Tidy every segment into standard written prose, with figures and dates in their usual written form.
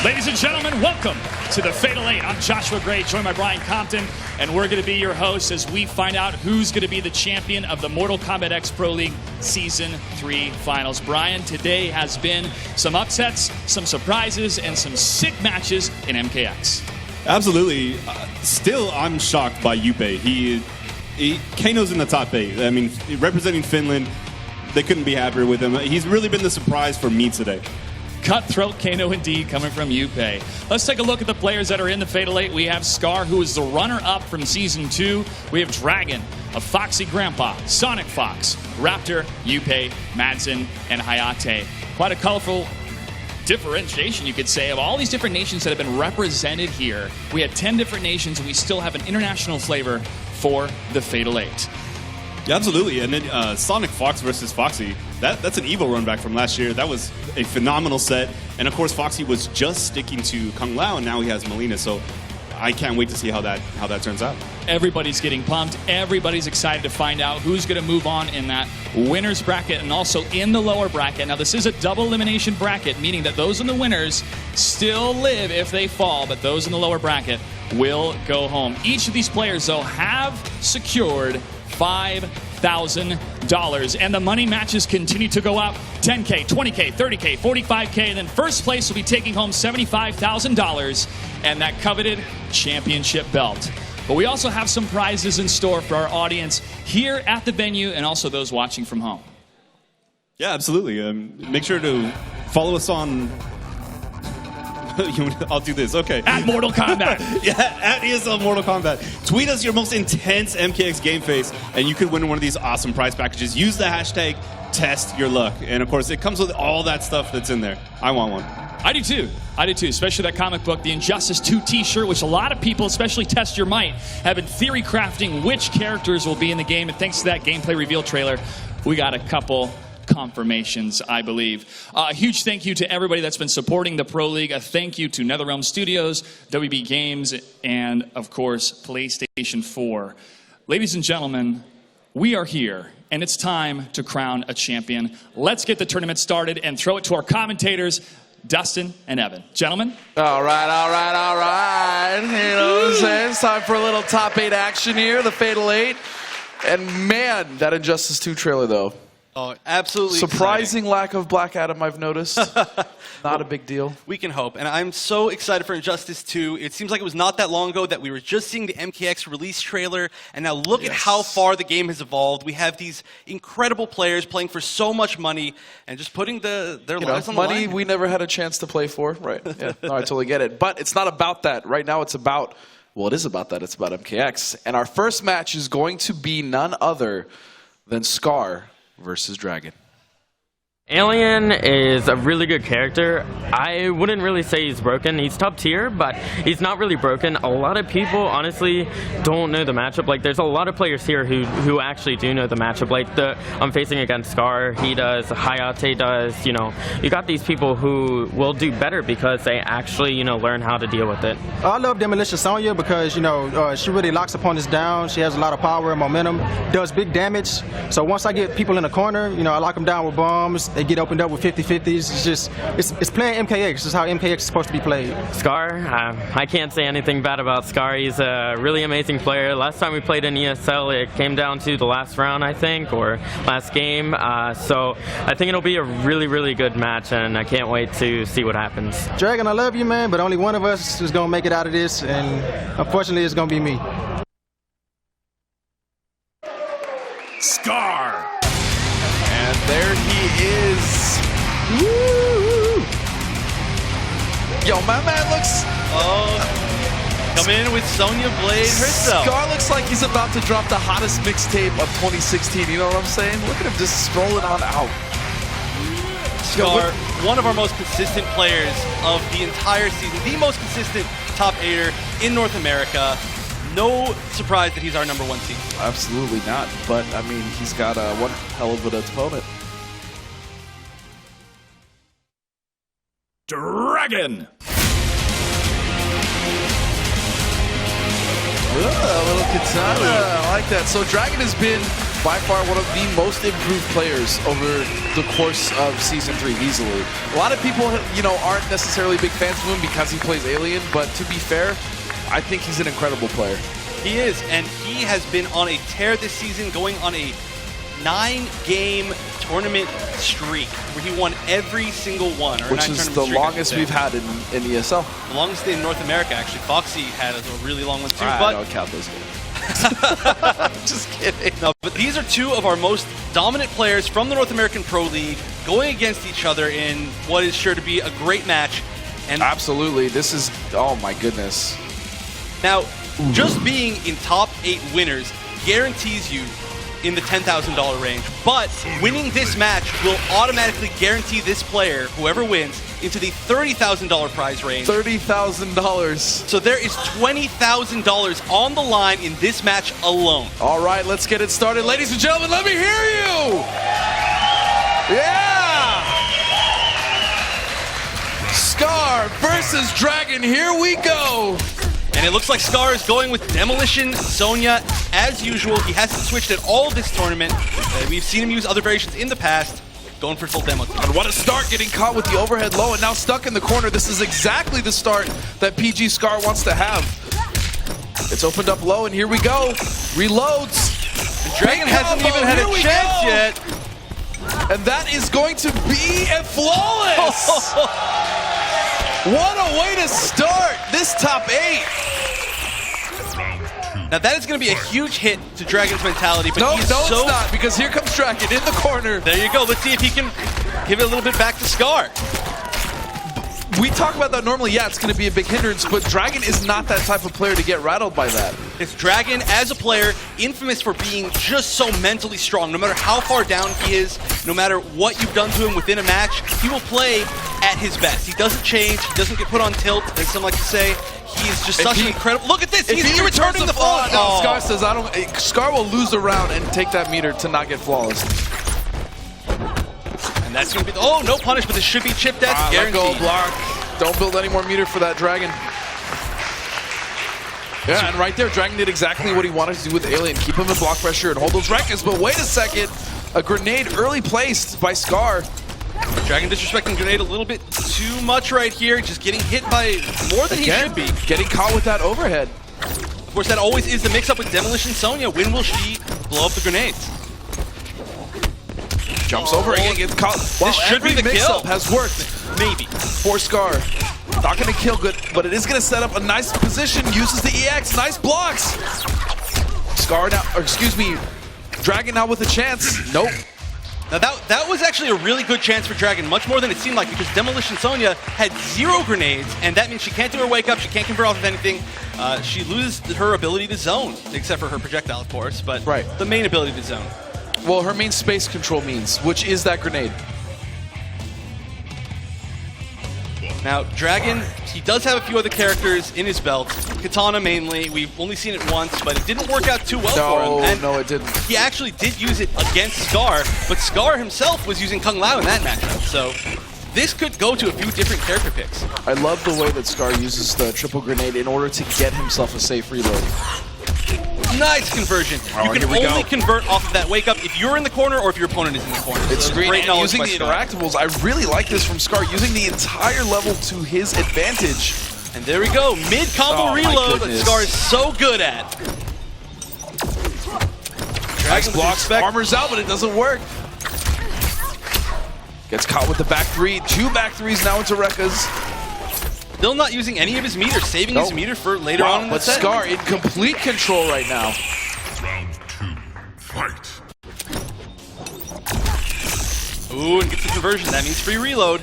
Ladies and gentlemen, welcome to the Fatal 8. I'm Joshua Gray, joined by Brian Compton, and we're going to be your hosts as we find out who's going to be the champion of the Mortal Kombat X Pro League Season 3 Finals. Brian, today has been some upsets, some surprises, and some sick matches in MKX. Absolutely. Still, I'm shocked by Yuppie. Kano's in the top 8. I mean, representing Finland, they couldn't be happier with him. He's really been the surprise for me today. Cutthroat Kano indeed, coming from Yuppie. Let's take a look at the players that are in the Fatal 8. We have Scar, who is the runner-up from Season 2. We have Dragon, a Foxy Grandpa, Sonic Fox, Raptor, Yuppie, Madsen, and Hayate. Quite a colorful differentiation, you could say, of all these different nations that have been represented here. We had 10 different nations, and we still have an international flavor for the Fatal 8. Yeah, absolutely. And then Sonic Fox versus Foxy, that's an Evo run back from last year. That was a phenomenal set. And of course, Foxy was just sticking to Kung Lao, and now he has Melina. So I can't wait to see how that turns out. Everybody's getting pumped. Everybody's excited to find out who's going to move on in that winner's bracket and also in the lower bracket. Now, this is a double elimination bracket, meaning that those in the winners still live if they fall, but those in the lower bracket will go home. Each of these players, though, have secured $5,000, and the money matches continue to go up. 10K, 20K, 30K, 45K, and then first place will be taking home $75,000 and that coveted championship belt. But we also have some prizes in store for our audience here at the venue and also those watching from home. Yeah, absolutely. Make sure to follow us on... I'll do this, okay. At Mortal Kombat. Yeah, at ESL Mortal Kombat. Tweet us your most intense MKX game face, and you could win one of these awesome prize packages. Use the hashtag #TestYourLuck. And of course, it comes with all that stuff that's in there. I want one. I do too, especially that comic book, the Injustice 2 t-shirt, which a lot of people, especially Test Your Might, have been theory crafting which characters will be in the game. And thanks to that gameplay reveal trailer, we got a couple confirmations, I believe. A huge thank you to everybody that's been supporting the Pro League. A thank you to NetherRealm Studios, WB Games, and of course, PlayStation 4. Ladies and gentlemen, we are here, and it's time to crown a champion. Let's get the tournament started and throw it to our commentators, Dustin and Evan. Gentlemen? All right. You know what I'm saying? It's time for a little top 8 action here, the Fatal 8. And man, that Injustice 2 trailer, though. Oh, absolutely. Surprising lack of Black Adam, I've noticed. Not a big deal. We can hope. And I'm so excited for Injustice 2. It seems like it was not that long ago that we were just seeing the MKX release trailer. And now look at how far the game has evolved. We have these incredible players playing for so much money and just putting their lives on the line. Money we never had a chance to play for. Right. Yeah. No, I totally get it. But it's not about that. Right now it's about, well, it is about that. It's about MKX. And our first match is going to be none other than Scar versus Dragon. Alien is a really good character. I wouldn't really say he's broken. He's top tier, but he's not really broken. A lot of people, honestly, don't know the matchup. Like, there's a lot of players here who actually do know the matchup. Like, I'm facing against Scar, he does, Hayate does, you know. You got these people who will do better because they actually, you know, learn how to deal with it. I love Demolition Sonya because, you know, she really locks opponents down. She has a lot of power and momentum, does big damage. So once I get people in the corner, you know, I lock them down with bombs. They get opened up with 50-50s. It's just, it's playing MKX. This is how MKX is supposed to be played. Scar, I can't say anything bad about Scar. He's a really amazing player. Last time we played in ESL, it came down to the last round, I think, or last game. So I think it'll be a really, really good match, and I can't wait to see what happens. Dragon, I love you, man, but only one of us is going to make it out of this, and unfortunately, it's going to be me. Scar! And there he is. Woo! Yo, my man looks... Come in with Sonya Blade herself. Scar looks like he's about to drop the hottest mixtape of 2016. You know what I'm saying? Look at him just scrolling on out. Scar, one of our most consistent players of the entire season. The most consistent top 8er in North America. No surprise that he's our #1 seed. Absolutely not. But, I mean, he's got one hell of an opponent. Dragon! A little katana. I like that. So Dragon has been by far one of the most improved players over the course of Season 3 easily. A lot of people, you know, aren't necessarily big fans of him because he plays Alien, but to be fair, I think he's an incredible player. He is, and he has been on a tear this season, going on a 9-game tournament streak where he won every single one. Which is the longest we've had in ESL. The longest in North America, actually. Foxy had a really long one too. I don't count those games. Just kidding. No, but these are two of our most dominant players from the North American Pro League going against each other in what is sure to be a great match. And absolutely, this is, oh my goodness. Now, just being in top 8 winners guarantees you in the $10,000 range, but winning this match will automatically guarantee this player, whoever wins, into the $30,000 prize range. $30,000. So there is $20,000 on the line in this match alone. All right, let's get it started. Ladies and gentlemen, let me hear you! Yeah! Scar versus Dragon, here we go! And it looks like Scar is going with Demolition Sonya as usual. He hasn't switched at all this tournament. We've seen him use other variations in the past. Going for full demo. And what a start, getting caught with the overhead low and now stuck in the corner. This is exactly the start that PG Scar wants to have. It's opened up low and here we go. Reloads. And Dragon hasn't even had a chance yet. And that is going to be a flawless. What a way to start this top 8. Now that is going to be a huge hit to Dragon's mentality, but it's not, because here comes Dragon in the corner. There you go. Let's see if he can give it a little bit back to Scar. We talk about that normally, yeah, it's going to be a big hindrance, but Dragon is not that type of player to get rattled by that. It's Dragon, as a player, infamous for being just so mentally strong. No matter how far down he is, no matter what you've done to him within a match, he will play at his best. He doesn't change, he doesn't get put on tilt, as some like to say. He is just such an incredible... Look at this! He's returning the fall! No, Scar says, Scar will lose a round and take that meter to not get flawless. And that's going to be... Oh, no punish, but this should be chip death. Let go, block. Don't build any more meter for that Dragon. Yeah, and right there, Dragon did exactly what he wanted to do with Alien. Keep him in block pressure and hold those records. But wait a second. A grenade early placed by Scar. Dragon disrespecting grenade a little bit too much right here. Just getting hit by more than he should be. Getting caught with that overhead. Of course, that always is the mix-up with Demolition Sonya. When will she blow up the grenades? Jumps over again, gets caught. Well, this should be the kill. Has worked. Maybe. For Scar. Not going to kill good, but it is going to set up a nice position. Uses the EX. Nice blocks. Scar now, or excuse me, Dragon now with a chance. Nope. Now that was actually a really good chance for Dragon, much more than it seemed like, because Demolition Sonya had 0 grenades, and that means she can't do her wake up, she can't convert off of anything. She loses her ability to zone, except for her projectile, of course, but the main ability to zone. Well, her main space control means, which is that grenade. Now, Dragon, he does have a few other characters in his belt. Katana mainly. We've only seen it once, but it didn't work out too well for him. And no, it didn't. He actually did use it against Scar, but Scar himself was using Kung Lao in that matchup. So this could go to a few different character picks. I love the way that Scar uses the triple grenade in order to get himself a safe reload. Nice conversion. You can only convert off of that wake up if you're in the corner or if your opponent is in the corner. It's so great knowledge using the interactables. I really like this from Scar, using the entire level to his advantage. And there we go, mid-combo reload that Scar is so good at. Nice blocks, armors out, but it doesn't work. Gets caught with the back 3. 2 back 3s now into Rekka's. Still not using any of his meter, saving his meter for later on in the set. Scar in complete control right now. Round 2, fight. Ooh, and gets the conversion. That means free reload.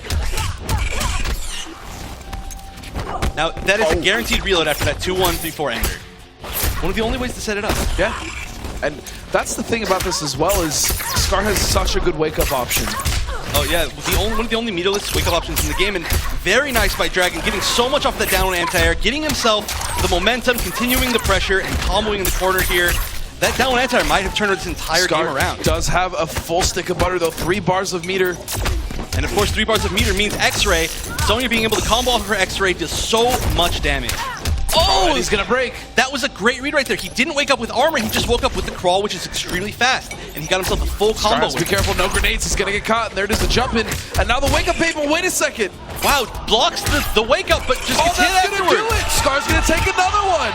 Now, that is a guaranteed reload after that 2-1-3-4 ender. One of the only ways to set it up. Yeah. And that's the thing about this as well, is Scar has such a good wake-up option. Oh yeah, one of the only meterless wake-up options in the game, and very nice by Dragon, getting so much off the down anti-air, getting himself the momentum, continuing the pressure, and comboing in the corner here. That down anti-air might have turned this entire game around. Does have a full stick of butter though, 3 bars of meter. And of course, 3 bars of meter means X-Ray. Sonya being able to combo off of her X-Ray does so much damage. Oh, And he's going to break. that was a great read right there. He didn't wake up with armor. He just woke up with the crawl, which is extremely fast. And he got himself a full combo. Be careful, no grenades. He's going to get caught. And there it is, the jump in. And now the wake up paper. Wait a second. Wow, blocks the wake up, but just gets hit That's going to do afterwards. it. Scar's going to take another one.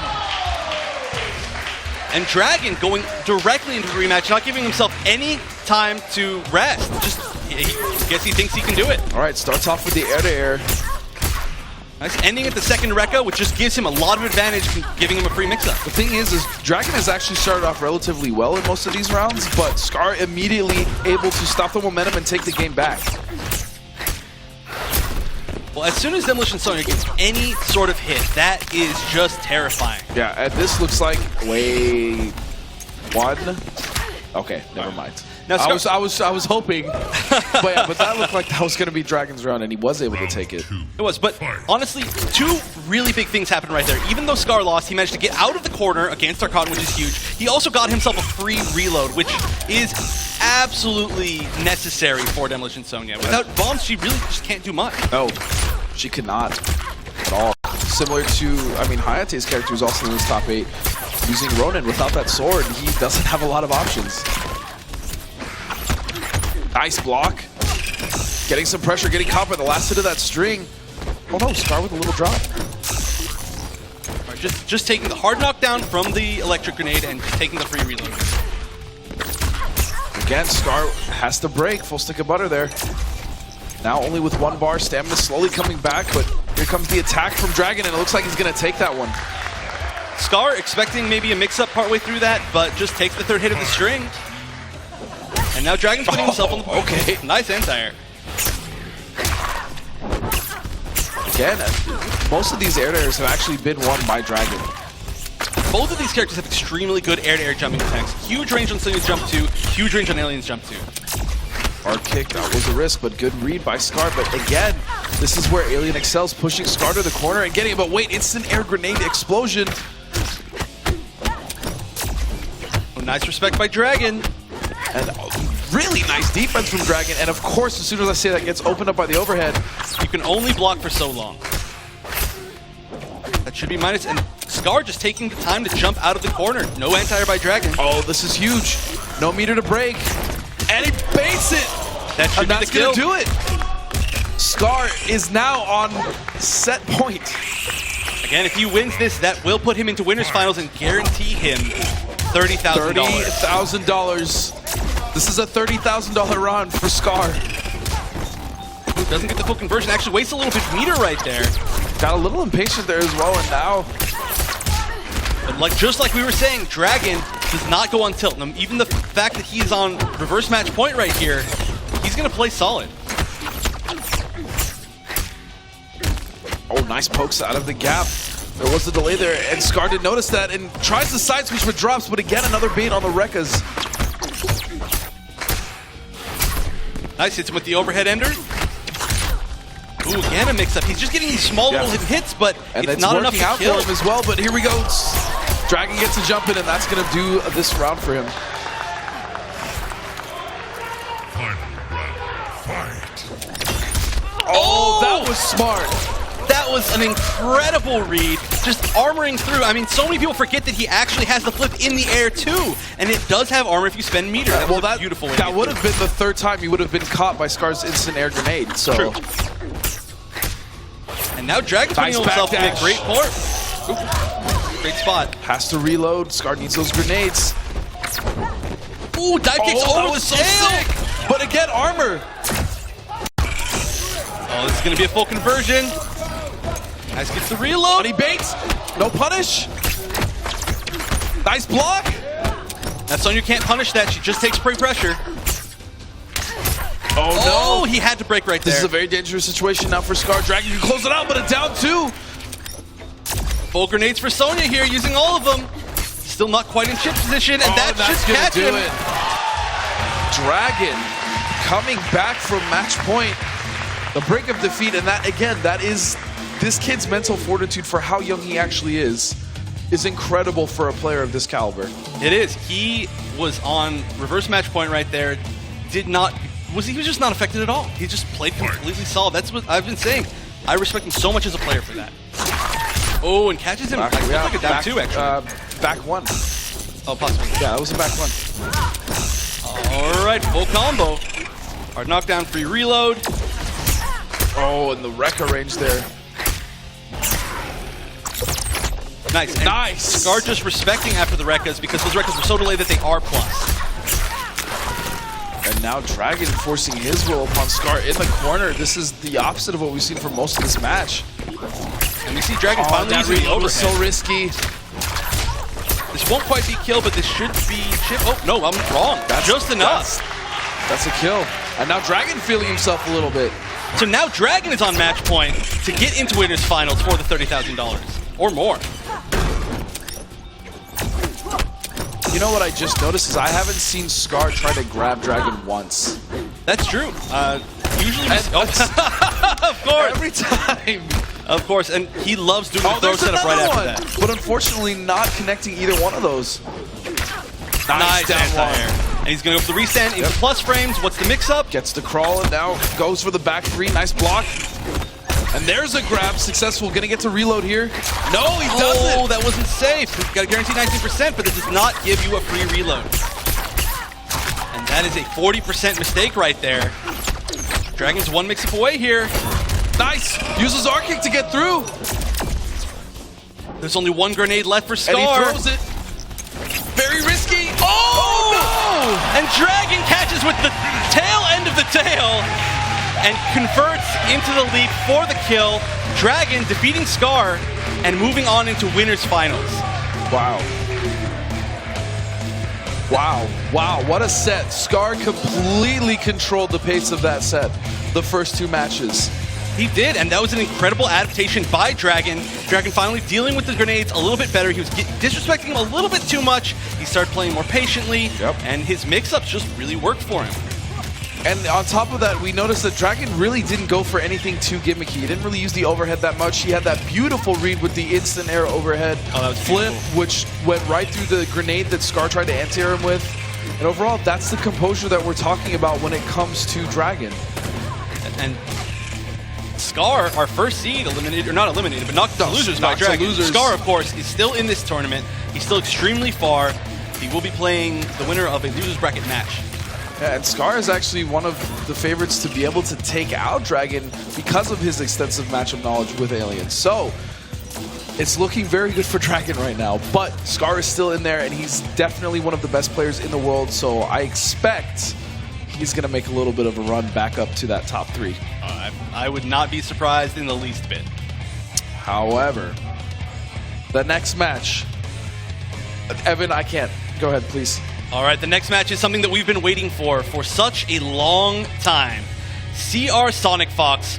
And Dragon going directly into the rematch, not giving himself any time to rest. Just, I guess he thinks he can do it. All right, starts off with the air-to-air. Nice ending at the second Rekka, which just gives him a lot of advantage, giving him a free mix-up. The thing is Dragon has actually started off relatively well in most of these rounds, but Scar immediately able to stop the momentum and take the game back. Well, as soon as Demolition Sonya gets any sort of hit, that is just terrifying. Yeah, and this looks like wait one. Okay, never mind. Now, I was hoping, but that looked like that was going to be Dragon's round, and he was able to take it. It was, but honestly, two really big things happened right there. Even though Scar lost, he managed to get out of the corner against Arcon, which is huge. He also got himself a free reload, which is absolutely necessary for Demolition Sonya. Without bombs, she really just can't do much. No, she could not at all. Similar to, I mean, Hayate's character is also in his top 8. Using Ronin without that sword, he doesn't have a lot of options. Nice block. Getting some pressure, getting caught by the last hit of that string. Oh no, Scar with a little drop. Right, just taking the hard knockdown from the electric grenade and taking the free reload. Again, Scar has to break. Full stick of butter there. Now only with 1 bar, stamina slowly coming back, but here comes the attack from Dragon, and it looks like he's going to take that one. Scar expecting maybe a mix-up partway through that, but just takes the third hit of the string. And now Dragon's putting himself on the board. Okay. Nice anti-air. Again, most of these air-to-airs have actually been won by Dragon. Both of these characters have extremely good air-to-air jumping attacks. Huge range on Sonya's jump 2, huge range on Alien's jump 2. Hard kick, that was a risk, but good read by Scar. But again, this is where Alien excels, pushing Scar to the corner and getting it. But wait, instant air grenade explosion. Oh, nice respect by Dragon. And really nice defense from Dragon. And of course, as soon as I say that, gets opened up by the overhead. You can only block for so long. That should be minus. And Scar just taking the time to jump out of the corner. No anti-air by Dragon. Oh, this is huge. No meter to break. And he baits it. That should And be that's the kill. going to do it. Scar is now on set point. Again, if he wins this, that will put him into winners finals and guarantee him $30,000. $30,000. This is a $30,000 round for Scar. Ooh, doesn't get the full conversion. Actually wastes a little bit of meter right there. Got a little impatient there as well, and now But just like we were saying, Dragon does not go on tilt. And even the fact that he's on reverse match point right here, he's going to play solid. oh, nice pokes out of the gap. There was a delay there, and Scar didn't notice that and tries to side switch with drops, but again, another bait on the Rekkas. Nice, hits him with the overhead ender. Ooh, again a mix-up. He's just getting these small little hits, but And it's it's not enough working to out kill. for him as well, but here we go. Dragon gets a jump in, and that's going to do this round for him. Final round. Fight. Oh, that was smart. That was an incredible read, just armoring through. I mean, so many people forget that he actually has the flip in the air too, and it does have armor if you spend meter. That was a beautiful way to that get would through. have been the third time he would have been caught by Scar's instant air grenade. So True. And now Dragon's putting Nice himself in a backdash. great port. Ooh, great spot. has to reload. Scar needs those grenades. Ooh, dive kicks that over the was so tail. sick. But again, armor. Oh, this is going to be a full conversion. Nice, gets the reload. But he baits. No punish. Nice block. Now Sonya can't punish that. She just takes free pressure. Oh, Oh, he had to break right This is there. a very dangerous situation now for Scar. Dragon can close it out, but a down 2. Full grenades for Sonya here, using all of them. Still not quite in chip position, and that that's should gonna catch do him. it. Dragon coming back from match point. The brink of defeat, and that again, that is this kid's mental fortitude for how young he actually is incredible for a player of this caliber. It is. He was on reverse match point right there. He was just not affected at all. He just played completely solid. That's what I've been saying. I respect him so much as a player for that. Oh, and catches him. Like a down two, actually. Back one. Oh, possibly. Yeah, that was a back one. All right, full combo. Hard knockdown, free reload. Oh, and the Rekka range there. Nice. And Nice. Scar just respecting after the Rekkas because those Rekkas were so delayed that they are plus. And now Dragon forcing his will upon Scar in the corner. This is the opposite of what we've seen for most of this match. And we see Dragon finally that using the reload was overhead. so risky. This won't quite be kill, but this should be chip. Oh, no, I'm wrong. That's just enough. That's a kill. And now Dragon feeling himself a little bit. So now Dragon is on match point to get into winners finals for the $30,000 or more. You know what I just noticed is I haven't seen Scar try to grab Dragon once. That's true. Usually, of course, Every time. of course, and he loves doing the throw there's setup right another after one. that. But unfortunately not connecting either one of those. Nice down anti-air. one. And he's going to go for the restand into plus frames. What's the mix-up? Gets the crawl and now goes for the back three. Nice block. And there's a grab. Successful. Gonna get to reload here. No, he doesn't. Oh, that wasn't safe. We've got a guaranteed 19%, but this does not give you a free reload. And that is a 40% mistake right there. Dragon's one mix-up away here. Nice. Uses R kick to get through. There's only one grenade left for Scar. And he throws it. Very risky. Oh, no! And Dragon catches with the tail end of the tail and converts into the lead for the kill. Dragon defeating Scar and moving on into winners finals. Wow. Wow. Wow. What a set. Scar completely controlled the pace of that set. The first two matches. He did, and that was an incredible adaptation by Dragon. Dragon finally dealing with the grenades a little bit better. He was disrespecting him a little bit too much. He started playing more patiently, and his mix-ups just really worked for him. And on top of that, we noticed that Dragon really didn't go for anything too gimmicky. He didn't really use the overhead that much. He had that beautiful read with the instant air overhead flip, which went right through the grenade that Scar tried to anti-air him with. And overall, that's the composure that we're talking about when it comes to Dragon. And Scar, our first seed, eliminated, or not eliminated, but knocked to losers by Dragon. Scar, of course, is still in this tournament. He's still extremely far. He will be playing the winner of a losers bracket match. Yeah, and Scar is actually one of the favorites to be able to take out Dragon because of his extensive matchup knowledge with aliens. So, it's looking very good for Dragon right now, but Scar is still in there, and he's definitely one of the best players in the world, so I expect he's going to make a little bit of a run back up to that top three. I would not be surprised in the least bit. However, the next match, Evan, I can't. Go ahead, please. All right, the next match is something that we've been waiting for such a long time. CR Sonic Fox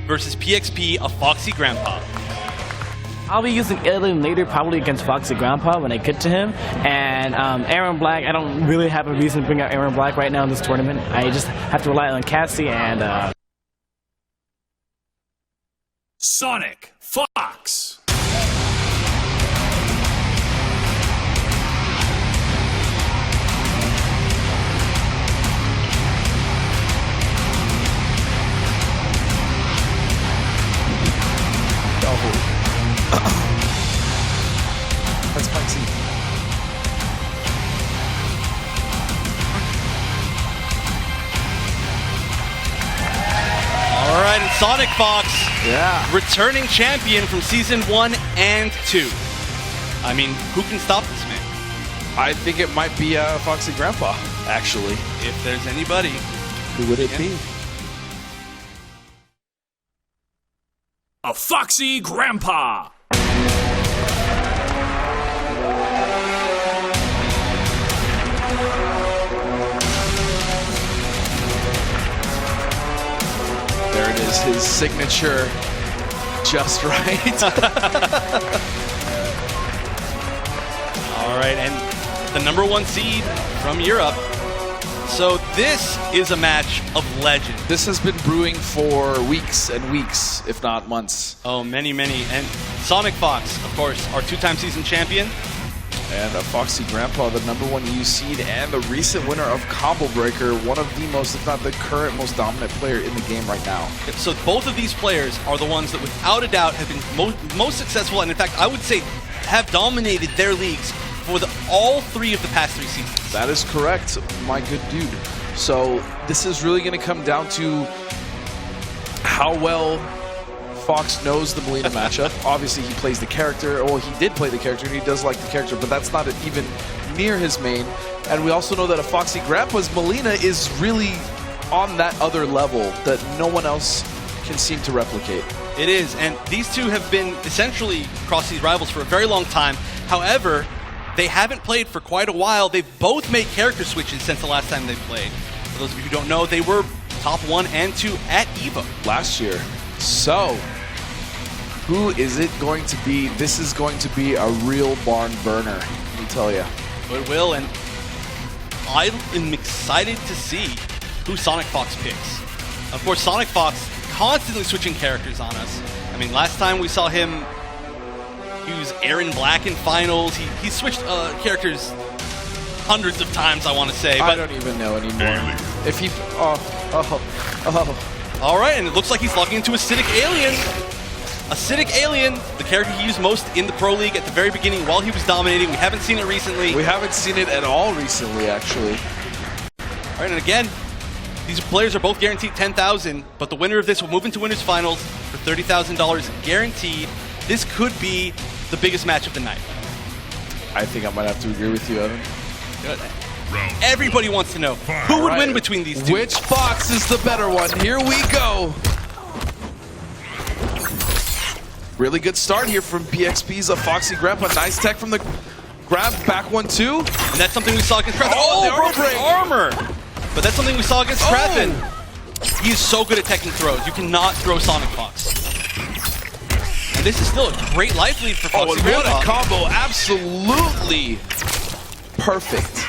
versus PXP, a Foxy Grandpa. I'll be using Alien later, probably against Foxy Grandpa when I get to him. And Aaron Black, I don't really have a reason to bring out Aaron Black right now in this tournament. I just have to rely on Cassie and... Sonic Fox. That's Foxy. All right, and Sonic Fox, Yeah. returning champion from Season 1 and 2. I mean, who can stop this man? I think it might be Foxy Grandpa, actually. If there's anybody. Who would it be? A Foxy Grandpa. There it is, his signature, just right. All right, and the #1 seed from Europe. So this is a match of legend. This has been brewing for weeks and weeks, if not months. Oh, many, many. And Sonic Fox, of course, our 2-time season champion. And a Foxy Grandpa, the #1 EU seed and the recent winner of Combo Breaker, one of the most, if not the current most dominant player in the game right now. So both of these players are the ones that without a doubt have been most successful, and in fact I would say have dominated their leagues for all 3 of the past 3 seasons. That is correct, my good dude. So this is really going to come down to how well Fox knows the Molina matchup. Obviously, he plays the character. Well, he did play the character, and he does like the character, but that's not even near his main. And we also know that a Foxy Grandpa's Molina is really on that other level that no one else can seem to replicate. It is, and these two have been essentially cross-seed rivals for a very long time. However, they haven't played for quite a while. They've both made character switches since the last time they played. For those of you who don't know, they were top 1 and 2 at EVO last year. So, who is it going to be? This is going to be a real barn burner, let me tell you. It will, and I am excited to see who Sonic Fox picks. Of course, Sonic Fox constantly switching characters on us. I mean, last time we saw him use Aaron Black in finals. He switched characters hundreds of times, I want to say. I don't even know anymore. If he... All right, and it looks like he's locking into Acidic Alien. Acidic Alien, the character he used most in the Pro League at the very beginning while he was dominating. We haven't seen it recently. We haven't seen it at all recently, actually. All right, and again, these players are both guaranteed $10,000, but the winner of this will move into Winners Finals for $30,000 guaranteed. This could be the biggest match of the night. I think I might have to agree with you, Evan. Everybody wants to know who would win between these two. Which Fox is the better one? Here we go. Really good start here from PXP's a Foxy Grandpa. Nice tech from the grab, back 1-2. And that's something we saw against Krafen. Oh, broke his armor! But that's something we saw against Krafen. He is so good at teching throws. You cannot throw Sonic Fox. And this is still a great life lead for Foxy Grandpa. What a combo. Absolutely perfect.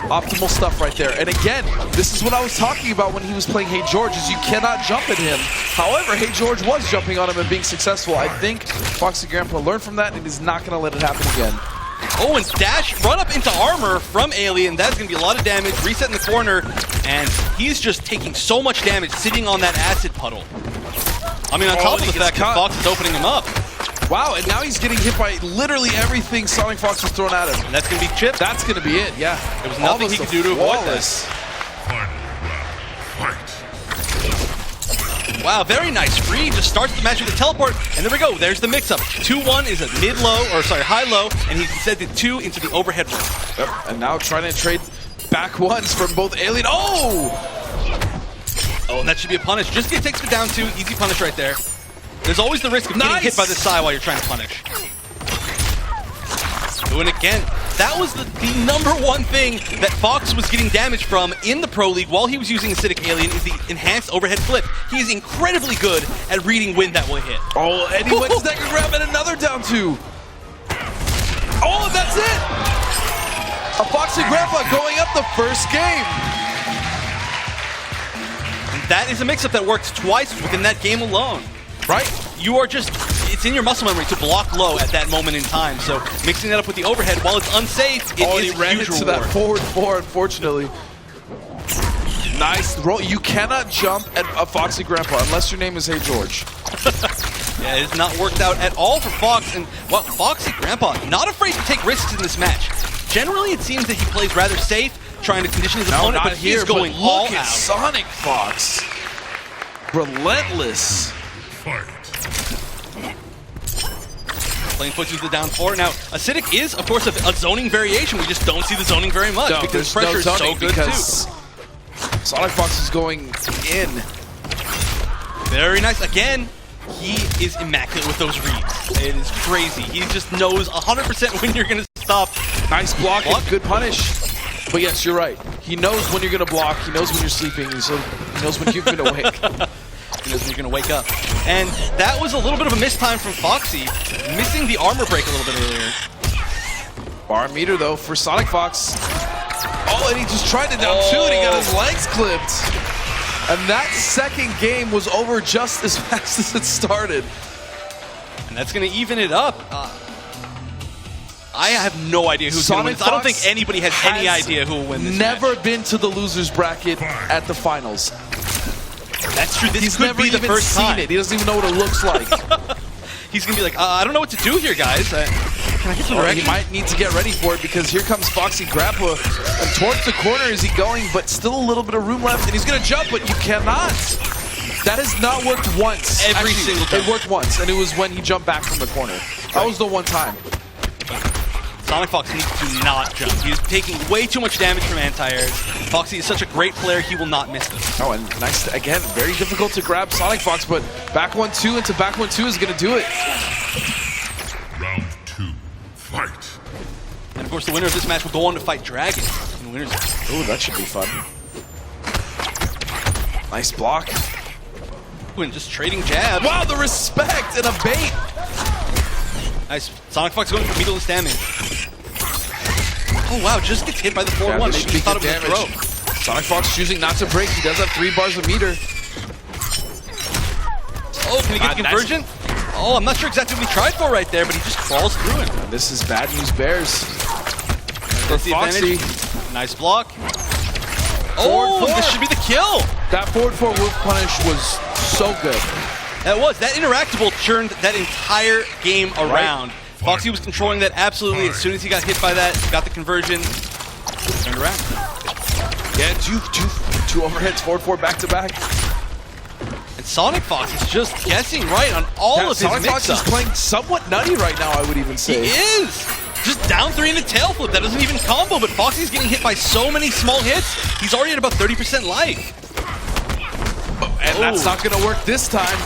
Optimal stuff right there. And again, this is what I was talking about when he was playing Hey George, is you cannot jump at him. However, Hey George was jumping on him and being successful. I think Foxy Grandpa learned from that and is not going to let it happen again. Oh, and dash, run up into armor from Alien. That's going to be a lot of damage. Reset in the corner, and he's just taking so much damage sitting on that acid puddle. I mean, on top of the fact that Fox is opening him up. Wow, and now he's getting hit by literally everything Sonic Fox was throwing at him. And that's going to be chipped. That's going to be it, yeah. There was nothing he could do to avoid this. Final round, fight. Wow, very nice. Free just starts the match with a teleport, and there we go. There's the mix-up. 2-1 is a high-low, and he sent it 2 into the overhead. Yep. And now trying to trade back ones from both Alien. Oh, and that should be a punish. Just get takes the down 2. Easy punish right there. There's always the risk of getting hit by the Psy while you're trying to punish. And again, that was the #1 thing that Fox was getting damage from in the Pro League while he was using Acidic Alien is the enhanced overhead flip. He is incredibly good at reading wind that will hit. Oh, and he went to second grab and another down 2. Oh, and that's it! A Foxy Grandpa going up the first game. And that is a mix-up that worked twice within that game alone. Right? You are just, it's in your muscle memory to block low at that moment in time. So mixing that up with the overhead, while it's unsafe, it is he ran huge into reward. that forward 4, unfortunately. Nice roll. You cannot jump at a Foxy Grandpa unless your name is Hey George. Yeah, it has not worked out at all for Fox. And well, Foxy Grandpa, not afraid to take risks in this match. Generally, it seems that he plays rather safe, trying to condition his opponent, but he is going all look at out. Sonic Fox. Relentless. Fight. Playing puts into the down 4. Now, Acidic is, of course, a zoning variation. We just don't see the zoning very much because pressure is so good too. Sonic Fox is going in. Very nice. Again, he is immaculate with those reads. It is crazy. He just knows 100% when you're going to stop. Nice block and good punish. But yes, you're right. He knows when you're going to block. He knows when you're sleeping. He knows when you're going to wake. He knows when you're going to wake up. And that was a little bit of a mistime from Foxy, missing the armor break a little bit earlier. Bar meter, though, for Sonic Fox. Oh, and he just tried to down 2, and he got his legs clipped. And that second game was over just as fast as it started. And that's going to even it up. I have no idea who's going to win this. I don't think anybody has any idea who will win this Never match. been to the losers bracket at the finals. That's true. This He's could never be the even first seen time. it. He doesn't even know what it looks like. He's going to be like, I don't know what to do here, guys. Can I get some direction? He might need to get ready for it because here comes Foxy Grandpa. And towards the corner is he going, but still a little bit of room left. And he's going to jump, but you cannot. That has not worked once. Every single time. It worked once, and it was when he jumped back from the corner. That was the one time. Sonic Fox needs to not jump. He is taking way too much damage from anti-airs. Foxy is such a great player, he will not miss this. Oh, and nice. Again, very difficult to grab Sonic Fox, but back 1-2 into back 1-2 is going to do it. Round 2. Fight. And of course, the winner of this match will go on to fight Dragon in the winners match. Ooh, that should be fun. Nice block. Ooh, and just trading jabs. Wow, the respect and a bait. Nice. Sonic Fox going for meterless damage. Oh wow, just gets hit by the 4-1. Maybe he thought it was a throw. Sonic Fox choosing not to break. He does have 3 bars a meter. Oh, can he get the conversion? Nice. Oh, I'm not sure exactly what he tried for right there, but he just crawls through it. And this is bad news bears. That's the Foxy. advantage. Nice block. Oh, this should be the kill. That forward 4 wolf punish was so good. That was. That interactable turned that entire game around. Right. Foxy was controlling that absolutely. As soon as he got hit by that, got the conversion, turned around. Yeah, two overheads, 4-4 back-to-back. And Sonic Fox is just guessing right on all of his Sonic mix-ups. Fox is playing somewhat nutty right now, I would even say. He is! Just down 3 in a tail flip. That doesn't even combo, but Foxy's getting hit by so many small hits. He's already at about 30% life. And that's not going to work this time.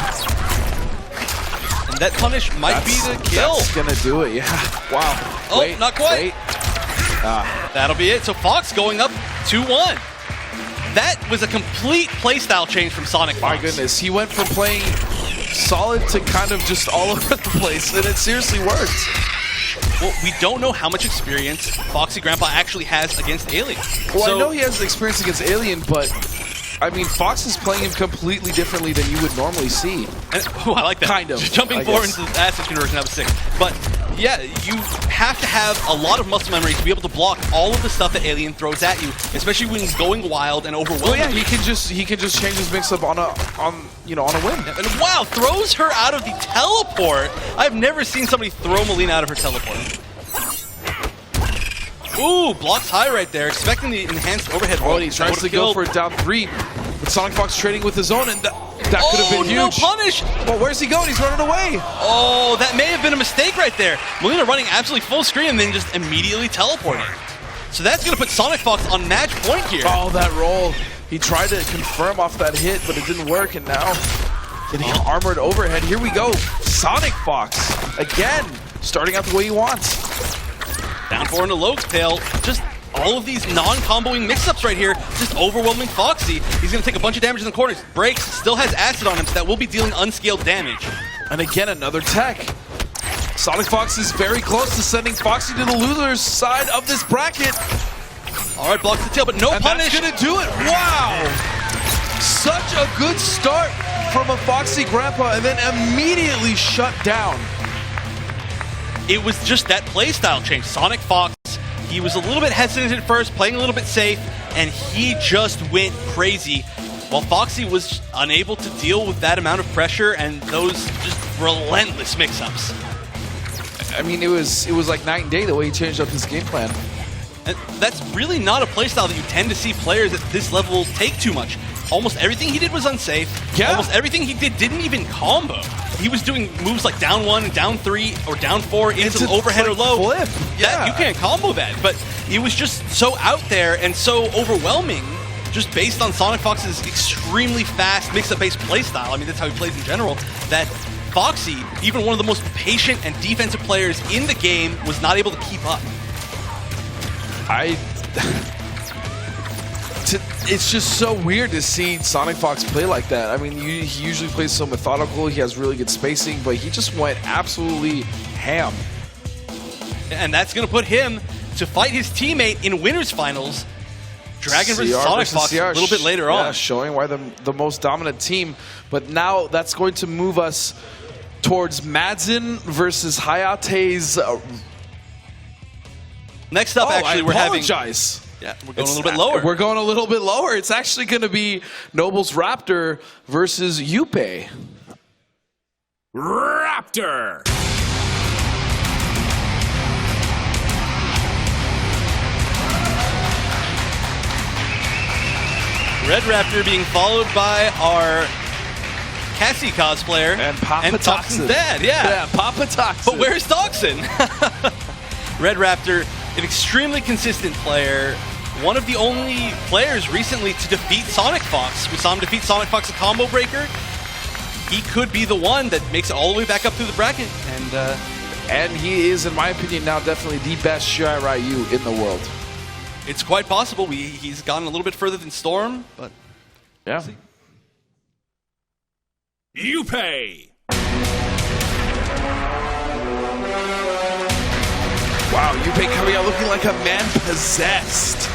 And that punish might be the kill. That's going to do it, yeah. Wow. Oh, wait, not quite. That'll be it. So Fox going up 2-1. That was a complete playstyle change from Sonic Fox. My goodness, he went from playing solid to kind of just all over the place, and it seriously worked. Well, we don't know how much experience Foxy Grandpa actually has against Alien. Well, so, I know he has experience against Alien, but I mean, Fox is playing him completely differently than you would normally see. And, oh, I like that. Kind of. Just jumping forward into the acid conversion, that was sick. But yeah, you have to have a lot of muscle memory to be able to block all of the stuff that Alien throws at you, especially when he's going wild and overwhelming. Well, yeah, he can just change his mix-up on a whim. And wow, throws her out of the teleport. I've never seen somebody throw Melina out of her teleport. Ooh, blocks high right there, expecting the enhanced overhead. Oh, he tries to go for it down 3, but Sonic Fox trading with his own, and that could have been huge. No punish! Well, where's he going? He's running away. Oh, that may have been a mistake right there. Melina running absolutely full screen and then just immediately teleporting. So that's going to put Sonic Fox on match point here. Oh, that roll. He tried to confirm off that hit, but it didn't work, and now getting an armored overhead. Here we go. Sonic Fox, again, starting out the way he wants. Down 4 into Loke's tail. Just all of these non-comboing mix-ups right here, just overwhelming Foxy. He's going to take a bunch of damage in the corners. Breaks, still has acid on him, so that will be dealing unscaled damage. And again, another tech. Sonic Fox is very close to sending Foxy to the loser's side of this bracket. All right, blocks the tail, but no punish. That's going to do it. Wow! Such a good start from a Foxy Grandpa, and then immediately shut down. It was just that playstyle change. Sonic Fox, he was a little bit hesitant at first, playing a little bit safe, and he just went crazy. While Foxy was unable to deal with that amount of pressure and those just relentless mix-ups. I mean, it was like night and day the way he changed up his game plan. And that's really not a playstyle that you tend to see players at this level take too much. Almost everything he did was unsafe. Yeah. Almost everything he did didn't even combo. He was doing moves like down 1, down 3, or down 4 into the overhead like or low. Flip. Yeah, you can't combo that. But it was just so out there and so overwhelming, just based on Sonic Fox's extremely fast mix-up based playstyle. I mean, that's how he plays in general. That Foxy, even one of the most patient and defensive players in the game, was not able to keep up. It's just so weird to see Sonic Fox play like that. I mean, he usually plays so methodical, he has really good spacing, but he just went absolutely ham. And that's going to put him to fight his teammate in winners finals, Dragon versus CR Sonic versus Fox, CR. a little bit later on. Showing why the most dominant team. But now that's going to move us towards Madsen versus Hayate's Next up, actually, we're having. Apologize. Yeah, we're going a little bit lower. We're going a little bit lower. It's actually going to be Noble's Raptor versus Yupe. Raptor. Red Raptor being followed by our Cassie cosplayer. And Papa Toxin's dad, Yeah, Papa Toxin. But where's Toxin? Red Raptor, an extremely consistent player. One of the only players recently to defeat Sonic Fox. We saw him defeat Sonic Fox at Combo Breaker. He could be the one that makes it all the way back up through the bracket. And he is, in my opinion, now definitely the best Shirai Ryu in the world. It's quite possible. He's gone a little bit further than Storm, but yeah. Yupe. Wow, Yupe coming out looking like a man possessed.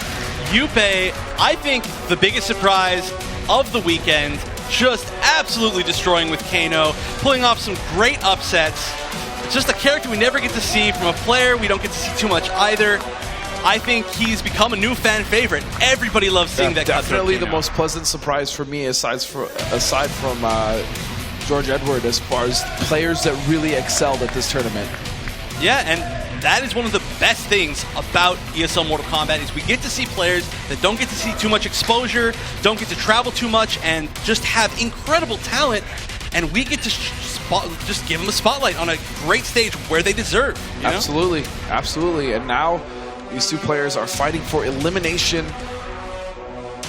Yupe, I think the biggest surprise of the weekend, just absolutely destroying with Kano, pulling off some great upsets. Just a character we never get to see from a player we don't get to see too much either. I think he's become a new fan favorite. Everybody loves seeing that. Definitely the most pleasant surprise for me, aside from George Edward, as far as players that really excelled at this tournament. Yeah, and that is one of the best things about ESL Mortal Kombat is we get to see players that don't get to see too much exposure, don't get to travel too much, and just have incredible talent, and we get to just give them a spotlight on a great stage where they deserve. You know? Absolutely, absolutely. And now these two players are fighting for elimination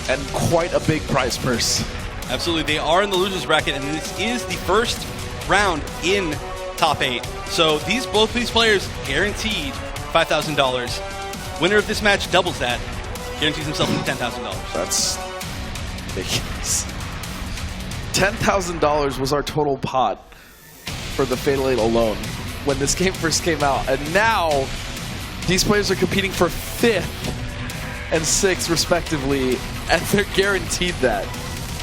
and quite a big prize purse. Absolutely, they are in the losers bracket, and this is the first round in top 8. So both these players guaranteed $5,000. Winner of this match doubles that, guarantees himself $10,000. That's ridiculous. $10,000 was our total pot for the Fatal 8 alone when this game first came out, and now these players are competing for 5th and 6th respectively, and they're guaranteed that.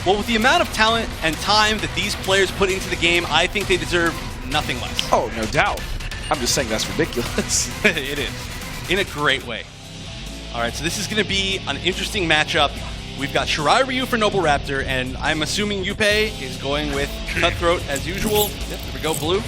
Well, with the amount of talent and time that these players put into the game, I think they deserve nothing less. Oh, no doubt. I'm just saying that's ridiculous. It is, in a great way. All right, so this is going to be an interesting matchup. We've got Shirai Ryu for Noble Raptor, and I'm assuming Yupe is going with Cutthroat as usual. Yep, there we go, blue.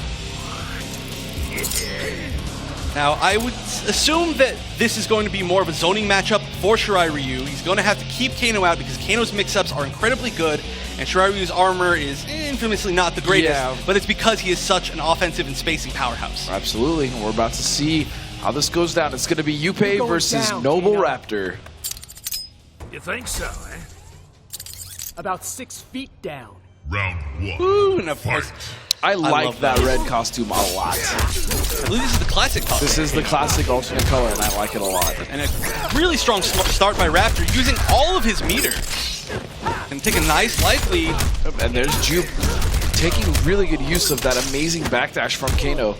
Now, I would assume that this is going to be more of a zoning matchup for Shirai Ryu. He's going to have to keep Kano out because Kano's mix-ups are incredibly good, and Shirai Ryu's armor is infamously not the greatest, but it's because he is such an offensive and spacing powerhouse. Absolutely. We're about to see how this goes down. It's going to be Yupe versus Noble Raptor. You think so, eh? About 6 feet down. Round 1. Ooh, and of course, I like that red costume a lot. I believe this is the classic costume. This is the classic alternate color, and I like it a lot. And a really strong start by Raptor, using all of his meter. And take a nice life lead. And there's Jupe taking really good use of that amazing backdash from Kano.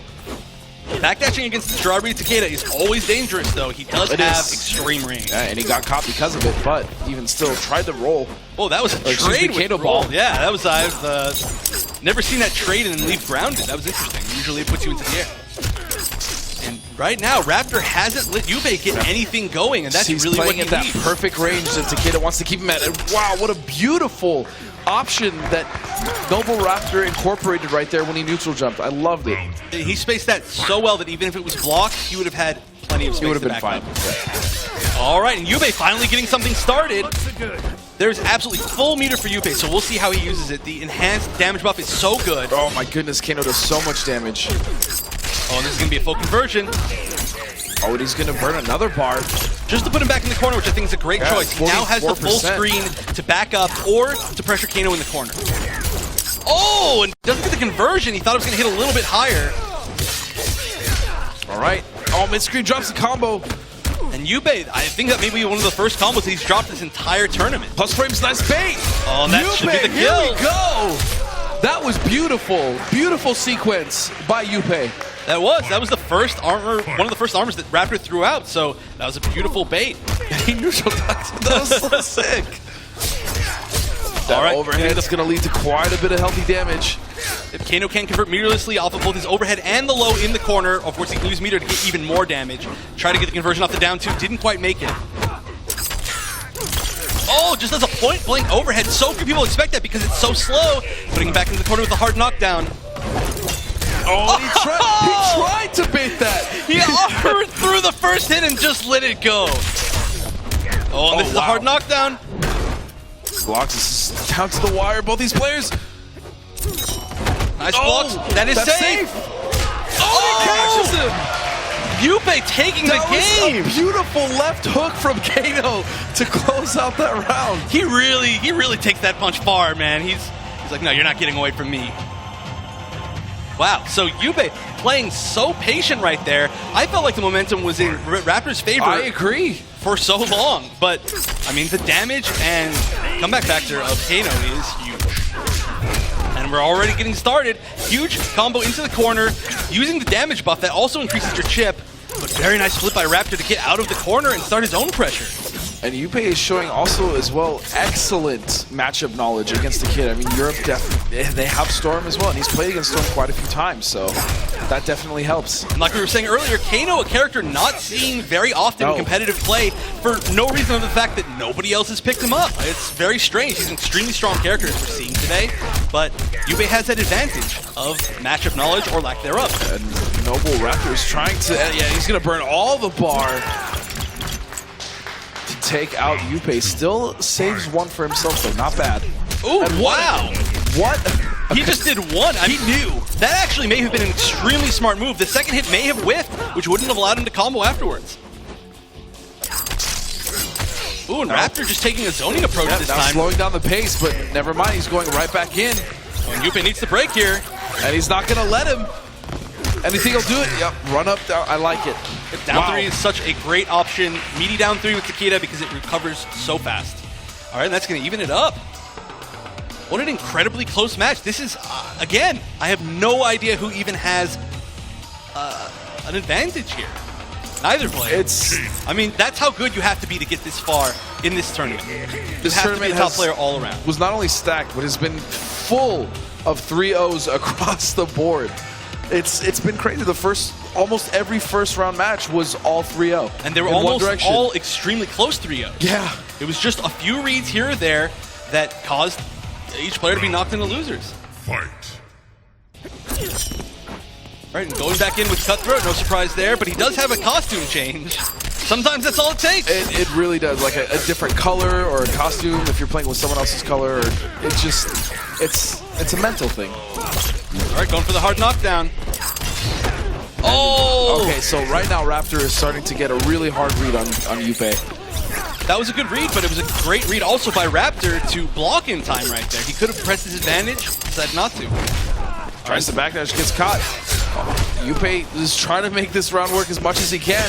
Backdashing against the Shirai Ryu Takeda is always dangerous, though. He does have extreme range. Yeah, and he got caught because of it, but even still tried to roll. Oh, that was a trade with Kano roll. ball. Yeah, that was, I've never seen that trade and then leave grounded. That was interesting. Usually it puts you into the air. And right now, Raptor hasn't let Yupe get anything going, and that's He's really what playing he at that needs. perfect range that Takeda wants to keep him at. And wow, what a beautiful option that Noble Raptor incorporated right there when he neutral jumped. I loved it. He spaced that so well that even if it was blocked, he would have had plenty of space. He would have been back fine. up. All right, and Yupe finally getting something started. There's absolutely full meter for Yupe, so we'll see how he uses it. The enhanced damage buff is so good. Oh my goodness, Kano does so much damage. Oh, and this is going to be a full conversion. Oh, and he's going to burn another bar. Just to put him back in the corner, which I think is a great choice. He now has the full 44%. screen to back up or to pressure Kano in the corner. Oh, and doesn't get the conversion. He thought it was going to hit a little bit higher. All right. Oh, mid-screen drops the combo. And Yupe, I think that may be one of the first combos he's dropped this entire tournament. Plus frames, nice bait. Oh, that Yupe, should be the here kill. we go. That was beautiful. Beautiful sequence by Yupe. That was the first armor, one of the first armors that Raptor threw out, so that was a beautiful bait. He neutral ducked. That was so sick. That overhead is going to lead to quite a bit of healthy damage. If Kano can convert meterlessly off of both his overhead and the low in the corner, of course he can use meter to get even more damage. Try to get the conversion off the down two, didn't quite make it. Oh, just as a point-blank overhead. So few people expect that because it's so slow. Putting him back into the corner with a hard knockdown. Oh, he tried to bait that. He offered through the first hit and just let it go. Oh, and this is a hard knockdown. Blocks is down to the wire. Both these players. Nice blocks. That is safe. Oh, he catches him. Yuppie taking the game. Was a beautiful left hook from Kano to close out that round. He really takes that punch far, man. He's like, no, you're not getting away from me. Wow, so Yuppie playing so patient right there. I felt like the momentum was in Raptors' favor. I agree. For so long, but I mean the damage and comeback factor of Kano is huge. And we're already getting started. Huge combo into the corner, using the damage buff that also increases your chip. But very nice flip by Raptor to get out of the corner and start his own pressure. And Yuppie is showing also as well excellent matchup knowledge against the kid. I mean, Europe definitely, they have Storm as well, and he's played against Storm quite a few times, so that definitely helps. And like we were saying earlier, Kano, a character not seen very often in competitive play for no reason other than the fact that nobody else has picked him up. It's very strange. He's an extremely strong character as we're seeing today, but Yuppie has that advantage of matchup knowledge or lack thereof. And Noble Raptor is trying to, yeah, he's going to burn all the bar to take out Yuppie. Still saves one for himself, though. Not bad. Ooh, wow. What? He just did one. He knew. That actually may have been an extremely smart move. The second hit may have whiffed, which wouldn't have allowed him to combo afterwards. Ooh, and Raptor just taking a zoning approach this now time. Slowing down the pace, but never mind. He's going right back in. Oh, and Yuppie needs the break here. And he's not going to let him. Anything will do it. Yep, run up, down. I like it. Down three is such a great option. Meaty down three with Takeda because it recovers so fast. All right, and that's going to even it up. What an incredibly close match. This is, again, I have no idea who even has an advantage here. Neither player. I mean, that's how good you have to be to get this far in this tournament. This have tournament to be a top player all around. Was not only stacked, but has been full of 3-0s across the board. It's been crazy. Almost every first round match was all 3-0. And they were almost all extremely close 3-0s. Yeah. It was just a few reads here or there that caused each player to be knocked into losers. Fight. Right, and going back in with Cutthroat, no surprise there, but he does have a costume change. Sometimes that's all it takes. It really does, like a different color or a costume if you're playing with someone else's color. Or it's a mental thing. All right, going for the hard knockdown. Oh! Okay, so right now Raptor is starting to get a really hard read on Yuppie. That was a good read, but it was a great read also by Raptor to block in time right there. He could have pressed his advantage, decided not to. Tries to backdash, gets caught. Yuppie is trying to make this round work as much as he can.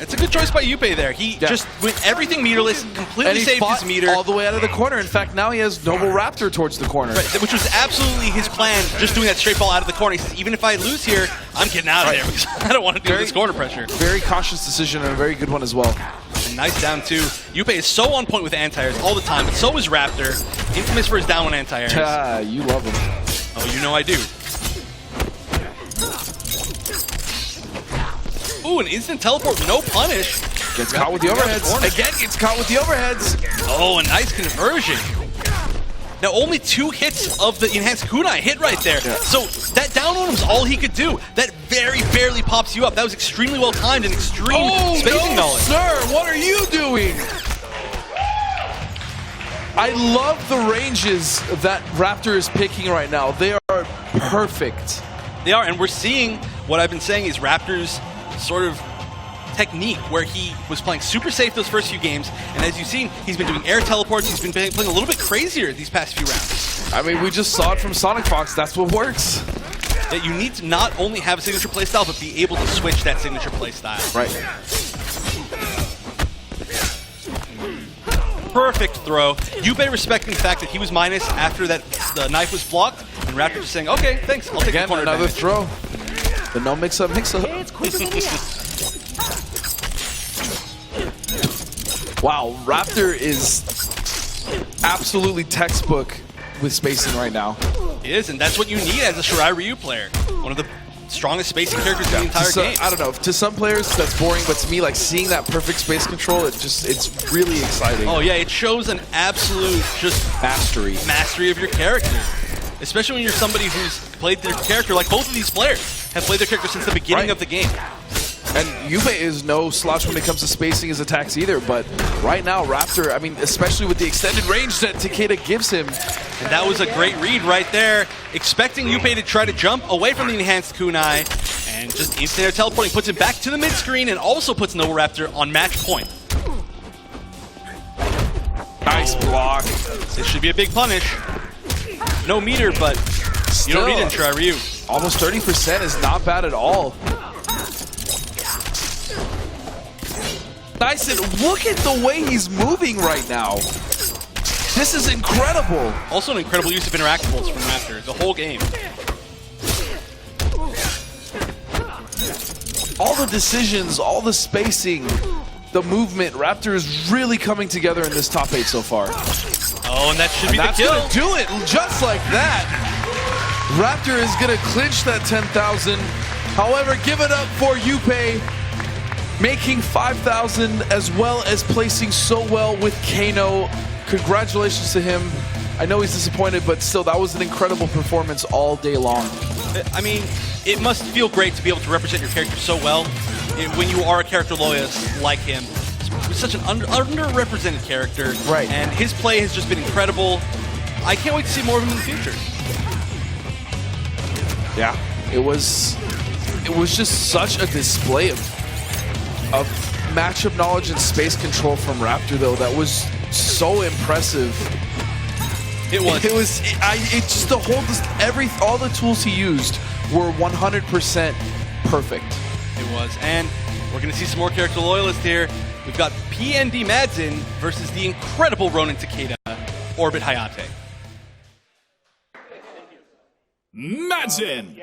It's a good choice by Yuppie there. He just went everything meterless, completely saved his meter. All the way out of the corner. In fact, now he has Noble Raptor towards the corner. Right, which was absolutely his plan, just doing that straight ball out of the corner. He says, even if I lose here, I'm getting out of there because I don't want to do this corner pressure. Very cautious decision and a very good one as well. And nice down two. Yuppie is so on point with anti-airs all the time, but so is Raptor. Infamous for his down one anti-airs. You love him. Oh, you know I do. Ooh, an instant teleport, no punish. Gets caught with the overheads. Again, gets caught with the overheads. Oh, a nice conversion. Now, only 2 hits of the enhanced kunai hit right there. Yeah. So that down one was all he could do. That very barely pops you up. That was extremely well timed and extreme spacing knowledge. Sir, what are you doing? I love the ranges that Raptor is picking right now. They are perfect. They are, and we're seeing what I've been saying is Raptor's sort of technique where he was playing super safe those first few games, and as you've seen, he's been doing air teleports, he's been playing a little bit crazier these past few rounds. I mean, we just saw it from Sonic Fox, that's what works. That you need to not only have a signature playstyle, but be able to switch that signature playstyle. Right. Perfect throw. Yuppie respecting the fact that he was minus after that the knife was blocked, and Raptor just saying, okay, thanks, I'll take the corner another advantage. throw. The no mix-up, Wow, Raptor is absolutely textbook with spacing right now. It is, and that's what you need as a Shirai Ryu player. One of the strongest spacing characters in the entire game. I don't know. To some players, that's boring, but to me, like seeing that perfect space control, it's really exciting. Oh yeah, it shows an absolute just mastery of your character. Especially when you're somebody who's played their character, like both of these players have played their character since the beginning of the game. And Yuppie is no slouch when it comes to spacing his attacks either, but right now, Raptor, I mean, especially with the extended range that Takeda gives him. And that was a great read right there, expecting Yuppie to try to jump away from the enhanced kunai, and just instant air teleporting puts him back to the mid-screen and also puts Noble Raptor on match point. Nice block. This should be a big punish. No meter, but you don't need it in Shirai Ryu. Almost 30% is not bad at all. Nice, and look at the way he's moving right now. This is incredible. Also an incredible use of interactables from Raptor, the whole game. All the decisions, all the spacing, the movement, Raptor is really coming together in this top 8 so far. Oh, and that should be the kill. That's gonna do it, just like that. Raptor is gonna clinch that 10,000. However, give it up for Yuppie, making 5,000 as well as placing so well with Kano. Congratulations to him. I know he's disappointed, but still, that was an incredible performance all day long. I mean, it must feel great to be able to represent your character so well when you are a character loyalist like him. He's such an underrepresented character, right? And his play has just been incredible. I can't wait to see more of him in the future. Yeah, it was just such a display of matchup knowledge and space control from Raptor, though. That was so impressive. It was. It just all the tools he used were 100% perfect. It was, and we're gonna see some more character loyalists here. We've got PND Madzin versus the incredible Ronin Takeda, Orbit Hayate. Madzin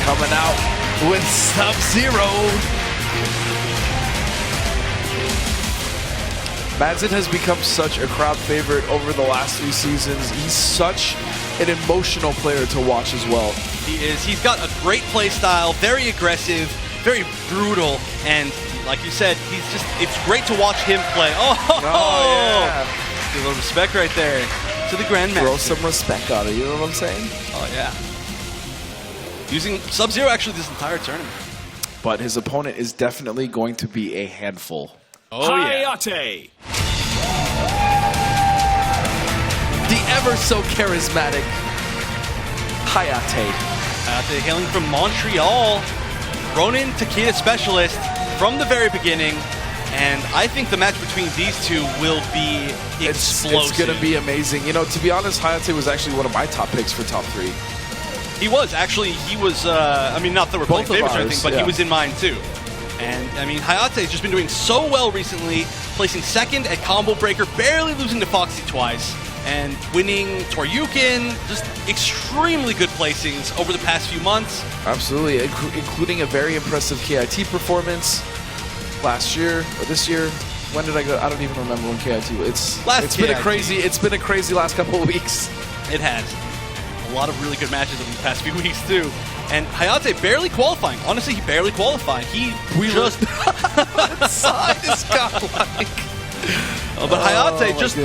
coming out with Sub-Zero. Madzin has become such a crowd favorite over the last 3 seasons. He's such an emotional player to watch as well. He is. He's got a great play style, very aggressive, very brutal, and like you said, it's great to watch him play. Oh yeah. Give a little respect right there to the Grandmaster. Throw some respect on it, you know what I'm saying? Oh yeah. Using Sub-Zero actually this entire tournament. But his opponent is definitely going to be a handful. Oh yeah. Hayate. The ever so charismatic Hayate. Hayate hailing from Montreal. Ronin Takeda specialist from the very beginning. And I think the match between these two will be explosive. It's going to be amazing. You know, to be honest, Hayate was actually one of my top picks for top 3. He was. Actually, he was, I mean, not that we're playing favorites or anything, but he was in mine too. And, I mean, Hayate has just been doing so well recently, placing second at Combo Breaker, barely losing to Foxy twice, and winning Toryukin, just extremely good placings over the past few months. Absolutely, including a very impressive KIT performance last year, or this year. When did I go? I don't even remember when KIT was. It's been a crazy last couple of weeks. It has. A lot of really good matches over the past few weeks, too. And Hayate barely qualifying. Honestly, he barely qualified. What side is godlike? But Hayate just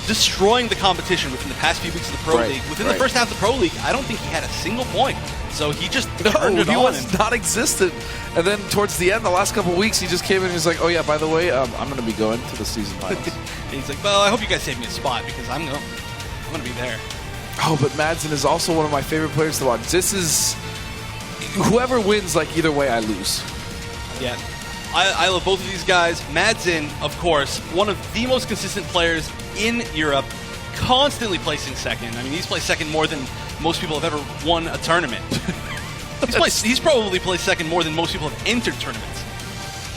destroying the competition within the past few weeks of the Pro League. Within the first half of the Pro League, I don't think he had a single point. So he just turned it on. He was non-existent. And then towards the end, the last couple of weeks, he just came in and he's like, oh yeah, by the way, I'm going to be going to the season finals. And he's like, well, I hope you guys save me a spot because I'm going to be there. Oh, but Madzin is also one of my favorite players to watch. This is... Whoever wins, like, either way, I lose. Yeah. I love both of these guys. Madzin, of course, one of the most consistent players in Europe, constantly placing second. I mean, he's placed second more than most people have ever won a tournament. He's probably placed second more than most people have entered tournaments.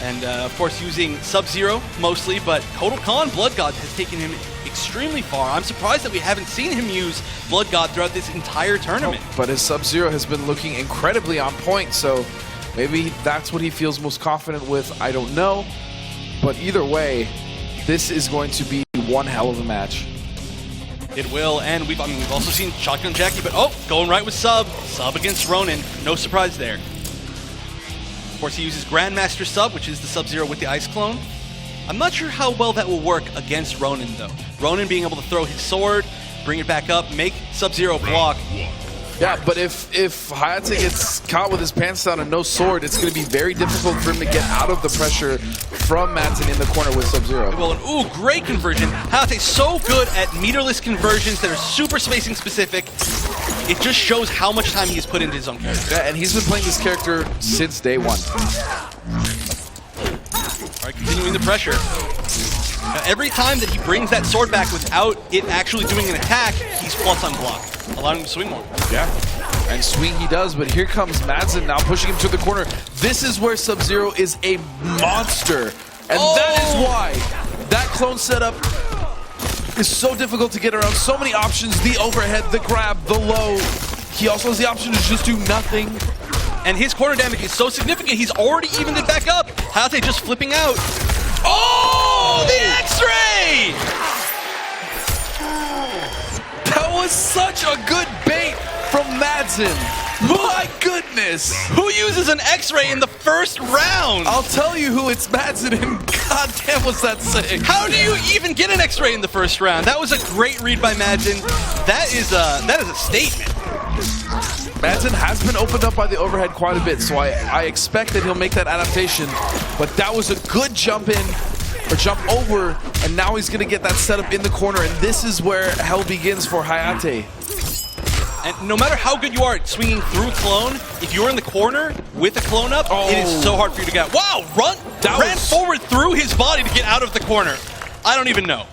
And, of course, using Sub-Zero mostly, but Kotal Khan, Blood God, has taken him extremely far. I'm surprised that we haven't seen him use Blood God throughout this entire tournament. But his Sub-Zero has been looking incredibly on point, so maybe that's what he feels most confident with. I don't know. But either way, this is going to be one hell of a match. It will, and we've also seen Shotgun Jackie, but going right with Sub. Sub against Ronin. No surprise there. Of course, he uses Grandmaster Sub, which is the Sub-Zero with the Ice Clone. I'm not sure how well that will work against Ronin, though. Ronin being able to throw his sword, bring it back up, make Sub-Zero block. Yeah, but if Hayate gets caught with his pants down and no sword, it's going to be very difficult for him to get out of the pressure from Madsen in the corner with Sub-Zero. Well, ooh, great conversion. Hayate's so good at meterless conversions that are super spacing specific. It just shows how much time he has put into his own character. Yeah, and he's been playing this character since day one. All right, continuing the pressure. Now, every time that he brings that sword back without it actually doing an attack, he's plus on block, allowing him to swing more. Yeah, and swing he does, but here comes Madsen now pushing him to the corner. This is where Sub-Zero is a monster, and that is why that clone setup is so difficult to get around. So many options, the overhead, the grab, the low. He also has the option to just do nothing. And his corner damage is so significant, he's already evened it back up. Hayate just flipping out. Oh, the X-Ray! That was such a good bait from Madsen. My goodness! Who uses an X-Ray in the first round? I'll tell you who it's Madsen, and goddamn was that sick. How do you even get an X-Ray in the first round? That was a great read by Madsen. That is a statement. Madsen has been opened up by the overhead quite a bit, so I expect that he'll make that adaptation. But that was a good jump in, or jump over, and now he's going to get that setup in the corner, and this is where hell begins for Hayate. And no matter how good you are at swinging through clone, if you're in the corner with a clone up, it is so hard for you to get out. Wow, ran forward through his body to get out of the corner. I don't even know.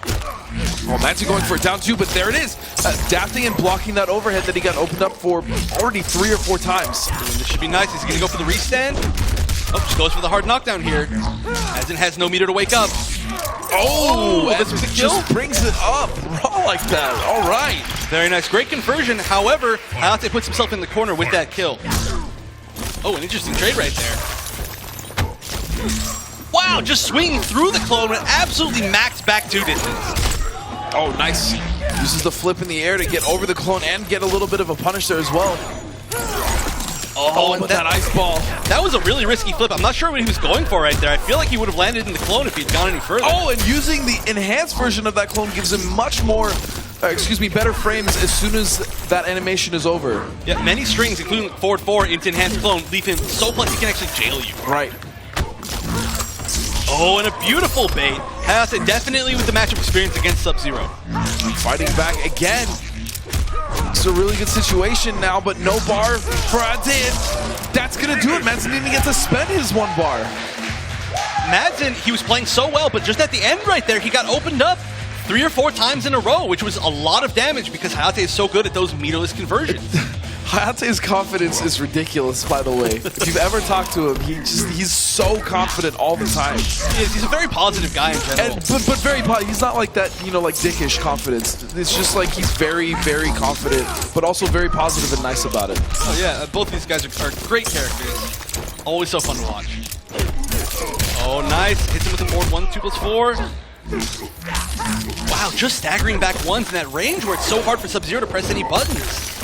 Oh, Madsen going for a down two, but there it is. Adapting and blocking that overhead that he got opened up for already 3 or 4 times. This should be nice. He's going to go for the restand. Oh, just goes for the hard knockdown here. Madsen has no meter to wake up. Oh, this was the kill? Just brings it up raw like that. All right. Very nice. Great conversion. However, Hayate puts himself in the corner with that kill. Oh, an interesting trade right there. Wow, just swinging through the clone with absolutely max back 2 distance. Oh, nice. Uses the flip in the air to get over the clone and get a little bit of a punish there as well. Oh, and that ice ball. That was a really risky flip. I'm not sure what he was going for right there. I feel like he would have landed in the clone if he'd gone any further. Oh, and using the enhanced version of that clone gives him much more, better frames as soon as that animation is over. Yeah, many strings, including forward 4 into enhanced clone, leave him so plus he can actually jail you. Right. Oh, and a beautiful bait. Hayate definitely with the matchup experience against Sub-Zero. Fighting back again. It's a really good situation now, but no bar for Adin. That's going to do it. Madsen didn't get to spend his 1 bar. Madsen, he was playing so well, but just at the end right there, he got opened up 3 or 4 times in a row, which was a lot of damage because Hayate is so good at those meterless conversions. Hayate's confidence is ridiculous, by the way. If you've ever talked to him, he's so confident all the time. He is. He's a very positive guy in general. But very positive. He's not like that, like dickish confidence. It's just like he's very, very confident, but also very positive and nice about it. Oh yeah, both these guys are great characters. Always so fun to watch. Oh, nice. Hits him with the forward 1, 2 plus 4. Wow, just staggering back ones in that range where it's so hard for Sub-Zero to press any buttons.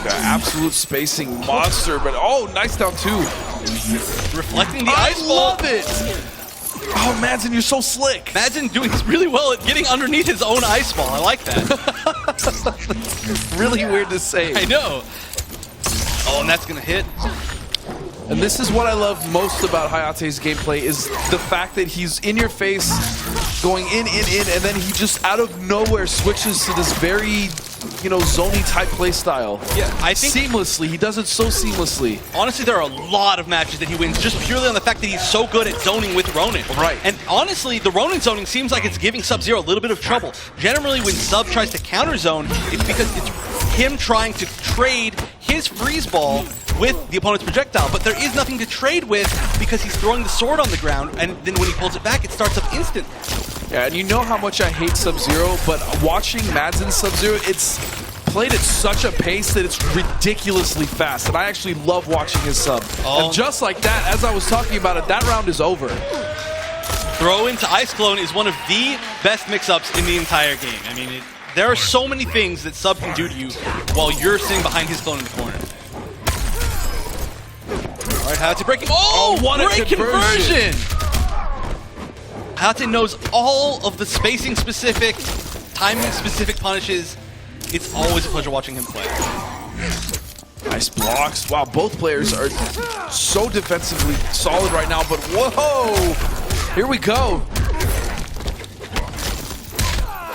Absolute spacing monster, but nice down 2. Reflecting the ice ball. I love it! Oh, Madsen, you're so slick. Madsen doing really well at getting underneath his own ice ball. I like that. Really weird to say. I know. Oh, and that's going to hit. And this is what I love most about Hayate's gameplay is the fact that he's in your face, going in, and then he just out of nowhere switches to this very, zony type play style. Yeah, I think seamlessly. He does it so seamlessly. Honestly, there are a lot of matches that he wins just purely on the fact that he's so good at zoning with Ronin. Right. And honestly, the Ronin zoning seems like it's giving Sub-Zero a little bit of trouble. Generally, when Sub tries to counter zone, it's because it's him trying to trade his freeze ball with the opponent's projectile, but there is nothing to trade with because he's throwing the sword on the ground, and then when he pulls it back, it starts up instant. Yeah, and you know how much I hate Sub-Zero, but watching Madsen Sub-Zero, it's played at such a pace that it's ridiculously fast, and I actually love watching his sub. And just like that, as I was talking about it, that round is over. Throw into Ice Clone is one of the best mix-ups in the entire game. I mean, there are so many things that Sub can do to you while you're sitting behind his clone in the corner. All right, Hayate breaking. Oh, what a great conversion! Hayate knows all of the spacing-specific, timing-specific punishes. It's always a pleasure watching him play. Nice blocks. Wow, both players are so defensively solid right now, but whoa! Here we go.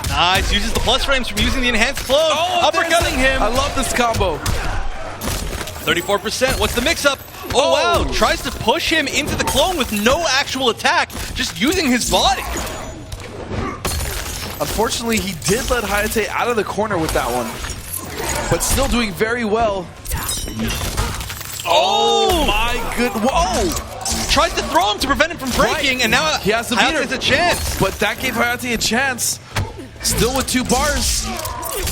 Nice, uses the plus frames from using the enhanced clone. Oh, uppercutting him. I love this combo. 34%, what's the mix-up? Oh, wow, tries to push him into the clone with no actual attack, just using his body. Unfortunately, he did let Hayate out of the corner with that one, but still doing very well. Oh my good, whoa! Tries to throw him to prevent him from breaking, and now he has the meter. Hayate's a chance. But that gave Hayate a chance. Still with 2 bars.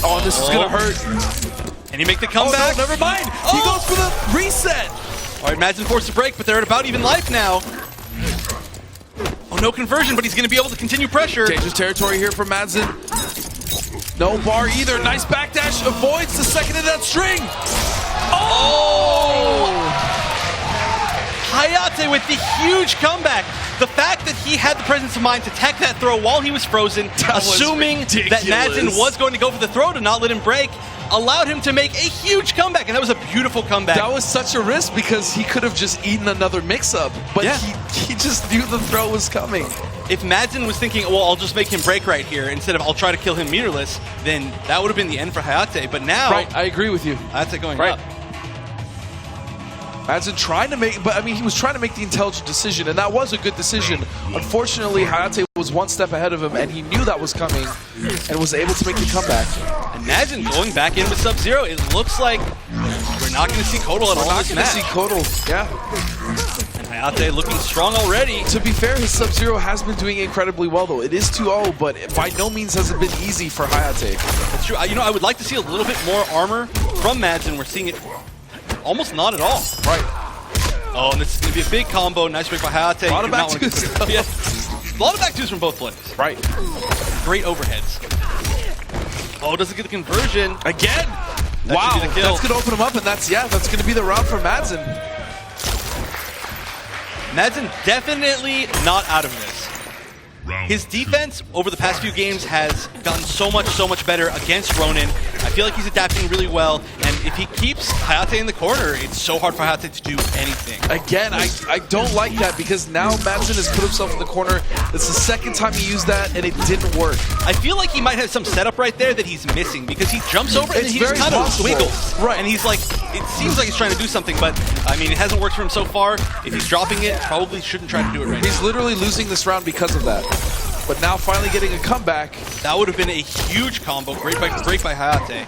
Oh, this is gonna hurt. And he make the comeback. Oh, no, never mind. He goes for the reset. All right, Madsen forced to break, but they're at about even life now. Oh, no conversion, but he's going to be able to continue pressure. Dangerous territory here for Madsen. No bar either. Nice backdash. Avoids the second of that string. Oh! Hayate with the huge comeback. The fact that he had the presence of mind to tech that throw while he was frozen, assuming that Madsen was going to go for the throw to not let him break, allowed him to make a huge comeback, and that was a beautiful comeback. That was such a risk because he could have just eaten another mix-up, but he just knew the throw was coming. If Madsen was thinking, well, I'll just make him break right here instead of I'll try to kill him meterless, then that would have been the end for Hayate. But now, right, I agree with you. Hayate going right up. Madsen trying to make, but I mean, he was trying to make the intelligent decision, and that was a good decision. Unfortunately, Hayate was 1 step ahead of him, and he knew that was coming, and was able to make the comeback. And Madsen going back in with Sub-Zero, it looks like we're not going to see Kodal at all this match. We're not going to see Kodal, yeah. And Hayate looking strong already. To be fair, his Sub-Zero has been doing incredibly well, though. It is 2-0, but by no means has it been easy for Hayate. That's true. You know, I would like to see a little bit more armor from Madsen. We're seeing it almost not at all. Right. Oh, and this is going to be a big combo. Nice break by Hayate. A lot of back twos. Yeah. A lot of back twos from both players. Right. Great overheads. Oh, doesn't get the conversion. Again? That wow, should be the kill. That's going to open him up, and that's going to be the round for Madsen. Madsen definitely not out of this. His defense over the past few games has gotten so much better against Ronin. I feel like he's adapting really well, and if he keeps Hayate in the corner, it's so hard for Hayate to do anything. Again, I don't like that because now Madsen has put himself in the corner. It's the second time he used that, and it didn't work. I feel like he might have some setup right there that he's missing because he jumps over and then he just kind of wiggles. Right. And he's like, it seems like he's trying to do something, but I mean, it hasn't worked for him so far. If he's dropping it, probably shouldn't try to do it right now. He's literally losing this round because of that. But now finally getting a comeback. That would have been a huge combo. Great break by Hayate.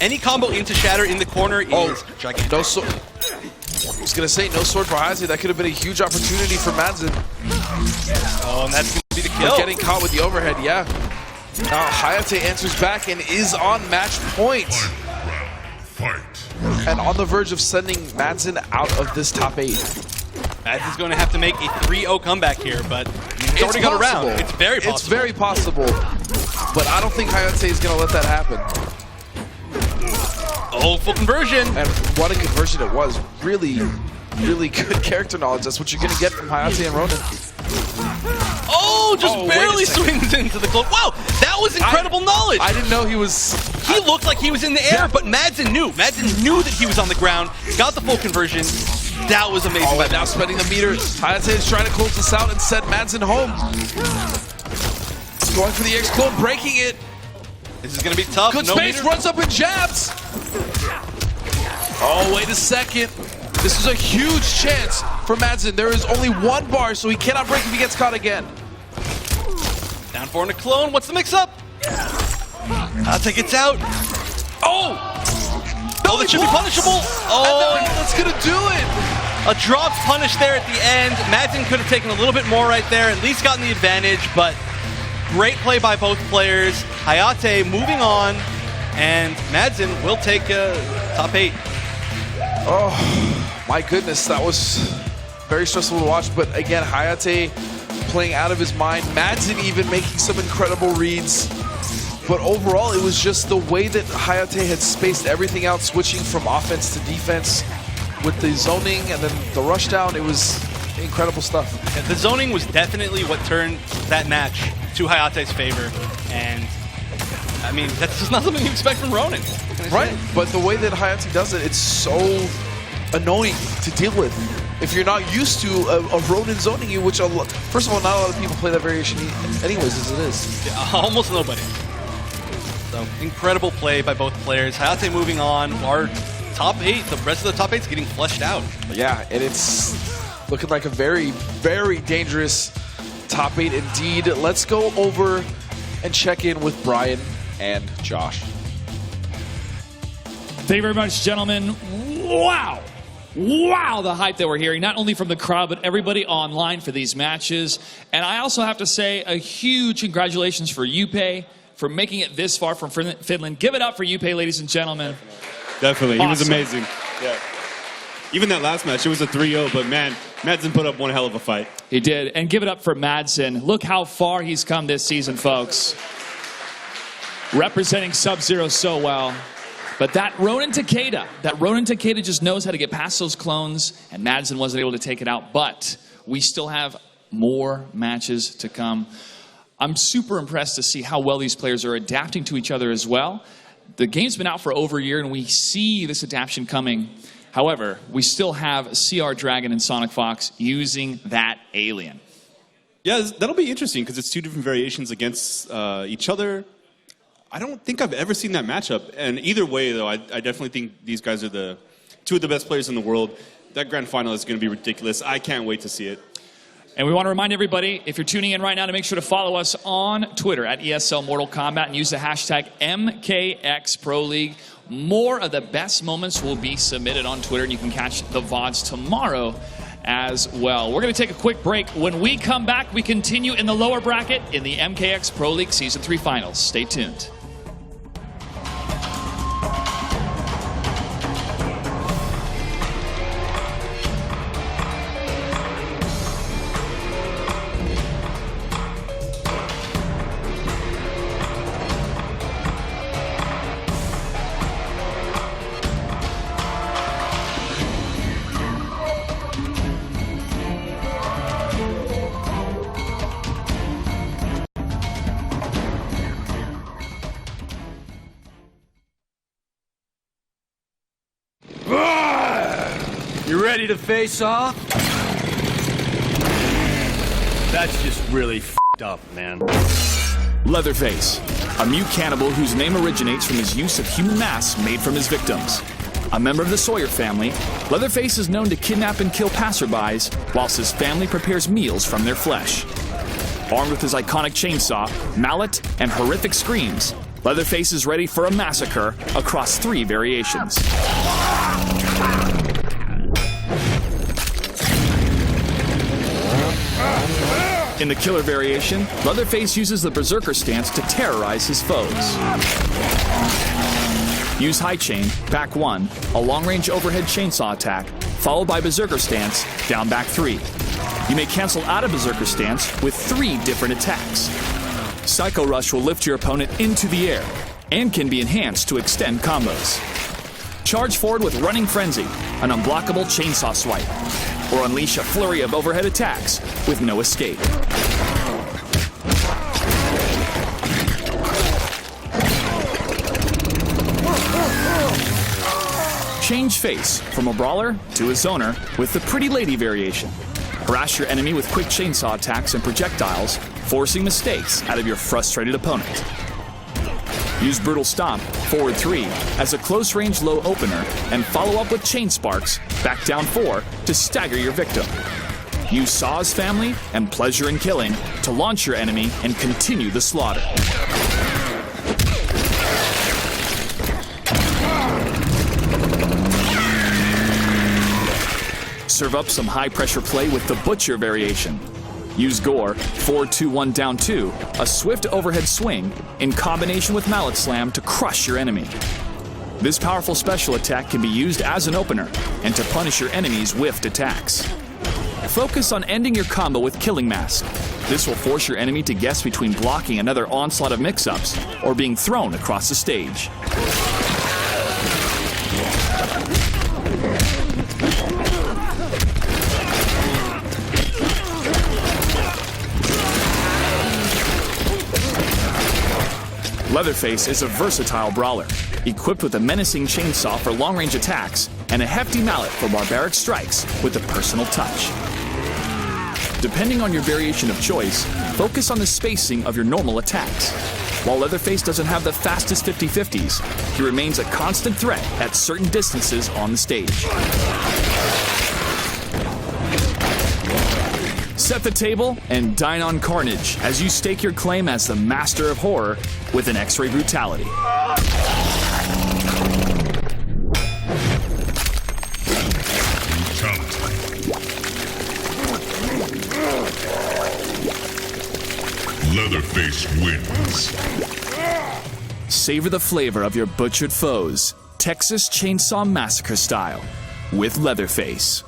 Any combo into Shatter in the corner is gigantic. No sword. I was going to say, no sword for Hayate. That could have been a huge opportunity for Madsen. Oh, and that's going to be the kill. But getting caught with the overhead, yeah. Now Hayate answers back and is on match point. Fight. And on the verge of sending Madsen out of this top 8. Madsen's going to have to make a 3-0 comeback here, but he's already got a round. It's very possible. It's very possible. But I don't think Hayate is going to let that happen. Oh, full conversion. And what a conversion it was. Really, really good character knowledge. That's what you're going to get from Hayate and Ronin. Oh, just barely swings into the cloak. Wow, that was incredible knowledge. I didn't know he was... He looked like he was in the air, but Madsen knew. Madsen knew that he was on the ground, got the full conversion. That was amazing. Oh, and now spending the meter. Hayate is trying to close this out and send Madsen home. Going for the X-Clone, breaking it. This is going to be tough. Good space, runs up and jabs. Oh, wait a second. This is a huge chance for Madsen. There is only 1 bar, so he cannot break if he gets caught again. Down 4 in a clone. What's the mix-up? Hayate gets out. Oh! Oh, that should be punishable. Oh, that's going to do it. A dropped punish there at the end. Madsen could have taken a little bit more right there, at least gotten the advantage, but great play by both players. Hayate moving on, and Madsen will take top 8. Oh, my goodness, that was very stressful to watch, but again, Hayate playing out of his mind. Madsen even making some incredible reads. But overall, it was just the way that Hayate had spaced everything out, switching from offense to defense with the zoning and then the rush down. It was incredible stuff. Yeah, the zoning was definitely what turned that match to Hayate's favor. And, I mean, that's just not something you expect from Ronin. Right, but the way that Hayate does it, it's so annoying to deal with. If you're not used to a Ronin zoning you, which, first of all, not a lot of people play that variation anyways as it is. Yeah, almost nobody. So, incredible play by both players. Hayate moving on. Our top 8, the rest of the top 8 is getting fleshed out. Yeah, and it's looking like a very, very dangerous top 8 indeed. Let's go over and check in with Brian and Josh. Thank you very much, gentlemen. Wow. Wow, the hype that we're hearing, not only from the crowd, but everybody online for these matches. And I also have to say a huge congratulations for Yuppei for making it this far from Finland. Give it up for Yuppei, ladies and gentlemen. Definitely. Awesome. He was amazing. Yeah. Even that last match, it was a 3-0, but man, Madsen put up one hell of a fight. He did. And give it up for Madsen. Look how far he's come this season, folks. Representing Sub-Zero so well. But that Ronin Takeda just knows how to get past those clones, and Madsen wasn't able to take it out. But we still have more matches to come. I'm super impressed to see how well these players are adapting to each other as well. The game's been out for over a year, and we see this adaptation coming. However, we still have CR Dragon and Sonic Fox using that alien. Yeah, that'll be interesting because it's 2 different variations against each other. I don't think I've ever seen that matchup. And either way, though, I definitely think these guys are the 2 of the best players in the world. That grand final is going to be ridiculous. I can't wait to see it. And we want to remind everybody, if you're tuning in right now, to make sure to follow us on Twitter at ESL Mortal Kombat and use the hashtag MKXProLeague. More of the best moments will be submitted on Twitter, and you can catch the VODs tomorrow as well. We're going to take a quick break. When we come back, we continue in the lower bracket in the MKX Pro League Season 3 Finals. Stay tuned. You ready to face off? That's just really f***ed up, man. Leatherface, a mute cannibal whose name originates from his use of human masks made from his victims. A member of the Sawyer family, Leatherface is known to kidnap and kill passerbys whilst his family prepares meals from their flesh. Armed with his iconic chainsaw, mallet, and horrific screams, Leatherface is ready for a massacre across 3 variations. In the killer variation, Leatherface uses the Berserker stance to terrorize his foes. Use High Chain, back 1, a long-range overhead chainsaw attack, followed by Berserker stance, down back 3. You may cancel out of Berserker stance with 3 different attacks. Psycho Rush will lift your opponent into the air, and can be enhanced to extend combos. Charge forward with Running Frenzy, an unblockable chainsaw swipe, or unleash a flurry of overhead attacks with no escape. Change face from a brawler to a zoner with the Pretty Lady variation. Harass your enemy with quick chainsaw attacks and projectiles, forcing mistakes out of your frustrated opponent. Use Brutal Stomp, forward 3, as a close-range low opener, and follow up with Chain Sparks, back down 4, to stagger your victim. Use Saw's family and Pleasure in Killing to launch your enemy and continue the slaughter. Serve up some high-pressure play with the Butcher variation. Use Gore, 4-2-1 down 2, a swift overhead swing, in combination with Mallet Slam to crush your enemy. This powerful special attack can be used as an opener, and to punish your enemy's whiffed attacks. Focus on ending your combo with Killing Mask. This will force your enemy to guess between blocking another onslaught of mix-ups or being thrown across the stage. Leatherface is a versatile brawler, equipped with a menacing chainsaw for long-range attacks and a hefty mallet for barbaric strikes with a personal touch. Depending on your variation of choice, focus on the spacing of your normal attacks. While Leatherface doesn't have the fastest 50-50s, he remains a constant threat at certain distances on the stage. Set the table and dine on carnage as you stake your claim as the master of horror with an X-ray brutality. Leatherface wins. Savor the flavor of your butchered foes, Texas Chainsaw Massacre style, with Leatherface.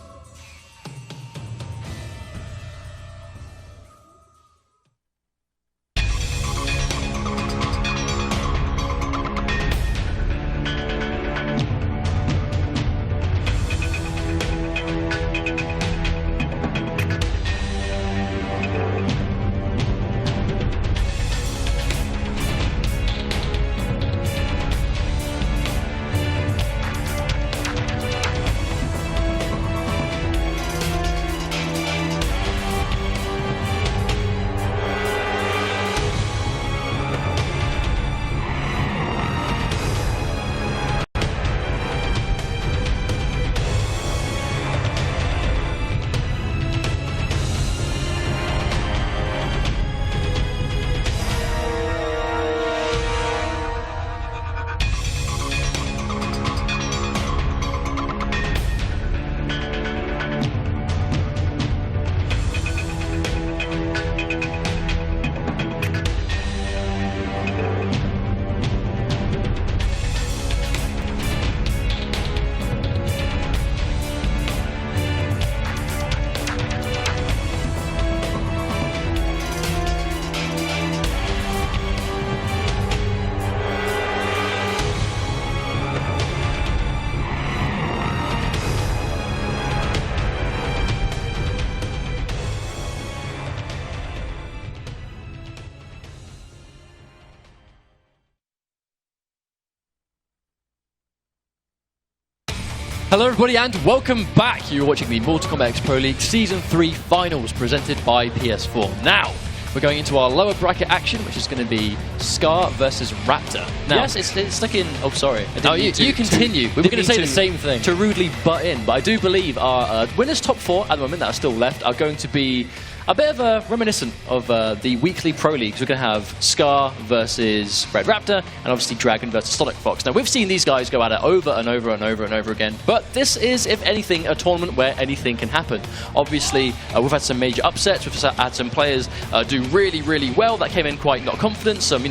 Hello everybody and welcome back. You're watching the Mortal Kombat X Pro League Season 3 Finals presented by PS4. Now, we're going into our lower bracket action, which is going to be Scar versus Raptor. Now, yes, it's stuck in... Oh, sorry. You continue. We were going to say the same thing. To rudely butt in, but I do believe our winners' top 4 at the moment that are still left are going to be a bit of a reminiscent of the weekly Pro Leagues. We're going to have Scar versus Red Raptor, and obviously Dragon versus Sonic Fox. Now, we've seen these guys go at it over and over and over and over again, but this is, if anything, a tournament where anything can happen. Obviously, we've had some major upsets. We've had some players do really, really well that came in quite not confident. Some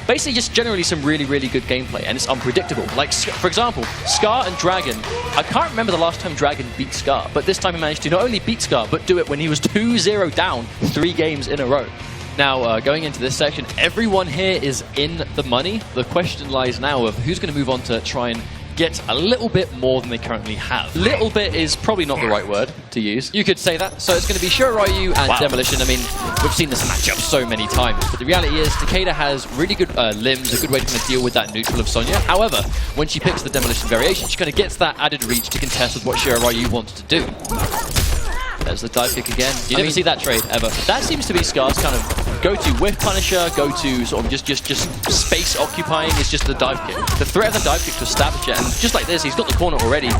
basically just generally some really, really good gameplay, and it's unpredictable. Like, for example, Scar and Dragon. I can't remember the last time Dragon beat Scar, but this time he managed to not only beat Scar, but do it when he was 2-0 down 3 games in a row. Now, going into this section, everyone here is in the money. The question lies now of who's going to move on to try and get a little bit more than they currently have. Little bit is probably not the right word to use. You could say that. So it's going to be Shiryu and Demolition. I mean, we've seen this matchup so many times, but the reality is Takeda has really good limbs, a good way to kind of deal with that neutral of Sonya. However, when she picks the Demolition variation, she kind of gets that added reach to contest with what Shiryu wants to do. There's the dive kick again. You never see that trade, ever. That seems to be Scar's kind of go-to whiff punisher, go-to sort of just space occupying is just the dive kick. The threat of the dive kick to establish it, and just like this, he's got the corner already.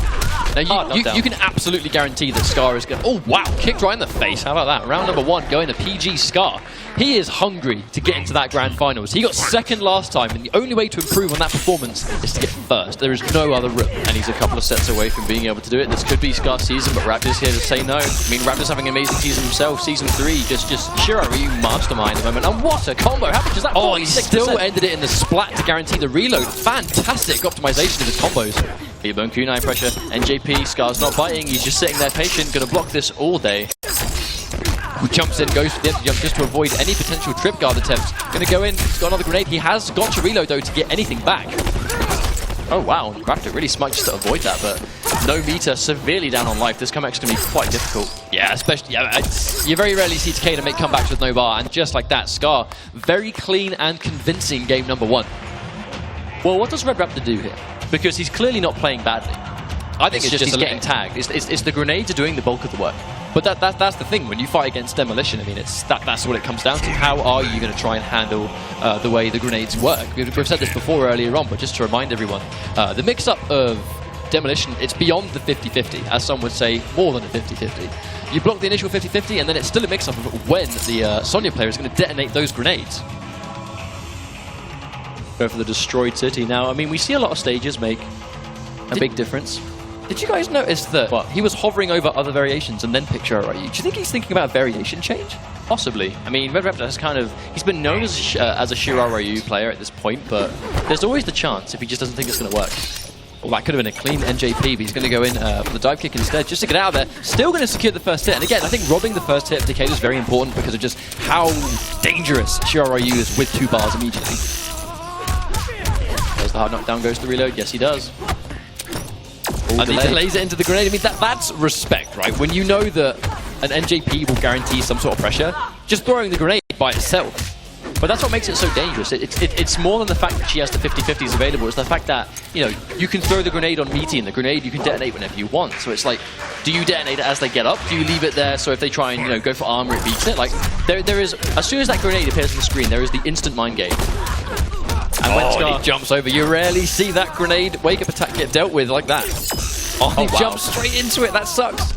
Now, you can absolutely guarantee that Scar is going to... Oh, wow, kicked right in the face. How about that? Round number 1 going to PG Scar. He is hungry to get into that Grand Finals. He got second last time, and the only way to improve on that performance is to get first. There is no other route, and he's a couple of sets away from being able to do it. This could be Scar's season, but Raptor's here to say no. I mean, Raptor's having an amazing season himself. Season 3, just Shiryu mastermind at the moment. And what a combo! How much is that? Oh, he still ended it in the splat to guarantee the reload. Fantastic optimization of his combos. Bone kunai pressure. NJP, Scar's not biting. He's just sitting there patient. Gonna block this all day. jumps in, goes for the empty jump just to avoid any potential trip guard attempts. Going to go in, he's got another grenade. He has got to reload though to get anything back. Oh wow, Raptor really smart just to avoid that, but no meter, severely down on life. This comeback's going to be quite difficult. Yeah, especially, you very rarely see Takeda make comebacks with no bar, and just like that, Scar, very clean and convincing game number 1. Well, what does Red Raptor do here? Because he's clearly not playing badly. I think it's just he's getting tagged. It's the grenades are doing the bulk of the work. But that's the thing, when you fight against Demolition, I mean, that's what it comes down to. How are you going to try and handle the way the grenades work? We've said this before earlier on, but just to remind everyone, the mix-up of Demolition, it's beyond the 50-50, as some would say, more than a 50-50. You block the initial 50-50, and then it's still a mix-up of when the Sonya player is going to detonate those grenades. Go for the destroyed city. Now, I mean, we see a lot of stages make a big difference. Did you guys notice that he was hovering over other variations and then picked Shiro Ryu? Do you think he's thinking about variation change? Possibly. I mean, Red Raptor has he's been known as a Shiro Ryu player at this point, but there's always the chance if he just doesn't think it's going to work. Well, that could have been a clean NJP, but he's going to go in for the dive kick instead, just to get out of there. Still going to secure the first hit. And again, I think robbing the first hit of Takeda is very important because of just how dangerous Shiro Ryu is with 2 bars immediately. Does the hard knockdown goes to the reload? Yes, he does. And he delays it into the grenade. I mean, that's respect, right? When you know that an NJP will guarantee some sort of pressure, just throwing the grenade by itself. But that's what makes it so dangerous. It's more than the fact that she has the 50-50s available. It's the fact that, you know, you can throw the grenade on Meaty, and the grenade you can detonate whenever you want. So it's like, do you detonate it as they get up? Do you leave it there so if they try and, you know, go for armor, it beats it? Like, there is, as soon as that grenade appears on the screen, there is the instant mind game. And when Scar jumps over, you rarely see that grenade wake-up attack get dealt with like that. He jumps straight into it. That sucks.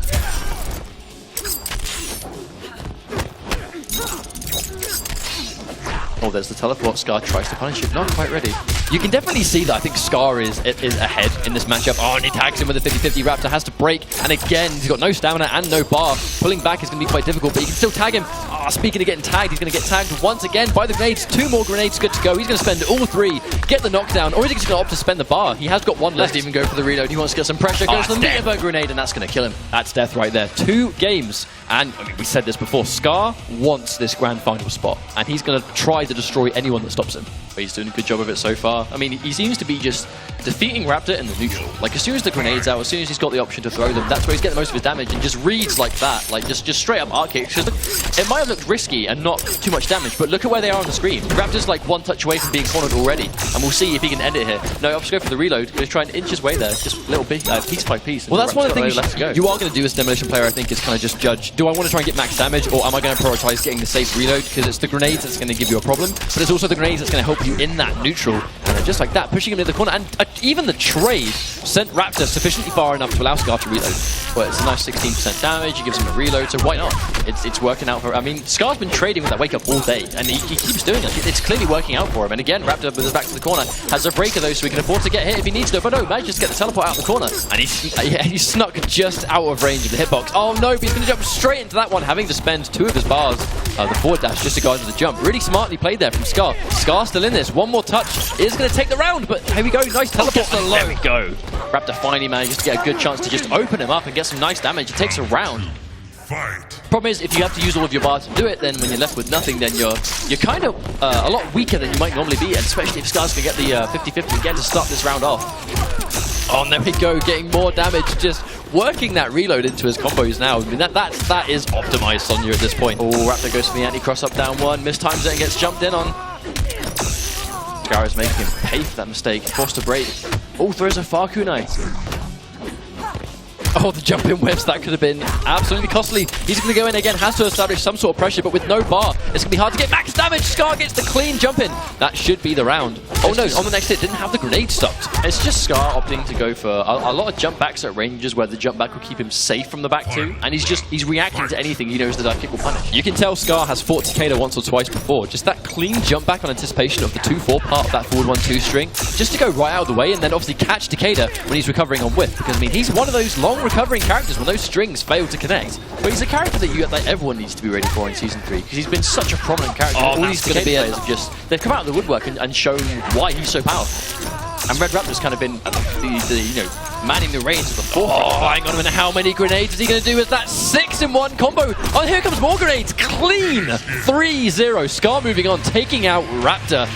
Oh, there's the teleport. Scar tries to punish it. Not quite ready. You can definitely see that I think Scar is ahead in this matchup. Oh, and he tags him with a 50-50. Raptor has to break. And again, he's got no stamina and no bar. Pulling back is going to be quite difficult, but you can still tag him. Oh, speaking of getting tagged, he's going to get tagged once again by the grenades. 2 more grenades good to go. He's going to spend all 3, get the knockdown, or is he just going to opt to spend the bar? He has got 1 left. Doesn't even go for the reload. He wants to get some pressure. Goes for the meter grenade, and that's going to kill him. That's death right there. 2 games. And I mean, we said this before, Scar wants this grand final spot, and he's going to try to destroy anyone that stops him. But he's doing a good job of it so far. I mean, he seems to be just defeating Raptor in the neutral. Like, as soon as the grenade's out, as soon as he's got the option to throw them, that's where he's getting most of his damage, and just reads like that, like just straight up arc kicks. It might have looked risky and not too much damage, but look at where they are on the screen. Raptor's like 1 touch away from being cornered already, and we'll see if he can end it here. No, opts go for the reload. He's going to try and inch his way there, just a little bit, piece by piece. Well, that's one of the things you are going to do as Demolition player, I think, is kind of just judge, do I want to try and get max damage, or am I going to prioritize getting the safe reload? Because it's the grenades that's going to give you a problem, but it's also the grenades that's going to help you in that neutral. And just like that, pushing him to the corner, and even the trade sent Raptor sufficiently far enough to allow Scar to reload. But it's a nice 16% damage, it gives him a reload, so why not? It's working out for him. I mean, Scar's been trading with that wake up all day, and he keeps doing it. It's clearly working out for him. And again, Raptor with his back to the corner has a breaker though, so he can afford to get hit if he needs to. But no, manages to get the teleport out of the corner. And he snuck just out of range of the hitbox. Oh no, but he's going to jump straight into that one, having to spend 2 of his bars, the forward dash, just to guide the jump. Really smartly played there from Scar. Scar still in this. 1 more touch is going to take the round, but here we go. Nice teleport. There we go. Raptor finally manages to get a good chance to just open him up and get some nice damage. It takes a round. Problem is, if you have to use all of your bar to do it, then when you're left with nothing, then you're kind of a lot weaker than you might normally be, and especially if Scar's going to get the 50-50 again to start this round off. Oh, and there we go, getting more damage, just working that reload into his combos now. I mean, that is optimized Sonya at this point. Oh, Raptor goes for the anti-cross up down 1, mistimes it and gets jumped in on. Scar is making him pay for that mistake, forced to break. Oh, throws a far kunai. Oh, the jump-in whips, that could have been absolutely costly. He's going to go in again, has to establish some sort of pressure, but with no bar, it's going to be hard to get max damage. Scar gets the clean jump-in. That should be the round. Oh no, on the next hit, didn't have the grenade stopped. It's just Scar opting to go for a lot of jump backs at ranges where the jump back will keep him safe from the back too, and he's reacting to anything he knows the dive kick will punish. You can tell Scar has fought Takeda once or twice before. Just that clean jump back on anticipation of the 2-4 part of that forward 1-2 string, just to go right out of the way and then obviously catch Takeda when he's recovering on whiff, because I mean, he's one of those long recovering characters when those strings fail to connect. But he's a character that everyone needs to be ready for in Season 3, because he's been such a prominent character. All these Takeda players have just, they've come out of the woodwork and shown why he's so powerful. And Red Raptor's kind of been the manning the reins of the fourth. Oh, hang on a minute. How many grenades is he going to do with that 6-in-1 combo? Oh, here comes more grenades. Clean. 3-0. Scar moving on, taking out Raptor.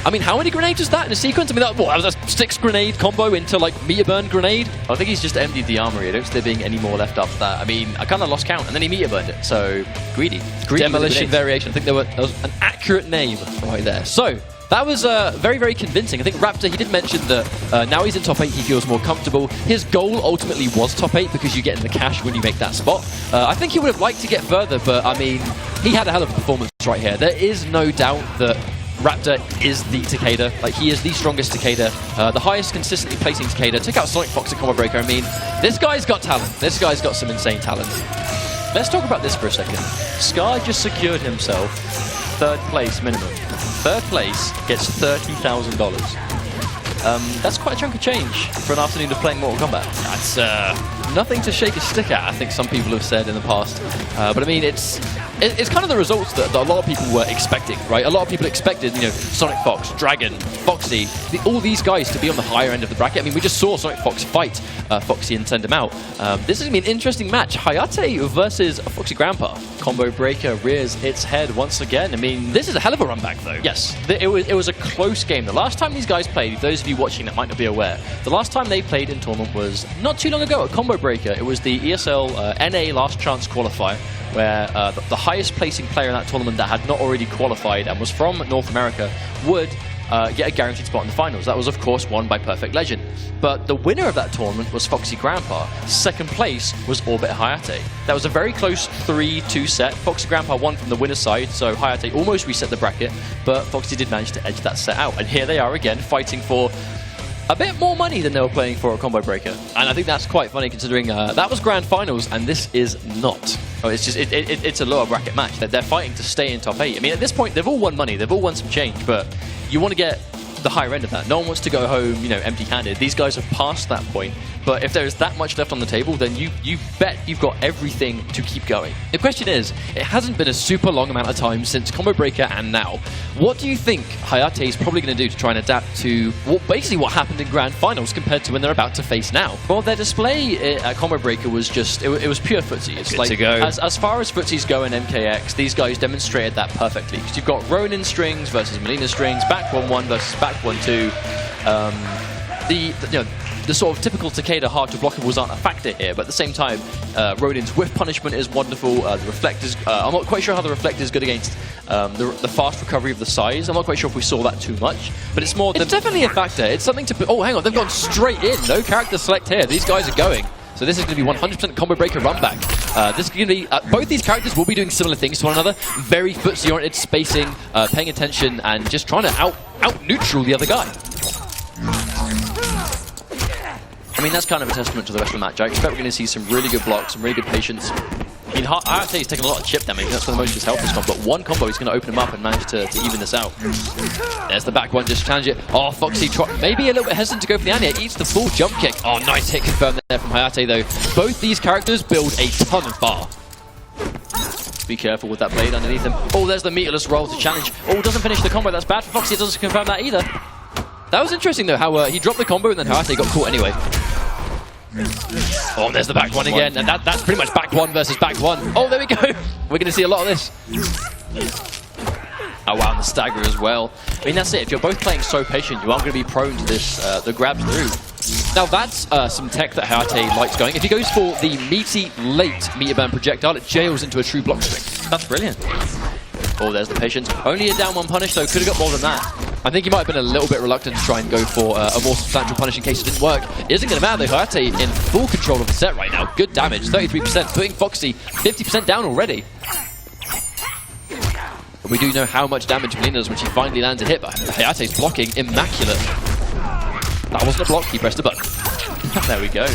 I mean, how many grenades is that in a sequence? I mean, that was a 6-grenade combo into, like, meter burn grenade. I think he's just emptied the armory. I don't see there being any more left after that. I mean, I kind of lost count, and then he meter burned it. So, greedy. Demolition variation. I think that was an accurate name right there. So, that was very, very convincing. I think Raptor, he did mention that now he's in top 8, he feels more comfortable. His goal ultimately was top 8 because you get in the cash when you make that spot. I think he would have liked to get further, but, I mean, he had a hell of a performance right here. There is no doubt that Raptor is the Takeda. Like, he is the strongest Takeda, the highest consistently placing Takeda. Took out Sonic Fox and Combo Breaker. I mean, this guy's got talent. This guy's got some insane talent. Let's talk about this for a second. Scar just secured himself 3rd place minimum. 3rd place gets $30,000. That's quite a chunk of change for an afternoon of playing Mortal Kombat. That's nothing to shake a stick at, I think some people have said in the past. But I mean, it's kind of the results that a lot of people were expecting, right? A lot of people expected, you know, Sonic Fox, Dragon, Foxy, all these guys to be on the higher end of the bracket. I mean, we just saw Sonic Fox fight Foxy and send him out. This is going to be an interesting match. Hayate versus Foxy Grandpa. Combo Breaker rears its head once again. I mean, this is a hell of a run back, though. Yes, it was a close game. The last time these guys played, those of you watching that might not be aware, the last time they played in tournament was not too long ago at Combo Breaker. It was the ESL NA Last Chance Qualifier, where the highest placing player in that tournament that had not already qualified and was from North America would get a guaranteed spot in the finals. That was, of course, won by Perfect Legend. But the winner of that tournament was Foxy Grandpa. 2nd place was Orbit Hayate. That was a very close 3-2 set. Foxy Grandpa won from the winner's side, so Hayate almost reset the bracket, but Foxy did manage to edge that set out. And here they are again, fighting for a bit more money than they were playing for a Combo Breaker. And I think that's quite funny considering that was Grand Finals and this is not. Oh, it's just, it's a lower bracket match. They're fighting to stay in top 8. I mean, at this point, they've all won money. They've all won some change, but you want to get the higher end of that. No one wants to go home, you know, empty-handed. These guys have passed that point. But if there's that much left on the table, then you bet you've got everything to keep going. The question is, it hasn't been a super long amount of time since Combo Breaker and now. What do you think Hayate is probably going to do to try and adapt to basically what happened in Grand Finals compared to when they're about to face now? Well, their display at Combo Breaker was just, it was pure footsie. It's good like, to go. As far as footsies go in MKX, these guys demonstrated that perfectly. Because you've got Ronin strings versus Melina strings, back 1-1 versus back 1-2. The sort of typical Takeda hard to blockables aren't a factor here, but at the same time, Ronin's whiff punishment is wonderful. The reflectors, I'm not quite sure how the reflector is good against the fast recovery of the size. I'm not quite sure if we saw that too much, but it's more. It's definitely a factor. It's something to. Oh, hang on, they've gone straight in. No character select here. These guys are going. So this is going to be 100% Combo Breaker run back. This is going to be both these characters will be doing similar things to one another. Very footsie oriented, spacing, paying attention, and just trying to out neutral the other guy. I mean, that's kind of a testament to the rest of the match. I expect we're going to see some really good blocks, some really good patience. I mean, Hayate's taking a lot of chip damage. That's where most of his health is gone. But one combo is going to open him up and manage to even this out. There's the back one, just challenge it. Oh, Foxy maybe a little bit hesitant to go for the anti. Eats the full jump kick. Oh, nice hit confirmed there from Hayate, though. Both these characters build a ton of bar. Be careful with that blade underneath him. Oh, there's the meterless roll to challenge. Oh, doesn't finish the combo. That's bad for Foxy. It doesn't confirm that either. That was interesting, though, how he dropped the combo and then Hayate got caught anyway. Oh, there's the back one again, and that's pretty much back 1 versus back 1. Oh, there we go. We're going to see a lot of this. Oh, wow, and the stagger as well. I mean, that's it. If you're both playing so patient, you aren't going to be prone to this, the grabs through. Now, that's some tech that Hayate likes going. If he goes for the meaty, late meter burn projectile, it jails into a true block string. That's brilliant. Oh, there's the patience. Only a down 1 punish, though. Could have got more than that. I think he might have been a little bit reluctant to try and go for a more substantial punish in case it didn't work. It isn't going to matter, though. Hayate in full control of the set right now. Good damage, 33%, putting Foxy 50% down already. But we do know how much damage Melina does when she finally lands a hit, but Hayate's blocking immaculate. That wasn't a block, he pressed a button. There we go.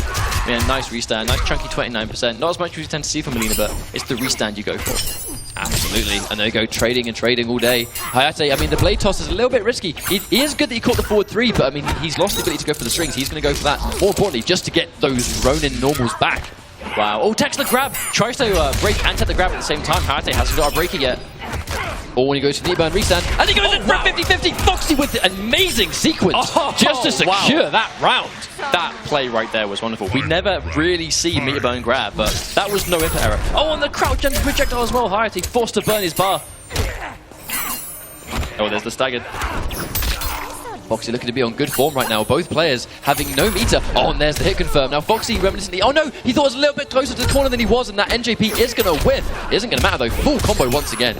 Yeah, nice restand, nice chunky 29%. Not as much as we tend to see from Melina, but it's the restand you go for. Absolutely, and they go trading and trading all day. Hayate, I mean, the blade toss is a little bit risky. He is good that he caught the forward 3, but I mean, he's lost the ability to go for the strings. He's going to go for that. More importantly, just to get those Ronin normals back. Wow. Oh, takes the grab. Tries to break and take the grab at the same time. Hayate hasn't got a breaker yet. Oh, when he goes for the burn restand. And he goes in for a 50-50. Foxy with the amazing sequence just to secure that round. That play right there was wonderful. We never really see meter burn grab, but that was no input error. Oh, and the crouch and projectile as well. Hayate forced to burn his bar. Oh, there's the staggered. Foxy looking to be on good form right now. Both players having no meter. Oh, and there's the hit confirm. Now Foxy reminiscently. Oh no, he thought it was a little bit closer to the corner than he was, and that NJP is going to whiff. It isn't going to matter though. Full combo once again.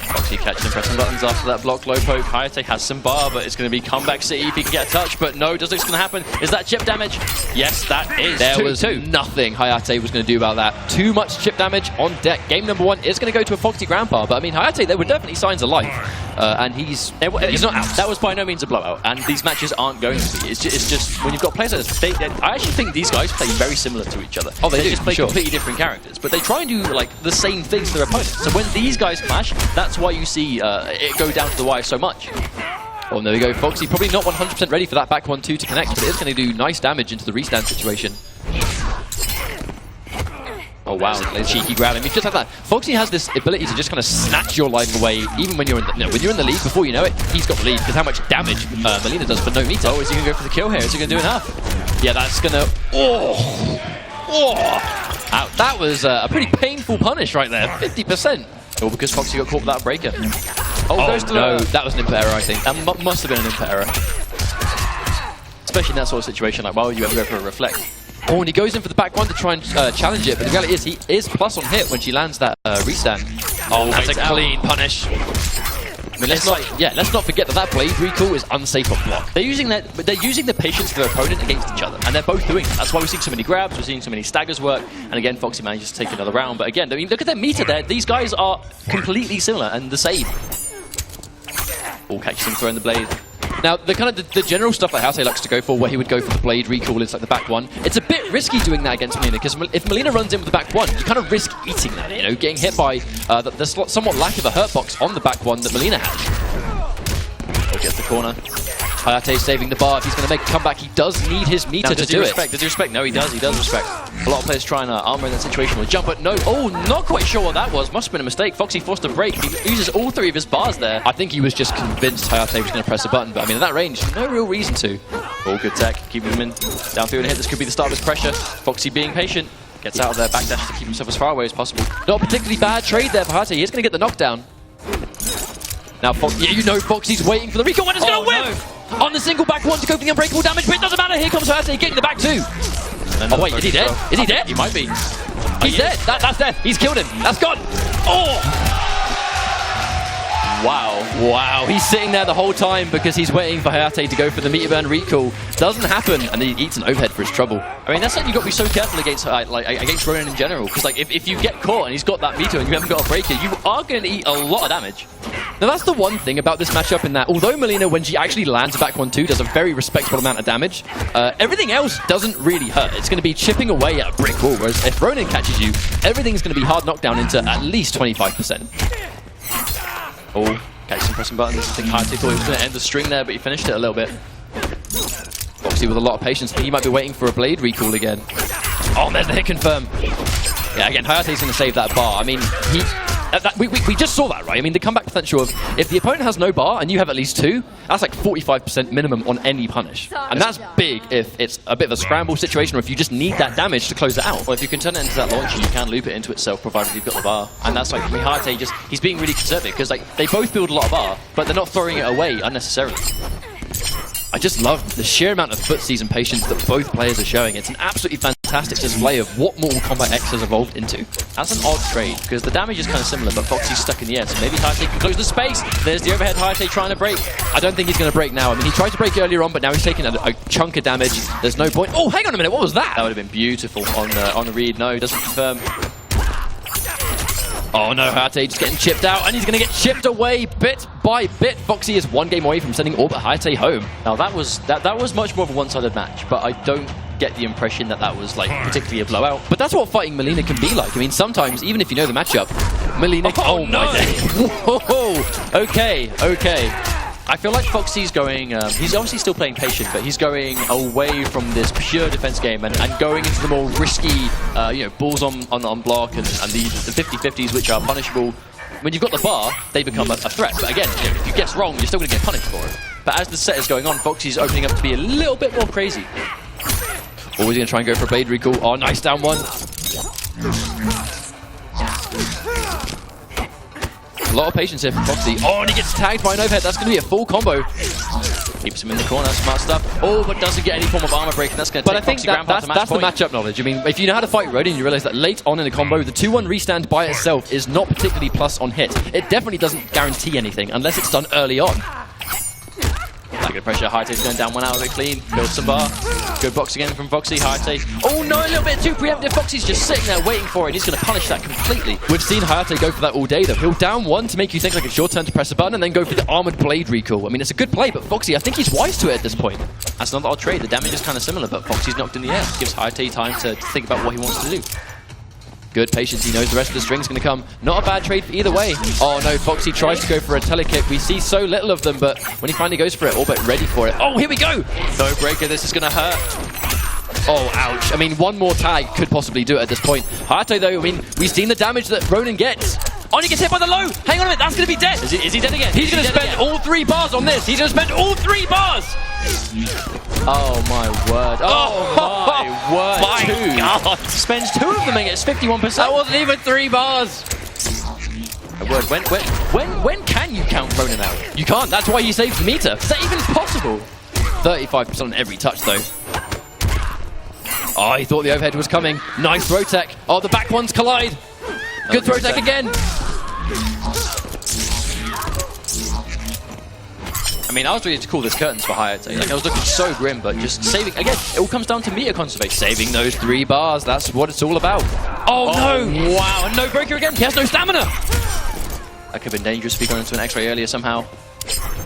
Foxy catching and pressing buttons after that block low poke. Hayate has some bar, but it's going to be comeback city if he can get a touch. But no, does it's going to happen? Is that chip damage? Yes, that is. There was nothing Hayate was going to do about that. Too much chip damage on deck. Game number 1 is going to go to a Foxy Grandpa, but I mean, Hayate, there were definitely signs of life. And he's not out. That was by no means a blowout, and these matches aren't going to be. It's just when you've got players like this, I actually think these guys play very similar to each other. Oh, they do, just play completely different characters, but they try and do like the same things to their opponents. So when these guys clash, that's why you see it go down to the wire so much. Oh, and there we go. Foxy probably not 100% ready for that back 1-2 to connect, but it is going to do nice damage into the restand situation. Oh wow, cheeky grab. I mean, just like that. Foxy has this ability to just kind of snatch your life away, even when you're in the, when you're in the lead. Before you know it, he's got the lead because how much damage Melina does for no meter. Oh, is he going to go for the kill here? Is he going to do enough? Yeah, that's going to. That was a pretty painful punish right there. 50%. All because Foxy got caught without a breaker. Oh no, that was an input error. I think that must have been an input error. Especially in that sort of situation, like why would you ever go for a reflect? Oh, and he goes in for the back 1 to try and challenge it, but the reality is he is plus on hit when she lands that restand. Oh, that's a clean punish. I mean, let's not forget that blade recall is unsafe on block. They're using the patience of their opponent against each other, and they're both doing it. That's why we're seeing so many grabs, we're seeing so many staggers work, and again, Foxy manages to take another round. But again, I mean, look at their meter there. These guys are completely similar and the same. Oh, catches him throwing the blade. Now, the kind of the general stuff that Hayate likes to go for, where he would go for the blade recall, it's like the back 1. It's a bit risky doing that against Melina, because if Melina runs in with the back 1, you kind of risk eating that, you know, getting hit by the somewhat lack of a hurt box on the back 1 that Melina has. Oh, gets the corner. Hayate saving the bar. If he's going to make a comeback, he does need his meter to do it. Does he respect? No, he does. He does respect. A lot of players trying to armor in that situation with jump, but no. Oh, not quite sure what that was. Must have been a mistake. Foxy forced a break. He uses all 3 of his bars there. I think he was just convinced Hayate was going to press a button, but I mean, at that range, no real reason to. All good tech. Keeping him in. Downfield and hit. This could be the start of his pressure. Foxy being patient. Gets out of there. Backdash to keep himself as far away as possible. Not a particularly bad trade there for Hayate. He's going to get the knockdown. Now, you know Foxy's waiting for the recall, and it's going to whip! No. On the single back 1 to go for the unbreakable damage, but it doesn't matter. Here comes Hayate getting the back 2. Oh, wait, is he dead? Is he dead? He might be. He's dead. That's dead. He's killed him. That's gone. Oh! Wow. He's sitting there the whole time because he's waiting for Hayate to go for the meter burn recall. Doesn't happen, and he eats an overhead for his trouble. I mean, that's something you've got to be so careful against against Ronan in general, because like if you get caught and he's got that meter and you haven't got a breaker, you are going to eat a lot of damage. Now, that's the one thing about this matchup, in that although Melina, when she actually lands a back 1-2, does a very respectable amount of damage, everything else doesn't really hurt. It's going to be chipping away at a brick wall, whereas if Ronan catches you, everything's going to be hard knockdown into at least 25%. Oh, catch some pressing buttons. I think Hayate thought he was going to end the string there, but he finished it a little bit. Foxy with a lot of patience. I think he might be waiting for a blade recall again. Oh, and there's the hit confirm. Yeah, again, Hayate's going to save that bar. I mean, we just saw that, right? I mean, the comeback potential of if the opponent has no bar and you have at least 2, that's like 45% minimum on any punish. And that's big if it's a bit of a scramble situation, or if you just need that damage to close it out. Well, if you can turn it into that launcher, you can loop it into itself, provided you've got the bar. And that's like, I mean, Hayate he's being really conservative, because like they both build a lot of bar, but they're not throwing it away unnecessarily. I just love the sheer amount of footsies and patience that both players are showing. It's an absolutely fantastic display of what Mortal Kombat X has evolved into. That's an odd trade, because the damage is kind of similar, but Foxy's stuck in the air, so maybe Hayate can close the space. There's the overhead Hayate trying to break. I don't think he's going to break now. I mean, he tried to break earlier on, but now he's taking a chunk of damage. There's no point. Oh, hang on a minute, what was that? That would have been beautiful on the read. No, he doesn't confirm. Oh no, Hayate just getting chipped out, and he's going to get chipped away bit by bit. Foxy is 1 game away from sending all but Hayate home. Now that was much more of a one-sided match, but I don't get the impression that was like particularly a blowout. But that's what fighting Melina can be like. I mean, sometimes, even if you know the matchup, Melina... Oh no! Whoa! Okay. I feel like Foxy's going, he's obviously still playing patient, but he's going away from this pure defense game and going into the more risky, balls on block and the 50-50s, which are punishable. When you've got the bar, they become a threat. But again, if you guess wrong, you're still going to get punished for it. But as the set is going on, Foxy's opening up to be a little bit more crazy. Always going to try and go for a blade recall. Oh, nice down one. A lot of patience here from Foxy. Oh, and he gets tagged by an overhead. That's going to be a full combo. Keeps him in the corner, smart stuff. Oh, but doesn't get any form of armor break, and that's going to take Foxy Grandpa to match point. That's the matchup knowledge. I mean, if you know how to fight Ronin, you realize that late on in the combo, the 2-1 restand by itself is not particularly plus on hit. It definitely doesn't guarantee anything unless it's done early on. That good pressure. Hayate's going down one out of it clean. Builds some bar. Good box again from Foxy. Hayate. Oh no, a little bit too preemptive. Foxy's just sitting there waiting for it. He's going to punish that completely. We've seen Hayate go for that all day though. He'll down one to make you think like it's your turn to press a button and then go for the armored blade recall. I mean, it's a good play, but Foxy, I think he's wise to it at this point. That's not our trade. The damage is kind of similar, but Foxy's knocked in the air. Gives Hayate time to think about what he wants to do. Good patience, he knows the rest of the string's going to come. Not a bad trade for either way. Oh no, Foxy tries to go for a telekick. We see so little of them, but when he finally goes for it, Orbit ready for it. Oh, here we go! No breaker, this is going to hurt. Oh, ouch. I mean, one more tag could possibly do it at this point. Hayate, though, I mean, we've seen the damage that Ronin gets. Oh, and he gets hit by the low! Hang on a minute, that's going to be dead! Is he dead again? He's going to spend all 3 bars on this! He's going to spend all 3 bars! Oh my word. Oh my word. My God. Spends 2 of them and gets 51%. That wasn't even 3 bars. When can you count Ronin out? You can't. That's why he saves the meter. Is that even possible? 35% on every touch though. Oh, he thought the overhead was coming. Nice throw tech. Oh, the back ones collide. Good throw tech again. I mean, I was ready to call this curtains for Hayate. Like, I was looking so grim, but just saving. Again, it all comes down to meter conservation. Saving those 3 bars, that's what it's all about. Oh no! Wow, and no breaker again. He has no stamina. That could have been dangerous if he got into an X-ray earlier somehow.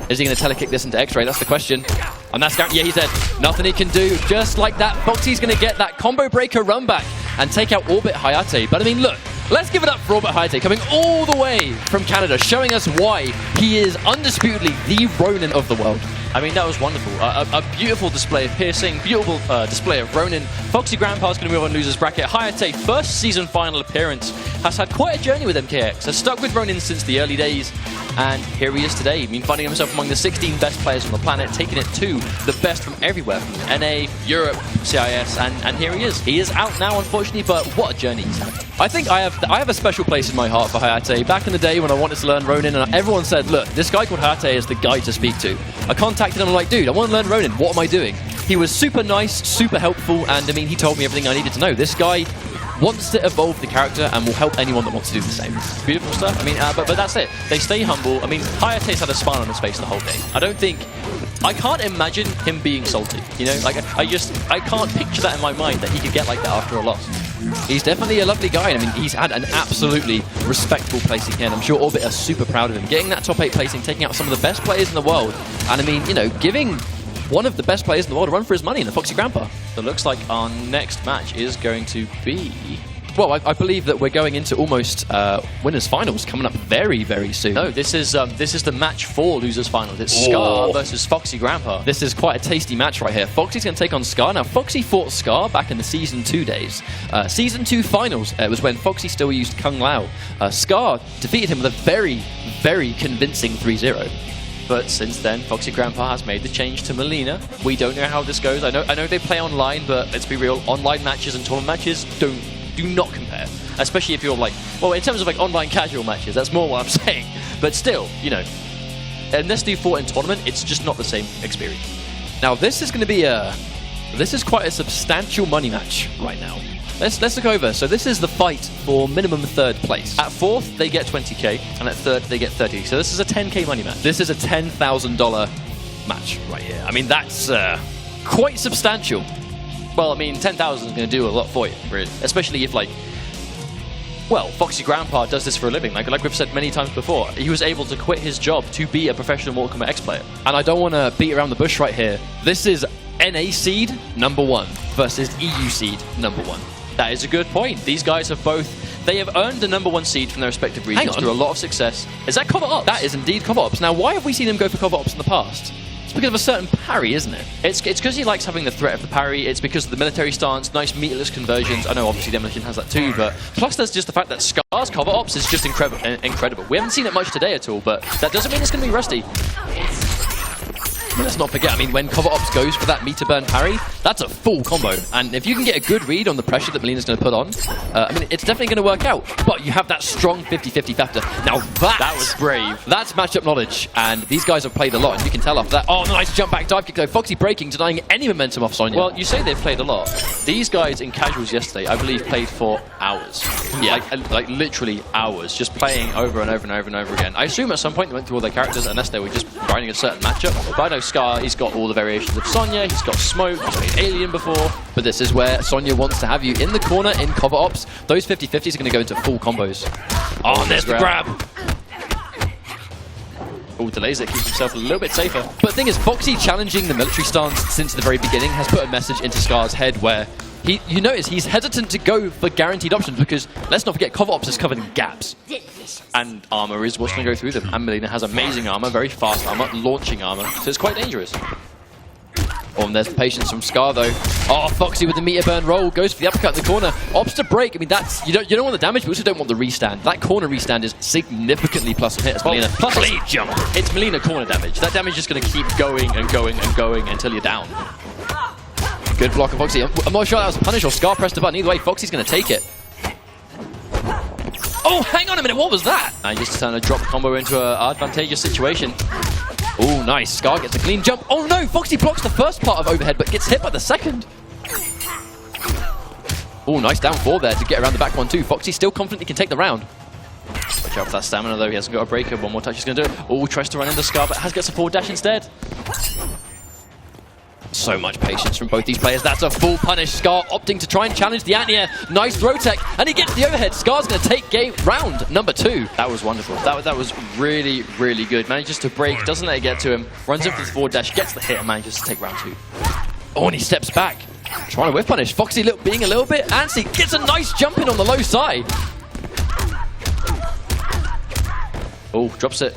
Is he going to telekick this into X-ray? That's the question. And that's, yeah, he's dead. Nothing he can do. Just like that, Foxy's going to get that combo breaker run back and take out Orbit Hayate. But I mean, look. Let's give it up for Orbit Hayate, coming all the way from Canada, showing us why he is undisputedly the Ronin of the world. I mean, that was wonderful. A beautiful display of piercing, beautiful display of Ronin. Foxy Grandpa's going to move on losers bracket. Hayate, first season final appearance, has had quite a journey with MKX. Has stuck with Ronin since the early days, and here he is today. I mean, finding himself among the 16 best players on the planet, taking it to the best from everywhere, from NA, Europe, CIS, and here he is. He is out now, unfortunately, but what a journey he's had. I think I have a special place in my heart for Hayate. Back in the day when I wanted to learn Ronin, and everyone said, look, this guy called Hayate is the guy to speak to. I contacted him, I'm like, dude, I want to learn Ronin. What am I doing? He was super nice, super helpful, and I mean, he told me everything I needed to know. This guy wants to evolve the character and will help anyone that wants to do the same. Beautiful stuff. I mean, but that's it. They stay humble. I mean, Hayate's had a smile on his face the whole day. I can't imagine him being salty. You know, like I can't picture that in my mind that he could get like that after a loss. He's definitely a lovely guy, and I mean, he's had an absolutely respectable placing here, and I'm sure Orbit are super proud of him. Getting that top 8 placing, taking out some of the best players in the world, and I mean, you know, giving one of the best players in the world a run for his money in the Foxy Grandpa. So it looks like our next match is going to be... Well, I believe that we're going into almost winners finals coming up very, very soon. No, this is the match 4 losers finals. It's Scar versus Foxy Grandpa. This is quite a tasty match right here. Foxy's going to take on Scar. Now, Foxy fought Scar back in the Season 2 days. Season 2 finals was when Foxy still used Kung Lao. Scar defeated him with a very, very convincing 3-0. But since then, Foxy Grandpa has made the change to Melina. We don't know how this goes. I know they play online, but let's be real, online matches and tournament matches do not compare. Especially if you're like, well, in terms of like online casual matches, that's more what I'm saying. But still, you know, unless you fought in tournament, it's just not the same experience. Now, this is going to be this is quite a substantial money match right now. Let's look over. So this is the fight for minimum 3rd place. At 4th, they get 20k, and at 3rd, they get 30. So this is a 10k money match. This is a $10,000 match right here. I mean, that's quite substantial. Well, I mean, 10,000 is going to do a lot for you, really. Especially if, like, well, Foxy Grandpa does this for a living. Like we've said many times before, he was able to quit his job to be a professional Mortal Kombat X player. And I don't want to beat around the bush right here. This is NA seed #1 versus EU seed #1. That is a good point. These guys have they have earned the #1 seed from their respective regions through a lot of success. Is that Kombat Ops? That is indeed Kombat Ops. Now, why have we seen him go for Kombat Ops in the past? It's because of a certain parry, isn't it? It's because he likes having the threat of the parry. It's because of the military stance, nice meterless conversions. I know obviously Demolition has that too, but plus there's just the fact that Scar's Kombat Ops is just incredible. We haven't seen it much today at all, but that doesn't mean it's going to be rusty. But let's not forget, I mean, when Cover Ops goes for that meter burn parry, that's a full combo. And if you can get a good read on the pressure that Melina's going to put on, I mean, it's definitely going to work out. But you have that strong 50-50 factor. Now that was brave. That's matchup knowledge. And these guys have played a lot. And you can tell after that. Oh, nice jump back dive kick though. Foxy breaking, denying any momentum off Sonya. Well, you say they've played a lot. These guys in casuals yesterday, I believe, played for hours. Yeah. Like literally hours, just playing over and over and over and over again. I assume at some point they went through all their characters, unless they were just grinding a certain matchup. But I know Scar, he's got all the variations of Sonya, he's got Smoke, he's played Alien before. But this is where Sonya wants to have you in the corner in Cover Ops. Those 50-50s are going to go into full combos. Oh, and there's the grab. Oh, delays it, keeps himself a little bit safer. But the thing is, Foxy challenging the military stance since the very beginning has put a message into Scar's head where you notice he's hesitant to go for guaranteed options because, let's not forget, Cover Ops is covered in gaps. And armor is what's going to go through them. And Melina has amazing armor, very fast armor, launching armor, so it's quite dangerous. Oh, and there's the patience from Scar though. Oh, Foxy with the meter burn roll goes for the uppercut in the corner. Ops to break. I mean, that's you don't want the damage, but you also don't want the restand. That corner restand is significantly plus on hit as Melina. Plus lead jump. It's Melina corner damage. That damage is going to keep going and going and going until you're down. Good block of Foxy. I'm not sure that was a punish or Scar pressed the button. Either way, Foxy's going to take it. Oh, hang on a minute. What was that? And just trying to drop combo into an advantageous situation. Oh, nice. Scar gets a clean jump. Oh no, Foxy blocks the first part of overhead, but gets hit by the second. Oh, nice down 4 there to get around the back one too. Foxy still confident he can take the round. Watch out for that stamina though. He hasn't got a breaker. One more touch is going to do it. Oh, tries to run into Scar, but gets a forward dash instead. So much patience from both these players. That's a full punish. Scar opting to try and challenge the anti-air. Nice throw tech, and he gets the overhead. Scar's going to take round number 2. That was wonderful. That was really, really good. Manages to break, doesn't let it get to him, runs in for the forward dash, gets the hit, and manages to take round 2. Oh, and he steps back. Trying to whiff punish. Foxy being a little bit antsy. Gets a nice jump in on the low side. Oh, drops it.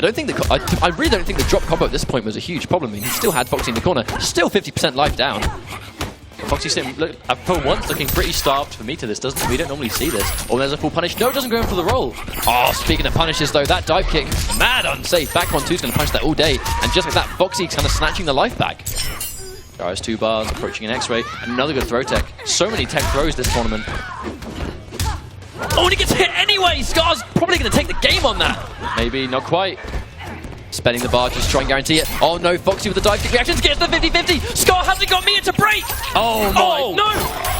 I really don't think the drop combo at this point was a huge problem. I mean, he still had Foxy in the corner. Still 50% life down. Foxy for once looking pretty starved for meter. This doesn't. We don't normally see this. Oh, there's a full punish. No, it doesn't go in for the roll. Oh, speaking of punishes though, that dive kick, mad unsafe. Back on 2's going to punish that all day. And just like that, Foxy's kind of snatching the life back. Guys, 2 bars, approaching an X-ray. Another good throw tech. So many tech throws this tournament. Oh, and he gets hit anyway! Scar's probably going to take the game on that. Maybe, not quite. Spending the bar, just try and guarantee it. Oh no, Foxy with the dive kick reactions gets the 50-50. Scar hasn't got meter to break! Oh my! Oh, no!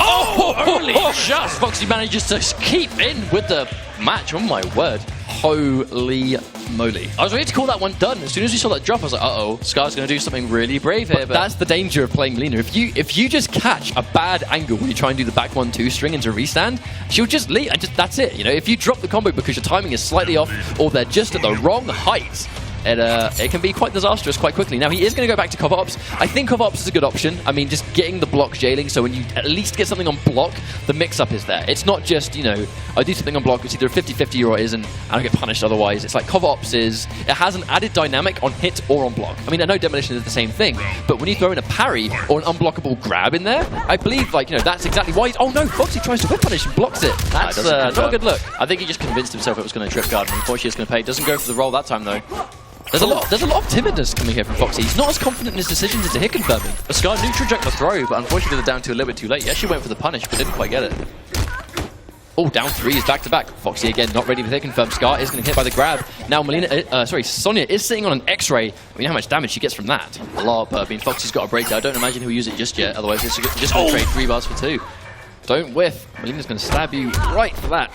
Oh, only just Foxy manages to keep in with the match. Oh my word. Holy moly. I was ready to call that one done. As soon as we saw that drop, I was like, uh-oh, Scar's going to do something really brave here. But that's the danger of playing Melina. If you just catch a bad angle when you try and do the back 1-2 string into restand, she'll just leave. And that's it. You know, if you drop the combo because your timing is slightly off or they're just at the wrong height, it can be quite disastrous quite quickly. Now, he is going to go back to Cover Ops. I think Cover Ops is a good option. I mean, just getting the block jailing, so when you at least get something on block, the mix-up is there. It's not just, you know, I do something on block, it's either a 50-50 or it isn't, and I get punished otherwise. It's like Cover Ops it has an added dynamic on hit or on block. I mean, I know Demolition is the same thing, but when you throw in a parry or an unblockable grab in there, I believe, like, you know, that's exactly why oh no, Foxy tries to whip punish and blocks it. That's not a good look. I think he just convinced himself it was going to trip guard, and unfortunately it's going to pay. Doesn't go for the roll that time, though. There's a lot of timidness coming here from Foxy. He's not as confident in his decisions into hit confirming. A Scar neutral eject the throw, but unfortunately they're down to a little bit too late. He actually went for the punish, but didn't quite get it. Oh, down 3 is back to back. Foxy again not ready for hit confirm. Scar is going to hit by the grab. Now Sonya is sitting on an X-ray. I mean, how much damage she gets from that? A lot, but I mean, Foxy's got a break there. I don't imagine he'll use it just yet. Otherwise, he's just going to trade 3 bars for 2. Don't whiff. Melina's going to stab you right for that.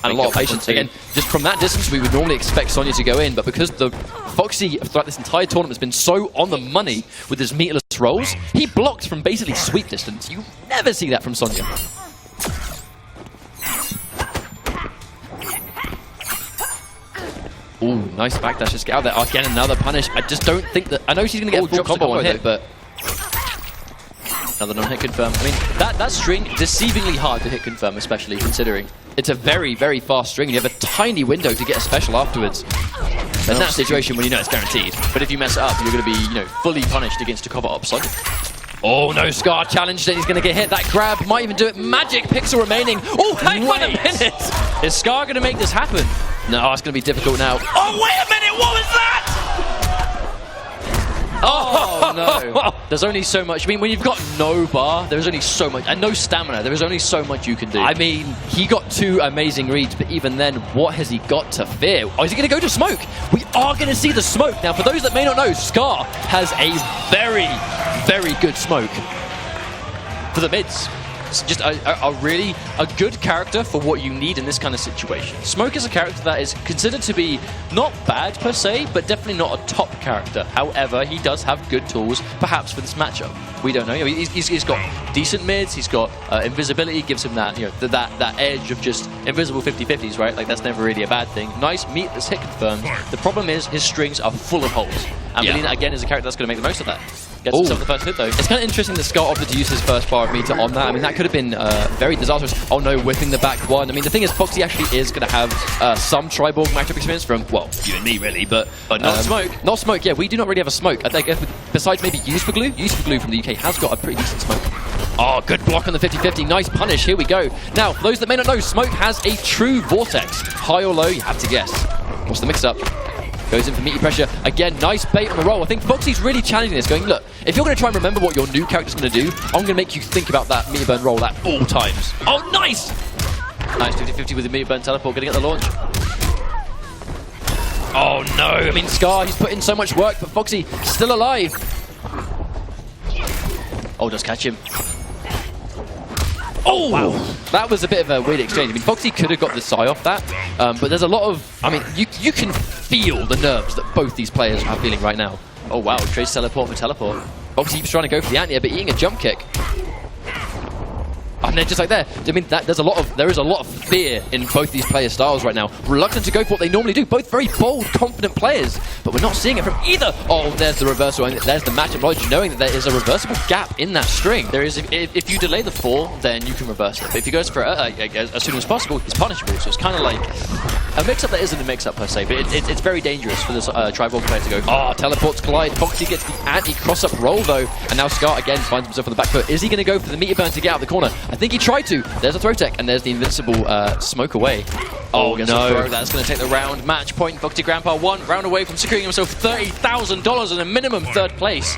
And a lot of patience. Again, just from that distance, we would normally expect Sonya to go in, but because the Foxy throughout this entire tournament has been so on the money with his meterless rolls, he blocked from basically sweep distance. You never see that from Sonya. Ooh, nice backdash. Just get out there. Oh, again, another punish. I just don't think that... I know she's going to get a full combo on hit, but... Another non-hit confirm. I mean, that string, deceivingly hard to hit confirm, especially considering it's a very, very fast string, and you have a tiny window to get a special afterwards. In that situation when you know it's guaranteed. But if you mess it up, you're going to be, you know, fully punished against a Cover Ops. Oh no, Scar challenged it. He's going to get hit. That grab might even do it. Magic pixel remaining. Oh, hang on a minute. Is Scar going to make this happen? No, it's going to be difficult now. Oh, wait a minute, what was that? Oh, no. There's only so much. I mean, when you've got no bar, there's only so much. And no stamina, there is only so much you can do. I mean, he got 2 amazing reads, but even then, what has he got to fear? Oh, is he going to go to smoke? We are going to see the smoke. Now, for those that may not know, Scar has a very, very good smoke for the mids. It's just a good character for what you need in this kind of situation. Smoke is a character that is considered to be not bad per se, but definitely not a top character. However, he does have good tools, perhaps for this matchup. We don't know. You know, he's got decent mids. He's got invisibility, gives him that that edge of just invisible 50-50s, right? Like that's never really a bad thing. Nice meatless hit confirmed. The problem is his strings are full of holes, and Melina again is a character that's going to make the most of that. Gets himself the first hit though. It's kind of interesting that Scar opted to use his first bar of meter on that. I mean, that could have been very disastrous. Oh no, whipping the back one. I mean, the thing is, Foxy actually is going to have some Triborg matchup experience from, well, you and me really, but not smoke. Not smoke, yeah, we do not really have a smoke. I think besides maybe Use for Glue from the UK has got a pretty decent smoke. Oh, good block on the 50-50. Nice punish. Here we go. Now, for those that may not know, Smoke has a true vortex. High or low, you have to guess. What's the mix-up? Goes in for meaty pressure. Again, nice bait on the roll. I think Foxy's really challenging this, going, look, if you're going to try and remember what your new character's going to do, I'm going to make you think about that meter burn roll at all times. Oh, nice! Nice 50-50 with the meter burn teleport, going to get the launch. Oh, no. I mean, Scar, he's put in so much work, but Foxy still alive. Oh, does catch him. Oh, wow. That was a bit of a weird exchange. I mean, Foxy could have got the Psy off that, but there's a lot of... I mean, you can feel the nerves that both these players are feeling right now. Oh, wow. Trace teleport for teleport. Foxy keeps trying to go for the anti-air, but eating a jump kick. And then just like there, I mean, there is a lot of fear in both these player styles right now. Reluctant to go for what they normally do. Both very bold, confident players, but we're not seeing it from either. Oh, there's the reversal, and there's the matchup knowledge, knowing that there is a reversible gap in that string. There is, if you delay the fall, then you can reverse it. But if he goes for as soon as possible, he's punishable. So it's kind of like a mix-up that isn't a mix-up per se, but it's very dangerous for this Triborg player to go. Oh, teleports collide. Foxy gets the anti-cross-up roll though, and now Scar again finds himself on the back foot. Is he going to go for the meter burn to get out of the corner? I think he tried to. There's a throw tech, and there's the invincible smoke away. Oh no, that's going to take the round. Match point. Foxy Grandpa 1 round away from securing himself $30,000 and a minimum 3rd place.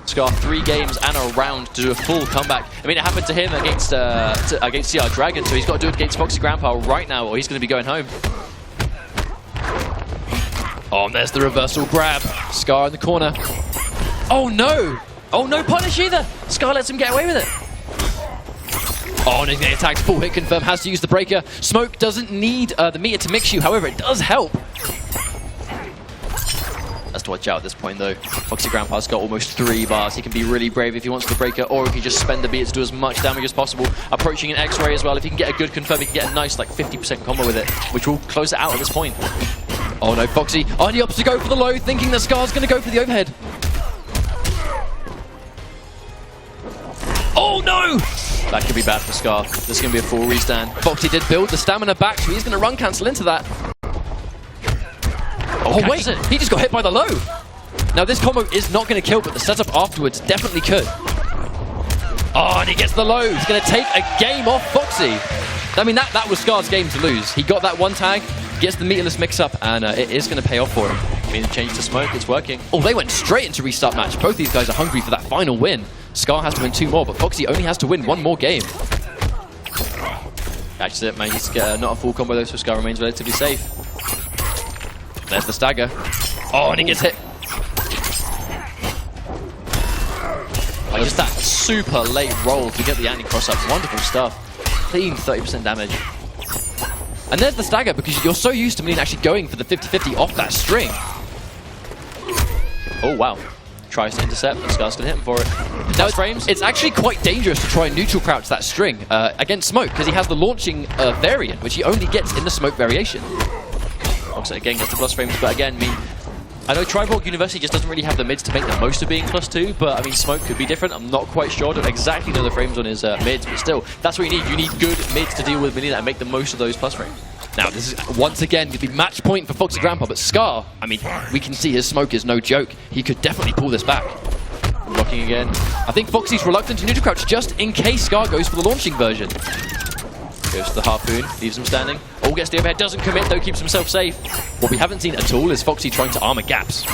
Scar 3 games and a round to do a full comeback. I mean, it happened to him against CR Dragon, so he's got to do it against Foxy Grandpa right now, or he's going to be going home. Oh, and there's the reversal grab. Scar in the corner. Oh no! Oh, no punish either! Scar lets him get away with it. Oh, and he's getting attacked. Full hit confirm. Has to use the breaker. Smoke doesn't need the meter to mix you. However, it does help. Has to watch out at this point, though. Foxy Grandpa's got almost 3 bars. He can be really brave if he wants the breaker, or if he just spend the meter to do as much damage as possible. Approaching an X-ray as well. If he can get a good confirm, he can get a nice, like, 50% combo with it, which will close it out at this point. Oh, no, Foxy. Oh, and he opts to go for the low, thinking that Scar's going to go for the overhead. Oh, no! That could be bad for Scar. This is going to be a full restand. Foxy did build the stamina back, so he's going to run cancel into that. Oh, wait, he just got hit by the low. Now, this combo is not going to kill, but the setup afterwards definitely could. Oh, and he gets the low. He's going to take a game off Foxy. I mean, that was Scar's game to lose. He got that one tag, gets the meterless mix-up, and it is going to pay off for him. I mean, change to smoke, it's working. Oh, they went straight into restart match. Both these guys are hungry for that final win. Scar has to win 2 more, but Foxy only has to win 1 more game. Catches it, manages to get not a full combo though, so Scar remains relatively safe. There's the stagger. Oh, and he gets hit. Oh, just that super late roll to get the anti-cross-up. Wonderful stuff. Clean 30% damage. And there's the stagger, because you're so used to Melina actually going for the 50-50 off that string. Oh, wow. Tries to intercept, and Scar's going to hit him for it. Now, frames. It's actually quite dangerous to try and neutral crouch that string against Smoke, because he has the launching variant, which he only gets in the Smoke variation. Also, again, gets the plus frames, but again, I know Triborg University just doesn't really have the mids to make the most of being +2, but I mean, Smoke could be different. I'm not quite sure. I don't exactly know the frames on his mids, but still, that's what you need. You need good mids to deal with Melina and make the most of those plus frames. Now, this is once again going to be match point for Foxy Grandpa, but Scar, I mean, we can see his smoke is no joke. He could definitely pull this back. Blocking again. I think Foxy's reluctant to neutral crouch just in case Scar goes for the launching version. Goes to the harpoon, leaves him standing. Oh, gets the overhead, doesn't commit though, keeps himself safe. What we haven't seen at all is Foxy trying to armor gaps.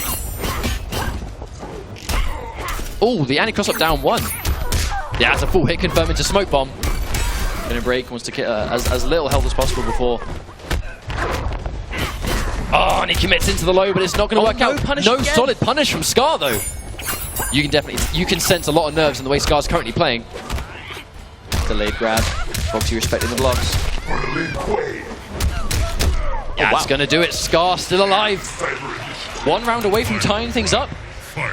Oh, the anti-cross up down 1. Yeah, that's a full hit confirm into smoke bomb. Gonna break, wants to get as little health as possible before. Oh, and he commits into the low, but it's not going to work out. No again. Solid punish from Scar though. You can sense a lot of nerves in the way Scar's currently playing. Delayed grab. Foxy respecting the blocks. Yeah, it's going to do it. Scar still alive. 1 round away from tying things up.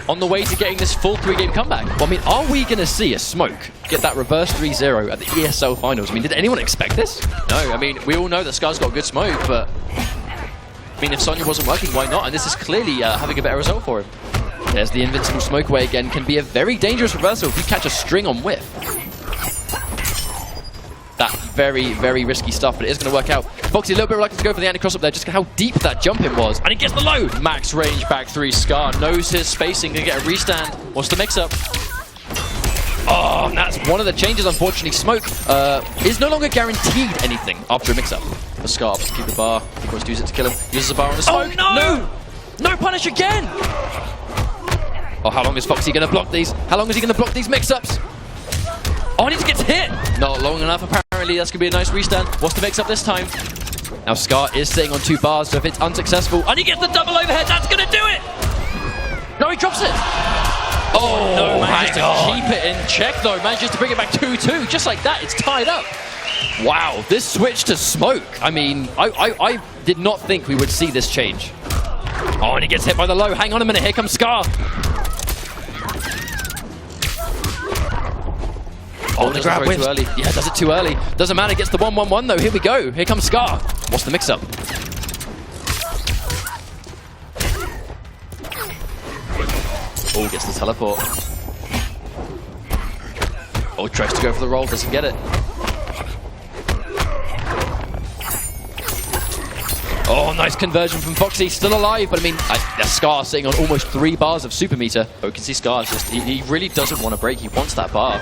On the way to getting this full 3-game comeback. Well, I mean, are we going to see a Smoke get that reverse 3-0 at the ESL finals? I mean, did anyone expect this? No, I mean, we all know that Scar's got good smoke, but I mean, if Sonya wasn't working, why not? And this is clearly having a better result for him. There's the invincible smoke away again. Can be a very dangerous reversal if you catch a string on whiff. That very, very risky stuff, but it is going to work out. Foxy a little bit reluctant to go for the anti-cross up there, just how deep that jump in was. And he gets the load! Max range, back 3, Scar knows his spacing, going to get a restand. Wants to mix up. Oh, and that's one of the changes, unfortunately. Smoke is no longer guaranteed anything after a mix-up. For Scar to keep the bar. He wants to use it to kill him. Uses a bar on the smoke. Oh, no! No punish again! Oh, how long is Foxy going to block these? How long is he going to block these mix-ups? Oh, I need to get hit! Not long enough, apparently. That's going to be a nice restand. What's the mix-up this time? Now, Scar is sitting on 2 bars, so if it's unsuccessful... And he gets the double overhead! That's going to do it! No, he drops it! Oh, no, manages to keep it in check, though. Manages to bring it back 2-2. Just like that, it's tied up. Wow, this switch to smoke. I mean, I did not think we would see this change. Oh, and he gets hit by the low. Hang on a minute, here comes Scar. Oh, the grab wins. Too early. Yeah, does it too early. Doesn't matter, gets the 1-1-1 though. Here we go. Here comes Scar. What's the mix-up? Oh, gets the teleport. Oh, tries to go for the roll, doesn't get it. Oh, nice conversion from Foxy, still alive, but I mean, Scar sitting on almost 3 bars of super meter. Oh, you can see Scar just, he really doesn't want to break, he wants that bar.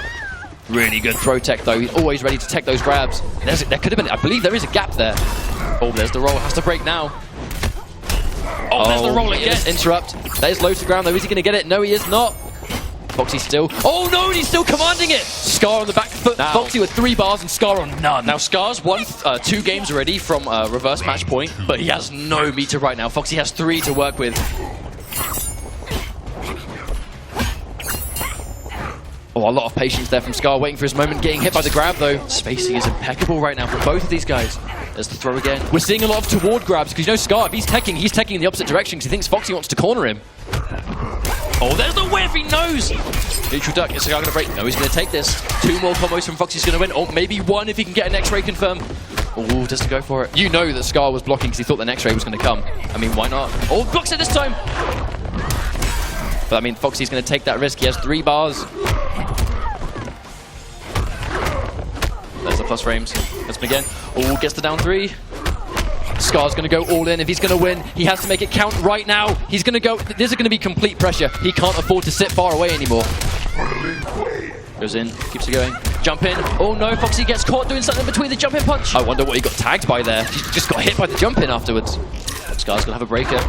Really good throw tech though, he's always ready to tech those grabs. There could have been, I believe there is a gap there. Oh, there's the roll, has to break now. Oh, there's the roll again. Interrupt. That is low to the ground though, is he going to get it? No, he is not. Foxy still. Oh no, and he's still commanding it! Scar on the back foot. Now, Foxy with 3 bars and Scar on none. Now Scar's won 2 games already from reverse match point, but he has no meter right now. Foxy has 3 to work with. Oh, a lot of patience there from Scar, waiting for his moment, getting hit by the grab though. Spacing is impeccable right now for both of these guys. There's the throw again. We're seeing a lot of toward grabs, because you know Scar, if he's teching in the opposite direction because he thinks Foxy wants to corner him. Oh, there's the whiff, he knows! Neutral duck, is Scar going to break? No, he's going to take this. 2 more combos from Foxy's going to win. Oh, maybe 1 if he can get an X-ray confirm. Oh, doesn't go for it. You know that Scar was blocking because he thought the X-ray was going to come. I mean, why not? Oh, blocks it this time! But I mean, Foxy's going to take that risk. He has 3 bars. There's the plus frames. That's him again. Oh, gets the down 3. Scar's going to go all in. If he's going to win, he has to make it count right now. He's going to go. This is going to be complete pressure. He can't afford to sit far away anymore. Goes in, keeps it going. Jump in. Oh no, Foxy gets caught doing something between the jump in punch. I wonder what he got tagged by there. He just got hit by the jump in afterwards. Scar's going to have a breaker.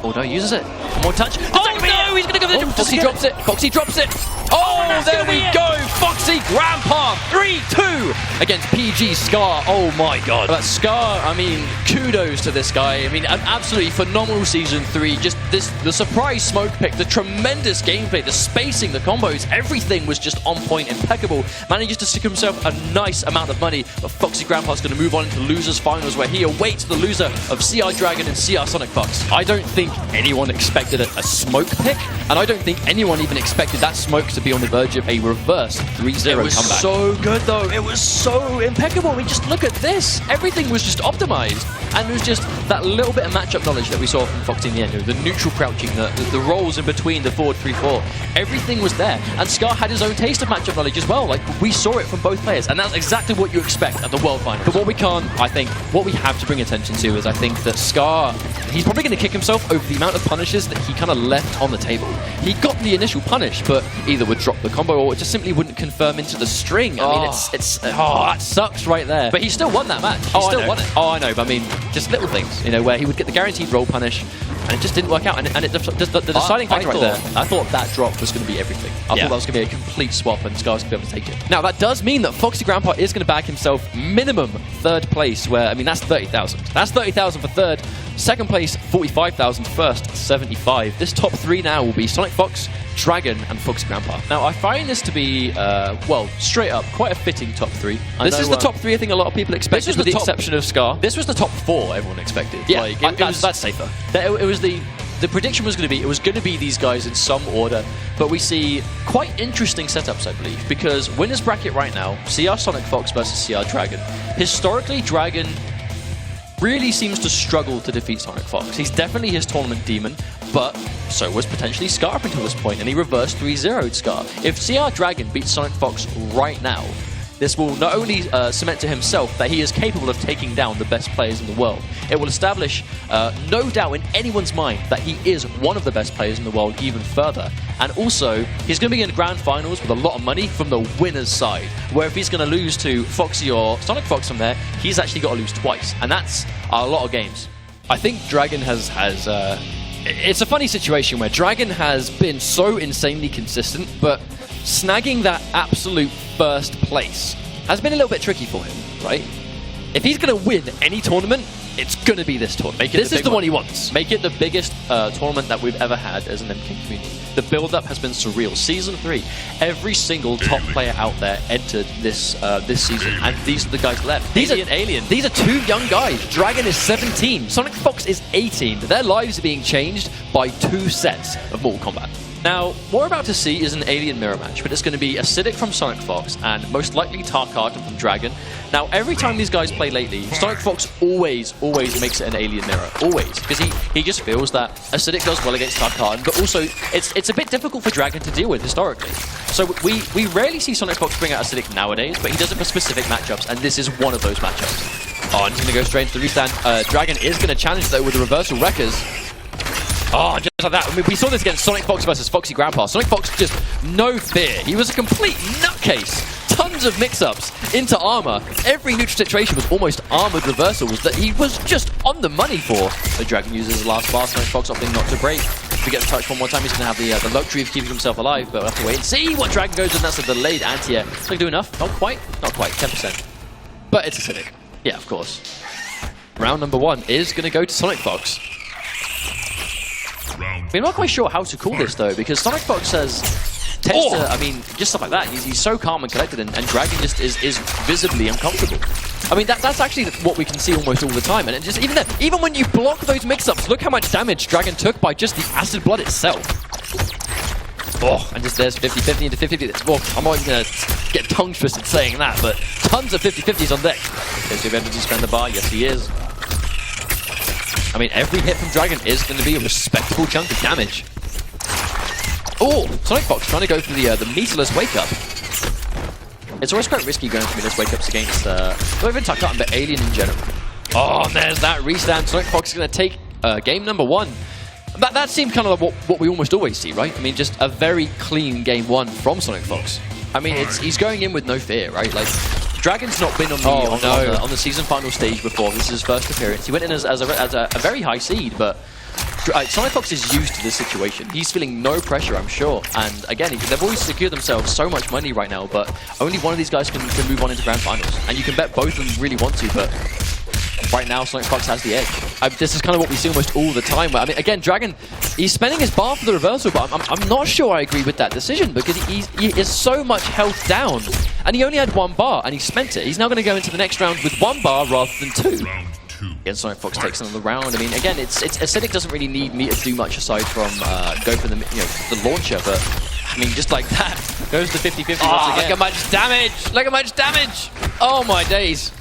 Oh no, uses it. One more touch. Oh no, he's going to go for the Foxy drops it. Foxy drops it. Oh, there we go. Foxy Grandpa 3-2 against PG Scar. Oh my god. But Scar, I mean, kudos to this guy. I mean, an absolutely phenomenal season 3. Just the surprise smoke pick, the tremendous gameplay, the spacing, the combos, everything was just on point, impeccable. Manages to stick himself a nice amount of money. But Foxy Grandpa's going to move on into losers finals where he awaits the loser of CR Dragon and CR Sonic Fox. I don't think anyone expected a smoke pick, and I don't think anyone even expected that smoke to be on the verge of a reverse 3-0 comeback. It was so good though. It was so impeccable. I mean, just look at this. Everything was just optimized, and it was just that little bit of matchup knowledge that we saw from Foxy in the end. The neutral crouching, the rolls in between, the forward 3-4. Everything was there, and Scar had his own taste of matchup knowledge as well. Like, we saw it from both players, and that's exactly what you expect at the World Final. But what we can't, I think, what we have to bring attention to is I think that Scar, he's probably going to kick himself over the amount of punishes that he kind of left on the table. He got the initial punish, but either would drop the combo, or it just simply wouldn't confirm into the string. I mean, that sucks right there. But he still won that match. He still won it. Oh, I know, but I mean, just little things, you know, where he would get the guaranteed roll punish, and it just didn't work out. And the deciding factor right there, I thought that drop was going to be everything. I thought that was going to be a complete swap, and Scar was going to be able to take it. Now, that does mean that Foxy Grandpa is going to bag himself minimum 3rd place, where, I mean, that's 30,000. That's 30,000 for 3rd. 2nd place, 45,000. 1st, 75. This top 3 now will be Sonic Fox, Dragon, and Foxy Grandpa. Now, I find this to be, well, straight up, quite a fitting top 3. This is the top 3 I think a lot of people expected, with the exception of Scar. This was the top 4 everyone expected. Yeah, like, that's safer. It was the prediction was going to be these guys in some order, but we see quite interesting setups, I believe, because winners bracket right now, CR Sonic Fox versus CR Dragon. Historically, Dragon really seems to struggle to defeat Sonic Fox. He's definitely his tournament demon, but so was potentially Scar up until this point, and he reversed 3-0'd Scar. If CR Dragon beats Sonic Fox right now, this will not only cement to himself that he is capable of taking down the best players in the world, it will establish no doubt in anyone's mind that he is one of the best players in the world even further. And also, he's going to be in Grand Finals with a lot of money from the winner's side, where if he's going to lose to Foxy or Sonic Fox from there, he's actually got to lose twice, and that's a lot of games. I think Dragon has it's a funny situation where Dragon has been so insanely consistent, but snagging that absolute 1st place has been a little bit tricky for him, right? If he's going to win any tournament, it's going to be this tournament. This is the one he wants. Make it the biggest tournament that we've ever had as an MK community. The build-up has been surreal. Season 3, every single top player out there entered this season, and these are the guys left. These are 2 young guys. Dragon is 17. Sonic Fox is 18. Their lives are being changed by 2 sets of Mortal Kombat. Now, what we're about to see is an alien mirror match, but it's going to be Acidic from Sonic Fox and most likely Tarkarton from Dragon. Now, every time these guys play lately, Sonic Fox always makes it an alien mirror. Always. Because he just feels that Acidic does well against Tarkarton, but also it's a bit difficult for Dragon to deal with historically. So we rarely see Sonic Fox bring out Acidic nowadays, but he does it for specific matchups, and this is one of those matchups. Oh, and he's going to go straight into the restand. Dragon is going to challenge, though, with the reversal wreckers. Oh, just like that. I mean, we saw this against Sonic Fox versus Foxy Grandpa. Sonic Fox just no fear. He was a complete nutcase. Tons of mix-ups into armor. Every neutral situation was almost armored reversals that he was just on the money for. The Dragon uses his last bar. Sonic Fox opting not to break. If he gets touched one more time, he's going to have the luxury of keeping himself alive, but we'll have to wait and see what Dragon goes in. That's a delayed anti-air. Is going to do enough? Not quite. Not quite. 10%. But it's Acidic. Yeah, of course. Round number 1 is going to go to Sonic Fox. I'm not quite sure how to call this, though, because Sonic Fox tends to, I mean, just stuff like that. He's so calm and collected, and Dragon just is visibly uncomfortable. I mean, that's actually what we can see almost all the time. And it just even when you block those mix-ups, look how much damage Dragon took by just the acid blood itself. Oh, and just there's 50-50 into 50-50. Well, I'm not going to get tongue twisted saying that, but tons of 50-50s on deck. Is he able to spend the bar? Yes, he is. I mean, every hit from Dragon is going to be a respectable chunk of damage. Oh, Sonic Fox trying to go for the meterless wake-up. It's always quite risky going for meterless wake-ups against, not even Tarkarton, but Alien in general. Oh, and there's that restand. Sonic Fox is going to take game number 1. That seemed kind of like what we almost always see, right? I mean, just a very clean game 1 from Sonic Fox. I mean, he's going in with no fear, right? Like, Dragon's not been on the season final stage before. This is his first appearance. He went in as a very high seed, but Sonic Fox is used to this situation. He's feeling no pressure, I'm sure. And again, they've always secured themselves so much money right now, but only one of these guys can move on into Grand Finals. And you can bet both of them really want to, but right now Sonic Fox has the edge. This is kind of what we see almost all the time. I mean, again, Dragon, he's spending his bar for the reversal, but I'm not sure I agree with that decision, because he is so much health down, and he only had 1 bar, and he spent it. He's now going to go into the next round with 1 bar rather than 2. Again, Sonic Fox takes another round. I mean, again, Acidic doesn't really need me to do much aside from go for the launcher, but I mean, just like that, goes to 50-50 once again. Look at much damage! Look at much damage! Oh my days!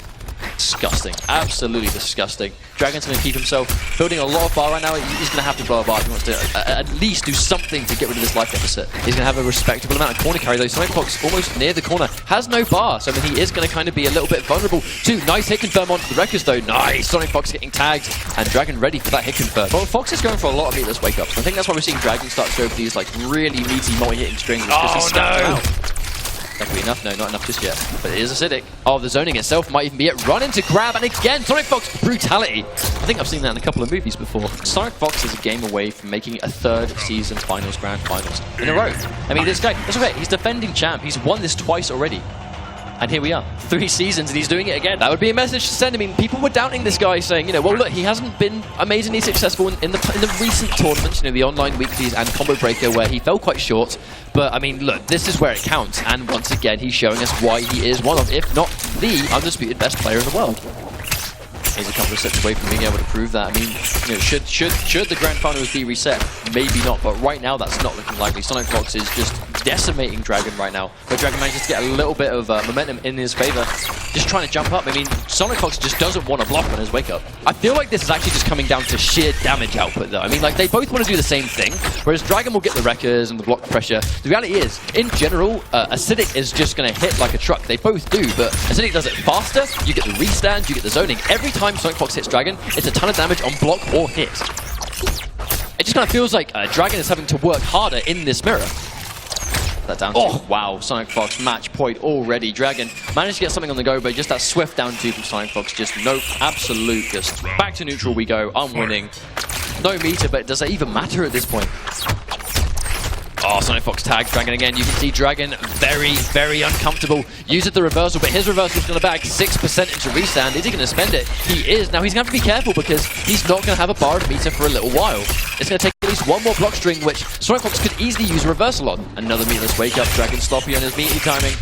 Disgusting. Absolutely disgusting. Dragon's going to keep himself building a lot of bar right now. He's going to have to blow a bar if he wants to at least do something to get rid of this life deficit. He's going to have a respectable amount of corner carry, though. Sonic Fox almost near the corner. Has no bar, so I mean, he is going to kind of be a little bit vulnerable too. Nice hit confirm onto the Wreckers, though. Nice. Sonic Fox getting tagged, and Dragon ready for that hit confirm. Well, Fox is going for a lot of meatless wake-ups. I think that's why we're seeing Dragon start to go for these like really meaty multi-hitting strings. Oh, no! That could be enough. No, not enough just yet. But it is acidic. Oh, the zoning itself might even be it. Run into grab, and again, Sonic Fox brutality. I think I've seen that in a couple of movies before. Sonic Fox is a game away from making a 3rd season finals, grand finals in a row. I mean, this guy, that's okay. He's defending champ. He's won this twice already. And here we are, 3 seasons, and he's doing it again. That would be a message to send. I mean, people were doubting this guy, saying, you know, well, look, he hasn't been amazingly successful in the recent tournaments, you know, the online weeklies and Combo Breaker, where he fell quite short. But, I mean, look, this is where it counts. And once again, he's showing us why he is one of, if not the undisputed best player in the world. He's a couple of steps away from being able to prove that. I mean, you know, should the Grand Finals be reset? Maybe not, but right now that's not looking likely. Sonic Fox is just decimating Dragon right now, but Dragon manages to get a little bit of momentum in his favor. Just trying to jump up. I mean, Sonic Fox just doesn't want to block on his wake up. I feel like this is actually just coming down to sheer damage output, though. I mean, like, they both want to do the same thing, whereas Dragon will get the wreckers and the block pressure. The reality is, in general, Acidic is just going to hit like a truck. They both do, but Acidic does it faster. You get the restand, you get the zoning. Every time Sonic Fox hits Dragon, it's a ton of damage on block or hit. It just kind of feels like Dragon is having to work harder in this mirror. That down two. Wow, Sonic Fox match point already. Dragon managed to get something on the go, but just that swift down two from Sonic Fox, just nope, absolute, just back to neutral we go. I'm winning. No meter, but does that even matter at this point? Oh, Sonic Fox tagged Dragon again. You can see Dragon very, very uncomfortable. Uses the reversal, but his reversal is going to bag 6% into restand. Is he going to spend it? He is. Now he's going to have to be careful because he's not going to have a bar of meter for a little while. It's going to take at least one more block string, which Sonic Fox could easily use a reversal on. Another meatless wake up. Dragon sloppy on his meaty timing.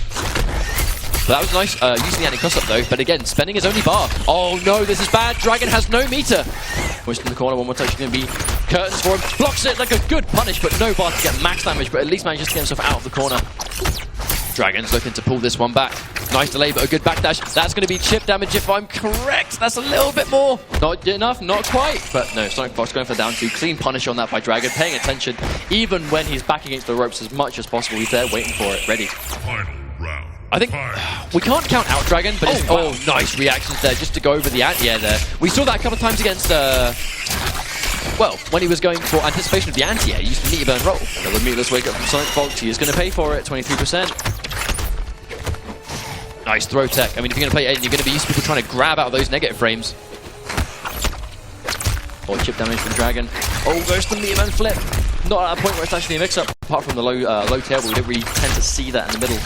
But that was nice, using the anti-cross up though, but again, spending his only bar. Oh no, this is bad. Dragon has no meter. Pushed in the corner, one more touch is going to be curtains for him. Blocks it like a good punish, but no bar to get max damage, but at least manages to get himself out of the corner. Dragon's looking to pull this one back. Nice delay, but a good backdash. That's going to be chip damage if I'm correct. That's a little bit more. Not enough, not quite. But no, Sonic Fox going for down two. Clean punish on that by Dragon, paying attention. Even when he's back against the ropes as much as possible, he's there waiting for it, ready. Final round. I think we can't count out Dragon, but nice reactions there just to go over the anti-air there. We saw that a couple of times against, well, when he was going for anticipation of the anti-air, he used the meter burn roll. Another meatless wake up from Sonic Fox. He is going to pay for it, 23%. Nice throw tech. I mean, if you're going to play Aiden, you're going to be used to people trying to grab out of those negative frames. Oh, chip damage from Dragon. Oh, goes to the meter burn flip. Not at a point where it's actually a mix-up. Apart from the low table, we don't really tend to see that in the middle.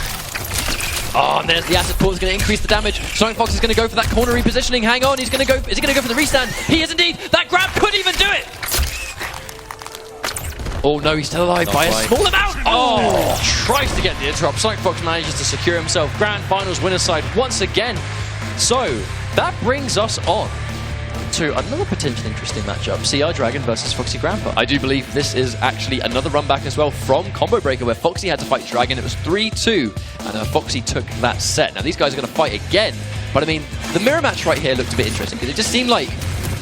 Oh, and there's the acid pool. Is going to increase the damage. Sonic Fox is going to go for that corner repositioning. Hang on, he's going to go. Is he going to go for the restand? He is indeed. That grab could even do it. Oh no, he's still alive by a small amount. Oh, tries to get the interrupt. Sonic Fox manages to secure himself Grand Finals winner's side once again. So that brings us on to another potentially interesting matchup, CR Dragon versus Foxy Grandpa. I do believe this is actually another run back as well from Combo Breaker, where Foxy had to fight Dragon. It was 3-2, and Foxy took that set. Now these guys are going to fight again, but I mean, the mirror match right here looked a bit interesting because it just seemed like,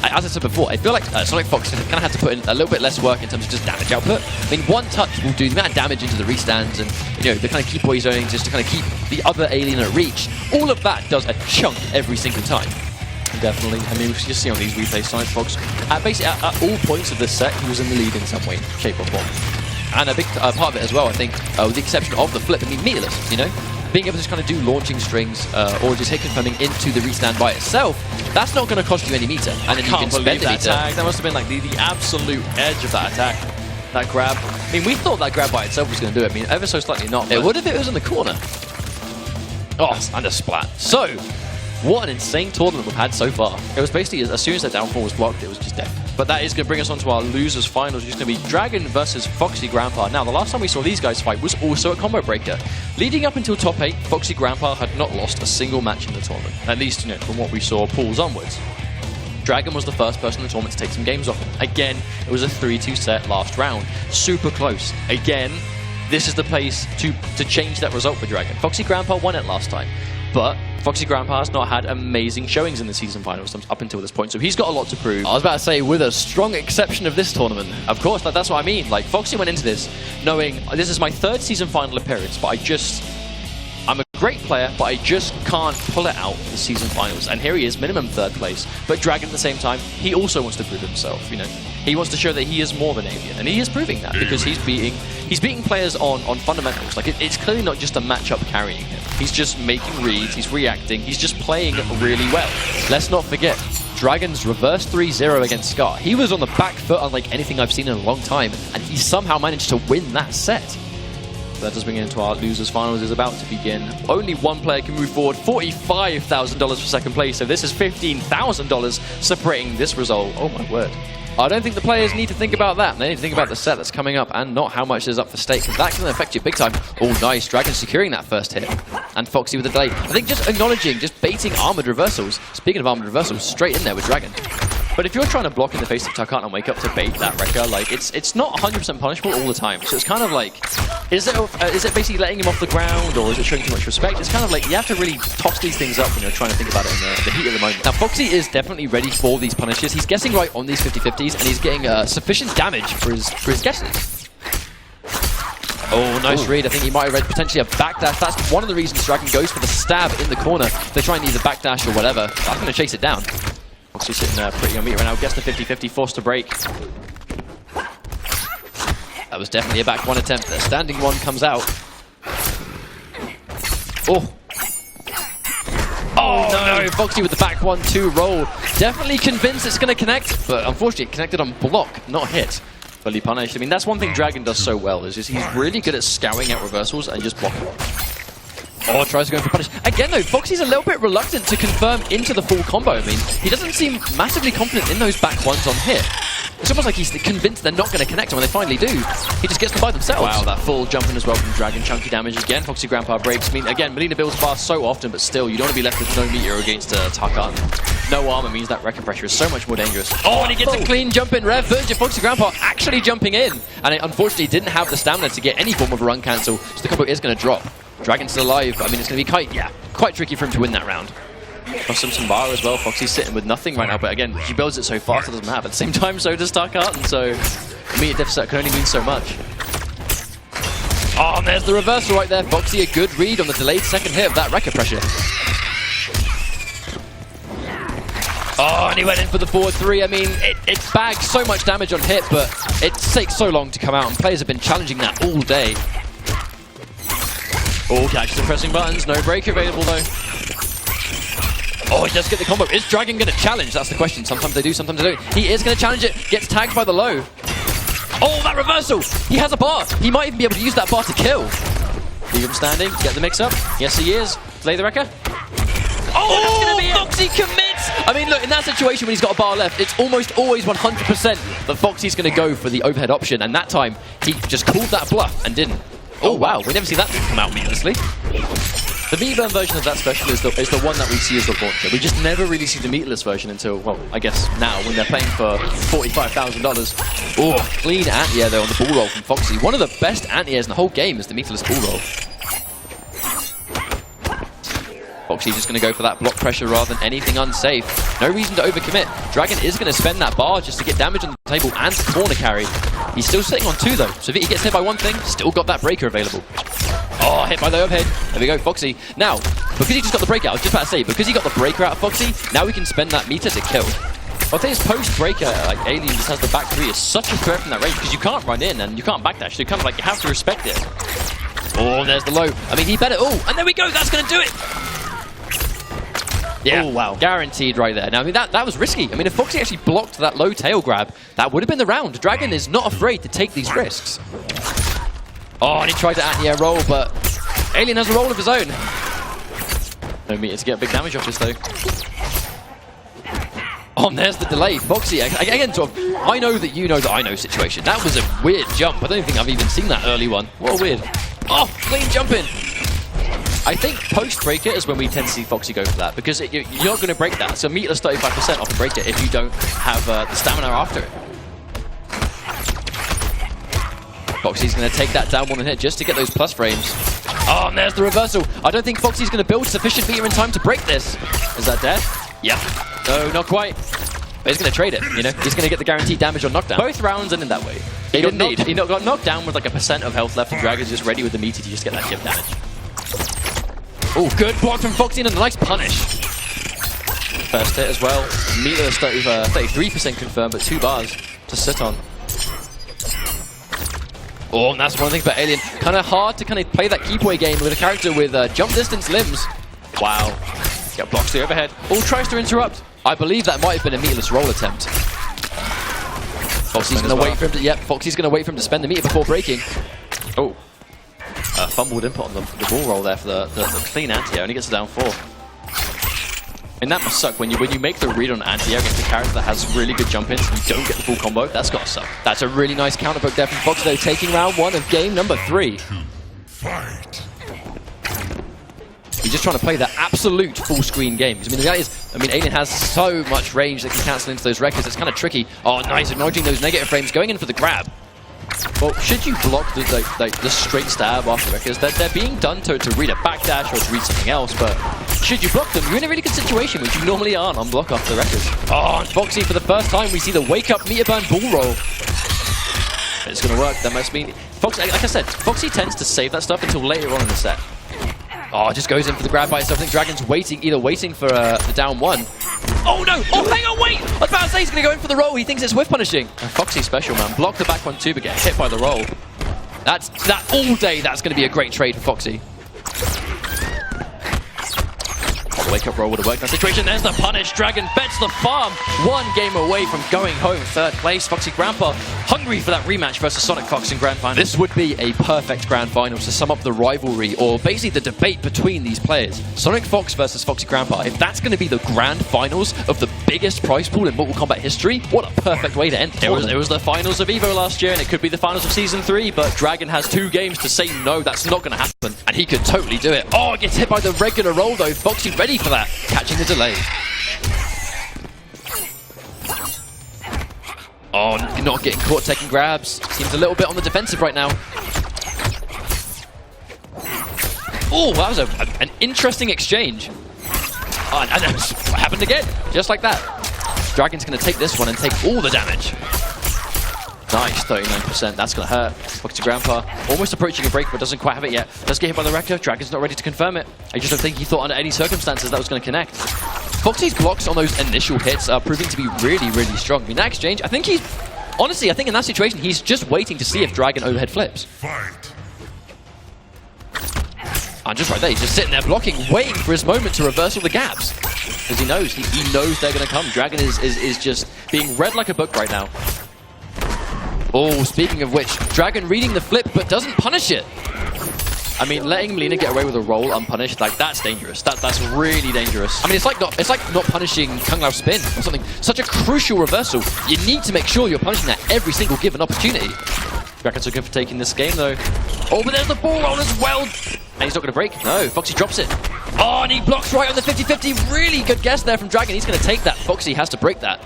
as I said before, I feel like Sonic Fox kind of had to put in a little bit less work in terms of just damage output. I mean, one touch will do the amount of damage into the restands and, you know, the kind of keep away zoning just to kind of keep the other alien at reach. All of that does a chunk every single time. Definitely. I mean, we just see on these replays, Sonic Fox, basically at all points of this set, he was in the lead in some way, shape or form. And a big part of it as well, I think, with the exception of the flip, I mean, meterless, you know? Being able to just kind of do launching strings or just hit confirming into the restand by itself, that's not going to cost you any meter. And then you can spend the meter. That must have been like the absolute edge of that attack. That grab. I mean, we thought that grab by itself was going to do it. I mean, ever so slightly not. It would if it was in the corner. Oh, and a splat. So, what an insane tournament we've had so far. It was basically, as soon as that downfall was blocked, it was just dead. But that is going to bring us on to our losers finals, which is going to be Dragon versus Foxy Grandpa. Now, the last time we saw these guys fight was also at Combo Breaker. Leading up until top 8, Foxy Grandpa had not lost a single match in the tournament. At least, you know, from what we saw pools onwards. Dragon was the first person in the tournament to take some games off him. Again, it was a 3-2 set last round. Super close. Again, this is the place to change that result for Dragon. Foxy Grandpa won it last time. but Foxy Grandpa has not had amazing showings in the season finals up until this point, so he's got a lot to prove. I was about to say, with a strong exception of this tournament. Of course, that's what I mean. Like, Foxy went into this knowing, this is my 3rd season final appearance, but I'm a great player, but I just can't pull it out for the season finals. And here he is, minimum 3rd place. But Dragon at the same time, he also wants to prove himself, you know. He wants to show that he is more than Alien, and he is proving that because he's beating players on fundamentals. Like, it's clearly not just a matchup carrying him. He's just making reads, he's reacting, he's just playing really well. Let's not forget, Dragon's reverse 3-0 against Scar. He was on the back foot unlike anything I've seen in a long time, and he somehow managed to win that set. That does bring it into our losers finals is about to begin. Only one player can move forward. $45,000 for 2nd place, so this is $15,000 separating this result. Oh my word. I don't think the players need to think about that. They need to think about the set that's coming up and not how much is up for stake, because that can affect you big time. Oh, nice. Dragon securing that first hit. And Foxy with the delay. I think just acknowledging, just baiting armored reversals. Speaking of armored reversals, straight in there with Dragon. But if you're trying to block in the face of Takat and wake up to bait that Wrecker, like, it's not 100% punishable all the time. So it's kind of like, is it basically letting him off the ground, or is it showing too much respect? It's kind of like, you have to really toss these things up when you're trying to think about it in the heat of the moment. Now, Foxy is definitely ready for these punishes. He's guessing right on these 50-50s, and he's getting sufficient damage for his guesses. Oh, nice read. I think he might have read potentially a backdash. That's one of the reasons Dragon goes for the stab in the corner. They're trying to either backdash or whatever. I'm going to chase it down. Foxy sitting there pretty on meter right now. Gets the 50-50, forced to break. That was definitely a back one attempt. A standing one comes out. Oh. Oh no, Foxy with the back 1-2 roll. Definitely convinced it's going to connect, but unfortunately it connected on block, not hit. Fully punished. I mean, that's one thing Dragon does so well, is just he's really good at scouting out reversals and just blocking. Oh, tries to go for punish. Again, though, Foxy's a little bit reluctant to confirm into the full combo. I mean, he doesn't seem massively confident in those back ones on hit. It's almost like he's convinced they're not going to connect, and when they finally do, he just gets them by themselves. Wow, that full jumping as well from Dragon. Chunky damage again. Foxy Grandpa breaks. I mean, again, Melina builds fast so often, but still, you don't want to be left with no meteor against Takat. No armor means that Wrecker pressure is so much more dangerous. Oh, and he gets a clean jump in rev. Virgin Foxy Grandpa actually jumping in, and it unfortunately didn't have the stamina to get any form of a run cancel, so the combo is going to drop. Dragon's still alive. I mean, it's going to be quite tricky for him to win that round. Plus some bar as well. Foxy's sitting with nothing right now, but again, he builds it so fast it doesn't matter. At the same time, so does Takat, and so immediate deficit can only mean so much. Oh, and there's the reversal right there. Foxy, a good read on the delayed 2nd hit of that Wrecker pressure. Oh, and he went in for the forward 3. I mean, it bags so much damage on hit, but it takes so long to come out, and players have been challenging that all day. Oh, catches the pressing buttons. No breaker available, though. Oh, he does get the combo. Is Dragon going to challenge? That's the question. Sometimes they do, sometimes they don't. He is going to challenge it. Gets tagged by the low. Oh, that reversal! He has a bar. He might even be able to use that bar to kill. Leave him standing. Get the mix-up. Yes, he is. Play the Wrecker. Oh, that's going to be it. Foxy commits! I mean, look, in that situation when he's got a bar left, it's almost always 100% that Foxy's going to go for the overhead option, and that time, he just called that bluff and didn't. Oh wow, we never see that come out meatlessly. The meat burn version of that special is the one that we see as the launcher. We just never really see the meatless version until, well, I guess now, when they're playing for $45,000. Oh, clean anti-air though on the ball roll from Foxy. One of the best anti-airs in the whole game is the meatless ball roll. Foxy just going to go for that block pressure rather than anything unsafe. No reason to overcommit. Dragon is going to spend that bar just to get damage on the table and corner carry. He's still sitting on 2 though, so if he gets hit by one thing, still got that breaker available. Oh, hit by the overhead. There we go, Foxy. Now, because he just got the breaker out, I was just about to say, because he got the breaker out of Foxy, now we can spend that meter to kill. I think his post-breaker, like Alien just has the back 3, is such a threat from that range, because you can't run in and you can't backdash, so you kind of like, you have to respect it. Oh, there's the low. I mean, he better, and there we go, that's going to do it! Yeah, oh, wow. Guaranteed right there. Now, I mean, that was risky. I mean, if Foxy actually blocked that low tail grab, that would have been the round. Dragon is not afraid to take these risks. Oh, and he tried to anti-air roll, but Alien has a roll of his own. No meter to get big damage off this, though. Oh, and there's the delay. Foxy, again, sort of, I know that you know that I know situation. That was a weird jump. I don't think I've even seen that early one. What a weird. Oh, clean jump in. I think post-breaker is when we tend to see Foxy go for that, because you're not going to break that. So meatless 35% off the breaker if you don't have the stamina after it. Foxy's going to take that down 1 hit just to get those plus frames. Oh, and there's the reversal. I don't think Foxy's going to build sufficient meter in time to break this. Is that death? Yeah. No, not quite. But he's going to trade it, you know? He's going to get the guaranteed damage on knockdown. Both rounds ended that way. He got knocked down with like a % of health left, and Dragon's just ready with the meter to just get that chip damage. Oh, good block from Foxy and a nice punish. First hit as well. Meter is 33% confirmed, but 2 bars to sit on. Oh, and that's one thing about Alien. Kind of hard to kind of play that keep away game with a character with jump distance limbs. Wow. Got blocks the overhead. Oh, tries to interrupt. I believe that might have been a meterless roll attempt. Foxy's going to wait for him to. Yep, Foxy's going to wait for him to spend the meter before breaking. Oh, fumbled input on the ball roll there for the clean anti-air, and he gets it down 4. And that must suck when you make the read on anti-air against a character that has really good jump ins and you don't get the full combo. That's got to suck. That's a really nice counter poke there from Foxy, though, taking round 1 of game number 3. Fight. He's just trying to play the absolute full screen game. I mean, the reality is, Alien has so much range that can cancel into those records. It's kind of tricky. Oh, nice, acknowledging those negative frames, going in for the grab. Well, should you block the straight stab after records? They're being done to read a backdash or to read something else, but should you block them, you're in a really good situation, which you normally aren't on block after the records. Oh, and Foxy, for the first time, we see the wake-up meter burn bull roll. It's going to work. That must mean... Foxy, like I said, Foxy tends to save that stuff until later on in the set. Oh, just goes in for the grab by itself. I think Dragon's either waiting for the down 1. Oh no! Oh, hang on, wait! I was about to say he's going to go in for the roll. He thinks it's whiff punishing. Foxy special, man. Block the back 1 too, but get hit by the roll. That all day, that's going to be a great trade for Foxy. Oh, the wake-up roll would have worked in that situation. There's the punish. Dragon bets the farm. 1 game away from going home 3rd place. Foxy Grandpa hungry for that rematch versus Sonic Fox in Grand Finals. This would be a perfect Grand Finals to sum up the rivalry, or basically the debate between these players. Sonic Fox versus Foxy Grandpa. If that's going to be the Grand Finals of the biggest prize pool in Mortal Kombat history, what a perfect way to end it. It was the finals of EVO last year, and it could be the finals of Season 3, but Dragon has 2 games to say no, that's not going to happen. And he could totally do it. Oh, gets hit by the regular roll though. Foxy ready for that. Catching the delay. Oh, not getting caught taking grabs. Seems a little bit on the defensive right now. Oh, that was an interesting exchange. Oh, and it happened again, just like that. Dragon's going to take this one and take all the damage. Nice, 39%. That's going to hurt. Foxy Grandpa almost approaching a break, but doesn't quite have it yet. Does get hit by the wrecker. Dragon's not ready to confirm it. I just don't think he thought under any circumstances that was going to connect. Foxy's blocks on those initial hits are proving to be really, really strong. I mean, that exchange, I think in that situation, he's just waiting to see if Dragon overhead flips. Fight. And just right there, he's just sitting there blocking, waiting for his moment to reversal the gaps. Because he knows they're going to come. Dragon is just being read like a book right now. Oh, speaking of which, Dragon reading the flip, but doesn't punish it. I mean, letting Melina get away with a roll unpunished, like, that's dangerous. That's really dangerous. I mean, it's like not punishing Kung Lao spin or something. Such a crucial reversal. You need to make sure you're punishing that every single given opportunity. Dragon's so good for taking this game, though. Oh, but there's the ball roll as well. And he's not going to break. No, Foxy drops it. Oh, and he blocks right on the 50-50. Really good guess there from Dragon. He's going to take that. Foxy has to break that.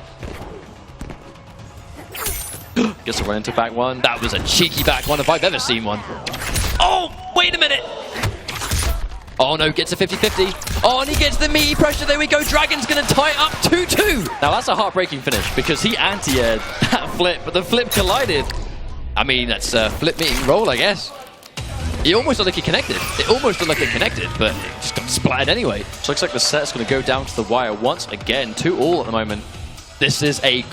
Gets to run into back 1. That was a cheeky back 1 if I've ever seen one. Oh, wait a minute. Oh no, gets a 50-50. Oh, and he gets the meaty pressure. There we go. Dragon's going to tie it up 2-2. Now that's a heartbreaking finish because he anti-aired that flip, but the flip collided. I mean, that's a flip meeting roll, I guess. It almost looked like it connected. It almost looked like it connected, but it just got splattered anyway. So looks like the set's going to go down to the wire once again. 2-2 at the moment. This is a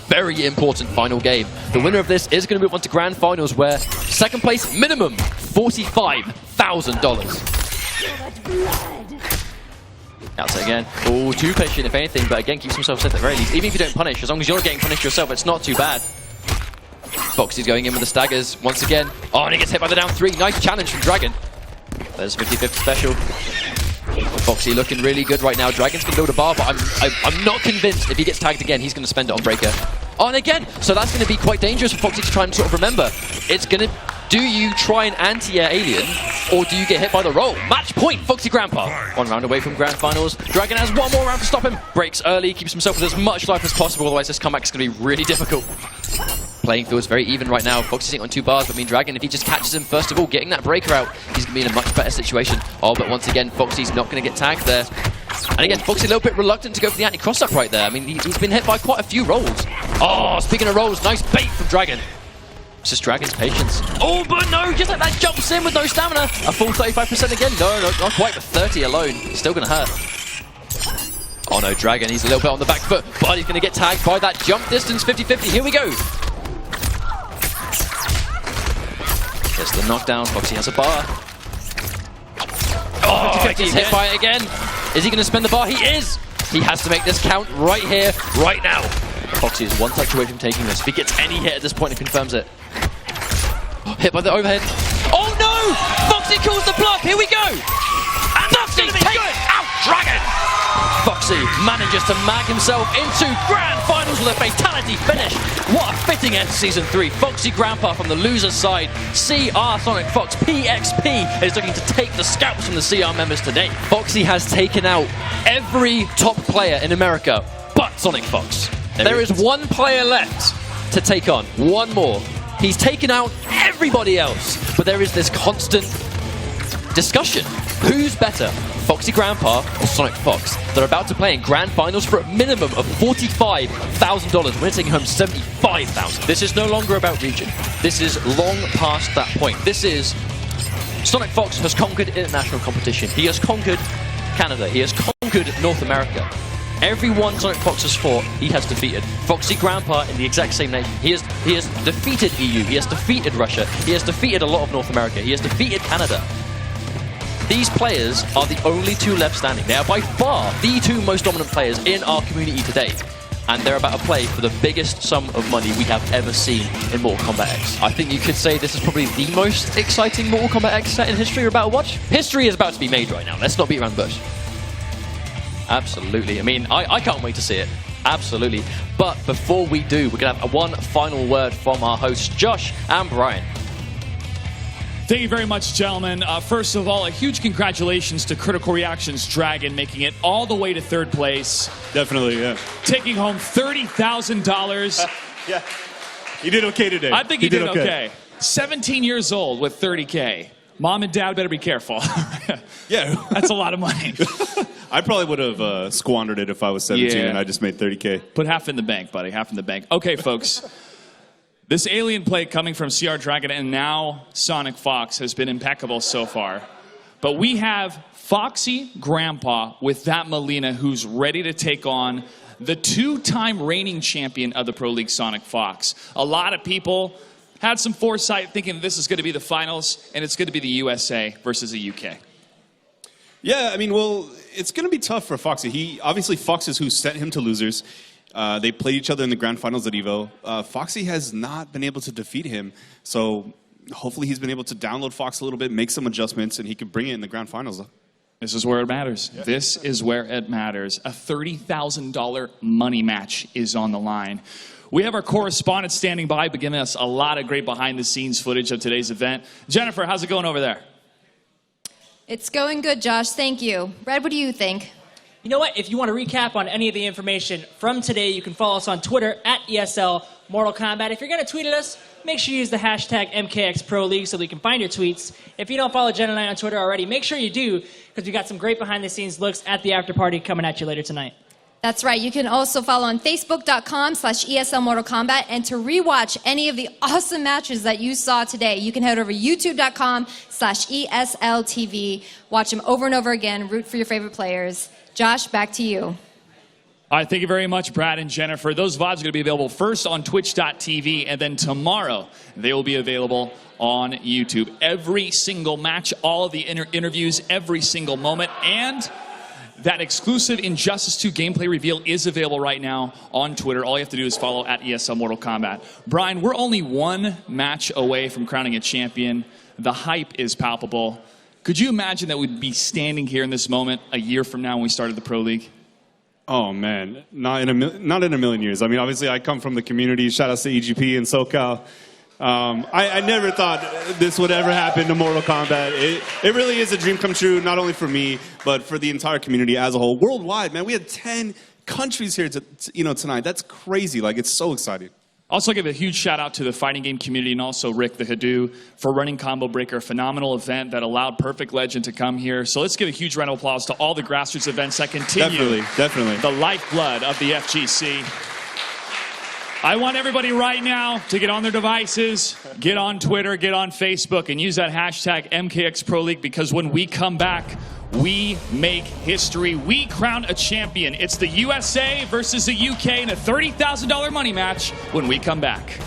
very important final game. The winner of this is going to move on to Grand Finals, where second place minimum $45,000. Outside again. Oh, too patient if anything, but again keeps himself safe at the very least. Even if you don't punish, as long as you're getting punished yourself, it's not too bad. Foxy's going in with the staggers once again. Oh, and he gets hit by the down 3. Nice challenge from Dragon. There's 50-50 special. Foxy looking really good right now. Dragon's going to build a bar, but I'm not convinced if he gets tagged again, he's going to spend it on Breaker. Oh, and again, so that's going to be quite dangerous for Foxy to try and sort of remember. It's going to, do you try and anti-air Alien, or do you get hit by the roll? Match point, Foxy Grandpa. 1 round away from Grand Finals. Dragon has 1 more round to stop him. Breaks early, keeps himself with as much life as possible, otherwise this comeback is going to be really difficult. playing field is very even right now. Foxy sitting on 2 bars, but Mean Dragon, if he just catches him first of all, getting that breaker out, he's going to be in a much better situation. Oh, but once again, Foxy's not going to get tagged there. And again, Foxy a little bit reluctant to go for the anti-cross-up right there. I mean, he's been hit by quite a few rolls. Oh, speaking of rolls, nice bait from Dragon. It's just Dragon's patience. Oh, but no, just like that jumps in with no stamina. A full 35% again. No, not quite, but 30 alone. Still going to hurt. Oh no, Dragon, he's a little bit on the back foot, but he's going to get tagged by that jump distance, 50-50. Here we go. There's the knockdown. Foxy has a bar. Oh, he's hit by it again. Is he going to spend the bar? He is. He has to make this count right here, right now. Foxy is 1 touch away from taking this. If he gets any hit at this point, it confirms it. Hit by the overhead. Oh no! Foxy calls the bluff. Here we go. And Foxy takes out Dragon. Foxy manages to mag himself into Grand Finals with a fatality finish. What a fitting end to Season 3. Foxy Grandpa from the loser's side. CR Sonic Fox PXP is looking to take the scalps from the CR members today. Foxy has taken out every top player in America but Sonic Fox. There is 1 player left to take on. 1 more. He's taken out everybody else. But there is this constant discussion. Who's better? Foxy Grandpa or Sonic Fox? They're about to play in Grand Finals for a minimum of $45,000. We're taking home $75,000. This is no longer about region. This is long past that point. This is Sonic Fox has conquered international competition. He has conquered Canada. He has conquered North America. Everyone Sonic Fox has fought, he has defeated. Foxy Grandpa in the exact same nation. He has defeated EU. He has defeated Russia. He has defeated a lot of North America. He has defeated Canada. These players are the only 2 left standing. They are by far the 2 most dominant players in our community today. And they're about to play for the biggest sum of money we have ever seen in Mortal Kombat X. I think you could say this is probably the most exciting Mortal Kombat X set in history we're about to watch. History is about to be made right now. Let's not beat around the bush. Absolutely. I mean, I can't wait to see it. Absolutely. But before we do, we're going to have 1 final word from our hosts, Josh and Brian. Thank you very much, gentlemen. First of all, a huge congratulations to Critical Reactions Dragon, making it all the way to 3rd place. Definitely, yeah. Taking home $30,000. Yeah. You did okay today. I think you did okay. 17 years old with $30K. Mom and Dad better be careful. Yeah. That's a lot of money. I probably would have squandered it if I was 17 and I just made 30K. Put half in the bank, buddy. Half in the bank. Okay, folks. This alien play coming from CR Dragon and now Sonic Fox has been impeccable so far. But we have Foxy Grandpa with that Melina who's ready to take on the 2-time reigning champion of the Pro League, Sonic Fox. A lot of people had some foresight thinking this is going to be the finals and it's going to be the USA versus the UK. Yeah, I mean, well, it's going to be tough for Foxy. Obviously, Fox is who sent him to losers. They played each other in the Grand Finals at EVO. Foxy has not been able to defeat him, so hopefully he's been able to download Fox a little bit, make some adjustments, and he can bring it in the Grand Finals. This is where it matters. Yeah. This is where it matters. A $30,000 money match is on the line. We have our correspondent standing by, giving us a lot of great behind-the-scenes footage of today's event. Jennifer, how's it going over there? It's going good, Josh. Thank you. Red, what do you think? You know what? If you want to recap on any of the information from today, you can follow us on Twitter at ESL Mortal Kombat. If you're going to tweet at us, make sure you use the hashtag MKXProLeague so we can find your tweets. If you don't follow Jen and I on Twitter already, make sure you do, because we got some great behind-the-scenes looks at the after party coming at you later tonight. That's right. You can also follow on Facebook.com/ESL Mortal Kombat. And to rewatch any of the awesome matches that you saw today, you can head over to YouTube.com/ESL TV. Watch them over and over again. Root for your favorite players. Josh, back to you. All right, thank you very much, Brad and Jennifer. Those VODs are going to be available first on Twitch.tv, and then tomorrow they will be available on YouTube. Every single match, all of the interviews, every single moment, and that exclusive Injustice 2 gameplay reveal is available right now on Twitter. All you have to do is follow at ESL Mortal Kombat. Brian, we're only 1 match away from crowning a champion. The hype is palpable. Could you imagine that we'd be standing here in this moment a year from now when we started the Pro League? Oh, man. Not in a million years. I mean, obviously, I come from the community. Shout out to EGP and SoCal. I never thought this would ever happen to Mortal Kombat. It really is a dream come true, not only for me, but for the entire community as a whole. Worldwide, man. We had 10 countries here tonight. That's crazy. Like, it's so exciting. Also, give a huge shout out to the fighting game community and also Rick the Hadoo for running Combo Breaker, a phenomenal event that allowed Perfect Legend to come here. So let's give a huge round of applause to all the grassroots events that continue. Definitely. The lifeblood of the FGC. I want everybody right now to get on their devices, get on Twitter, get on Facebook, and use that hashtag MKX Pro League, because when we come back, we make history. We crown a champion. It's the USA versus the UK in a $30,000 money match when we come back.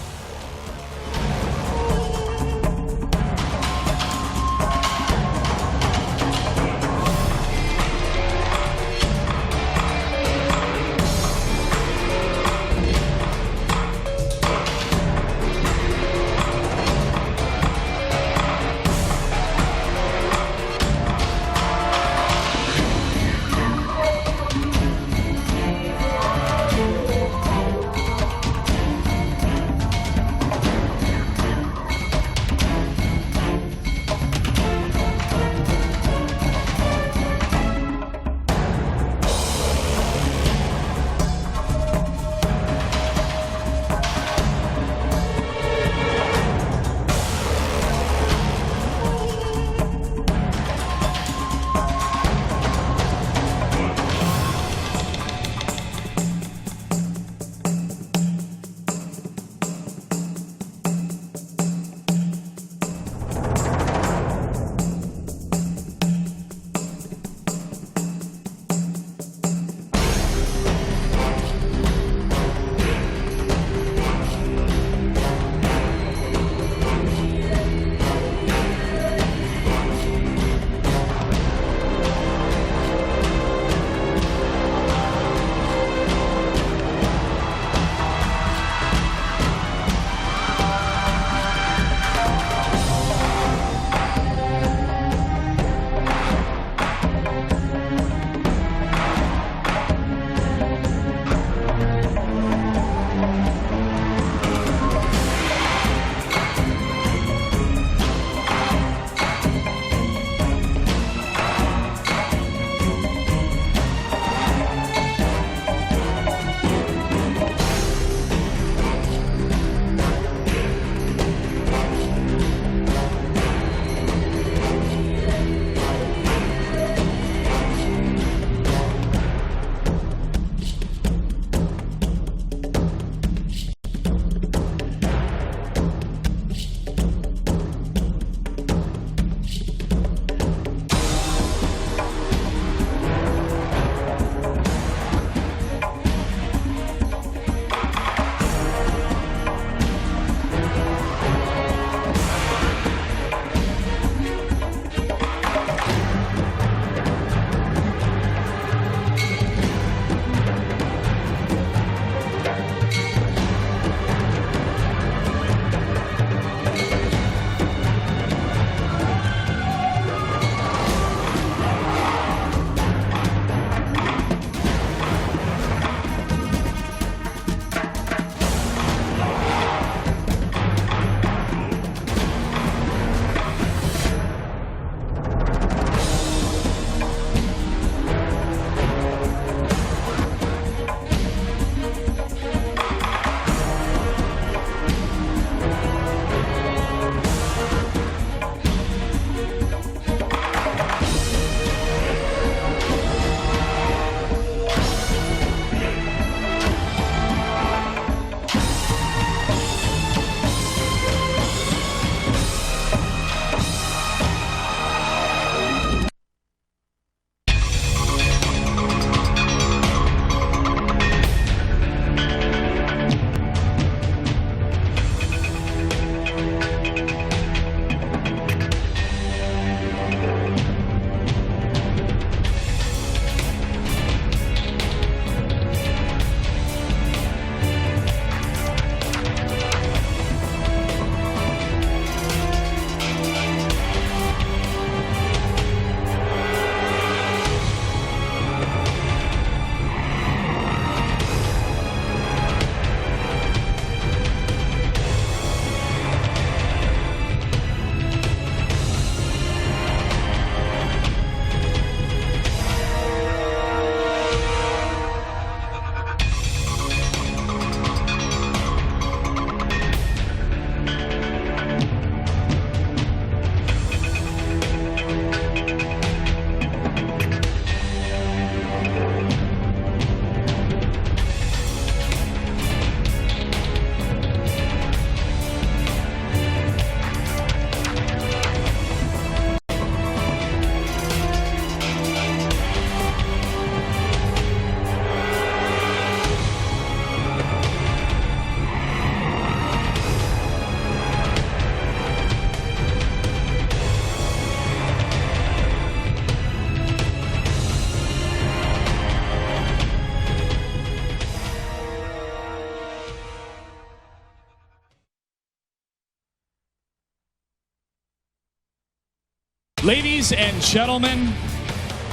Ladies and gentlemen,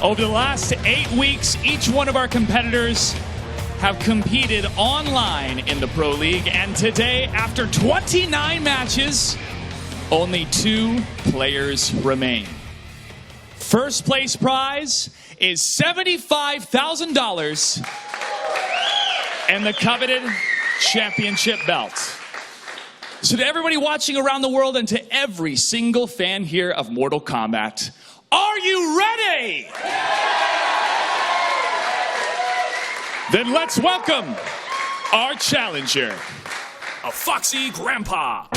over the last 8 weeks, each one of our competitors have competed online in the Pro League, and today, after 29 matches, only 2 players remain. First place prize is $75,000 and the coveted championship belt. So to everybody watching around the world and to every single fan here of Mortal Kombat, are you ready? Then let's welcome our challenger, a Foxy Grandpa.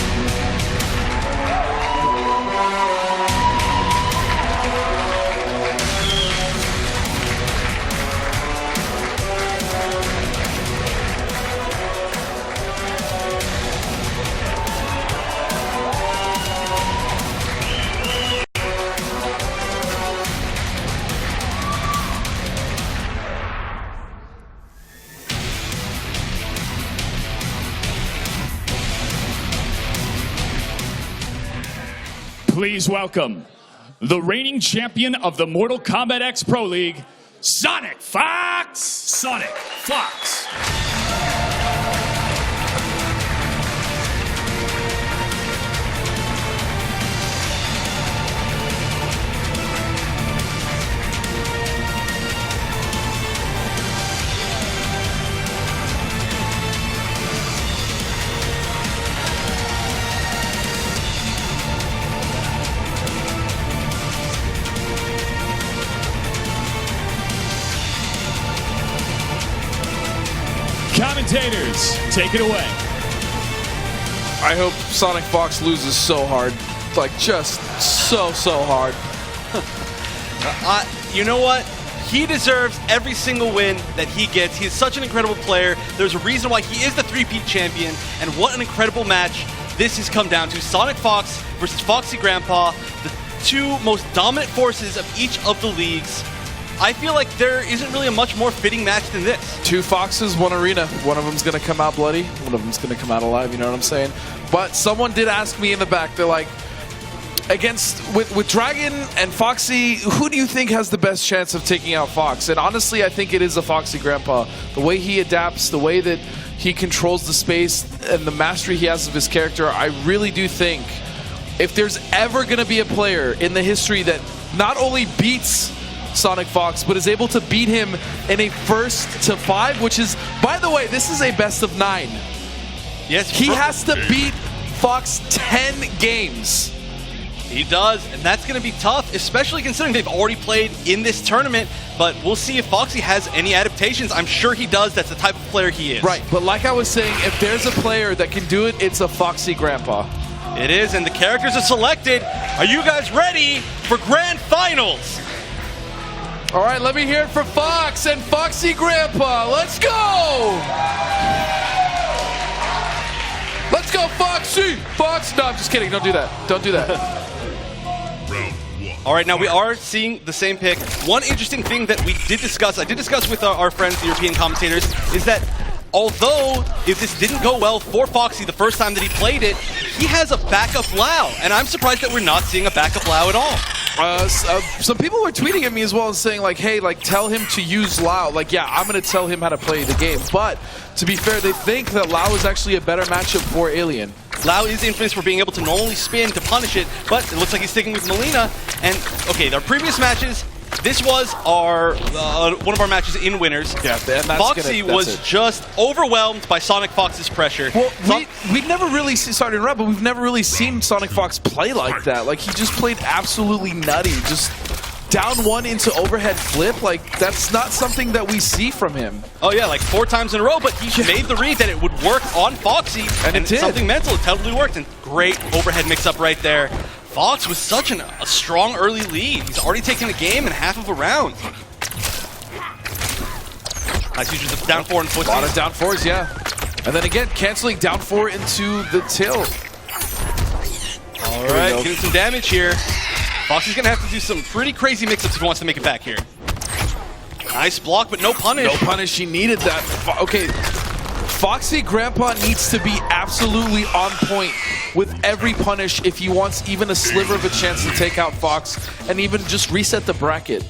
Please welcome the reigning champion of the Mortal Kombat X Pro League, Sonic Fox! Sonic Fox. Commentators, take it away. I hope Sonic Fox loses so hard. Like, just so hard. You know what? He deserves every single win that he gets. He is such an incredible player. There's a reason why he is the 3-peat champion, and what an incredible match this has come down to. Sonic Fox versus Foxy Grandpa, the 2 most dominant forces of each of the leagues. I feel like there isn't really a much more fitting match than this. 2 Foxes, 1 arena. One of them's going to come out bloody. One of them's going to come out alive, you know what I'm saying? But someone did ask me in the back, they're like, with Dragon and Foxy, who do you think has the best chance of taking out Fox? And honestly, I think it is a Foxy Grandpa. The way he adapts, the way that he controls the space, and the mastery he has of his character, I really do think if there's ever going to be a player in the history that not only beats Sonic Fox, but is able to beat him in a 1st to 5, which is, by the way, this is a best of 9. Yes, he has to beat Fox 10 games. He does, and that's going to be tough, especially considering they've already played in this tournament. But we'll see if Foxy has any adaptations. I'm sure he does. That's the type of player he is. Right, but like I was saying, if there's a player that can do it, it's a Foxy Grandpa. It is, and the characters are selected. Are you guys ready for Grand Finals? All right, let me hear it for Fox and Foxy Grandpa. Let's go! Let's go, Foxy! Fox! No, I'm just kidding. Don't do that. Don't do that. All right, now we are seeing the same pick. One interesting thing that I did discuss with our friends, the European commentators, is that although if this didn't go well for Foxy the first time that he played it, he has a backup Lao, and I'm surprised that we're not seeing a backup Lao at all. Some people were tweeting at me as well and saying, like, hey, like, tell him to use Lao. Like, yeah, I'm going to tell him how to play the game. But to be fair, they think that Lao is actually a better matchup for Alien. Lao is infamous for being able to not only spin to punish it, but it looks like he's sticking with Melina. And, okay, their previous matches, this was our one of our matches in winners. Yeah, and Foxy was just overwhelmed by Sonic Fox's pressure. Well, we've never really sorry to interrupt, but we've never really seen Sonic Fox play like that. Like, he just played absolutely nutty, just down 1 into overhead flip. Like, that's not something that we see from him. Oh yeah, like 4 times in a row, but he made the read that it would work on Foxy, and it did. Something mental, it totally worked, and great overhead mix-up right there. Fox with such a strong early lead. He's already taken a game in half of a round. Nice usage of down 4 and foot. A lot of down 4s, yeah. And then again, canceling down 4 into the tilt. All right, getting some damage here. Foxy's going to have to do some pretty crazy mix-ups if he wants to make it back here. Nice block, but no punish. No punish. He needed that. Okay. Foxy Grandpa needs to be absolutely on point with every punish if he wants even a sliver of a chance to take out Fox and even just reset the bracket.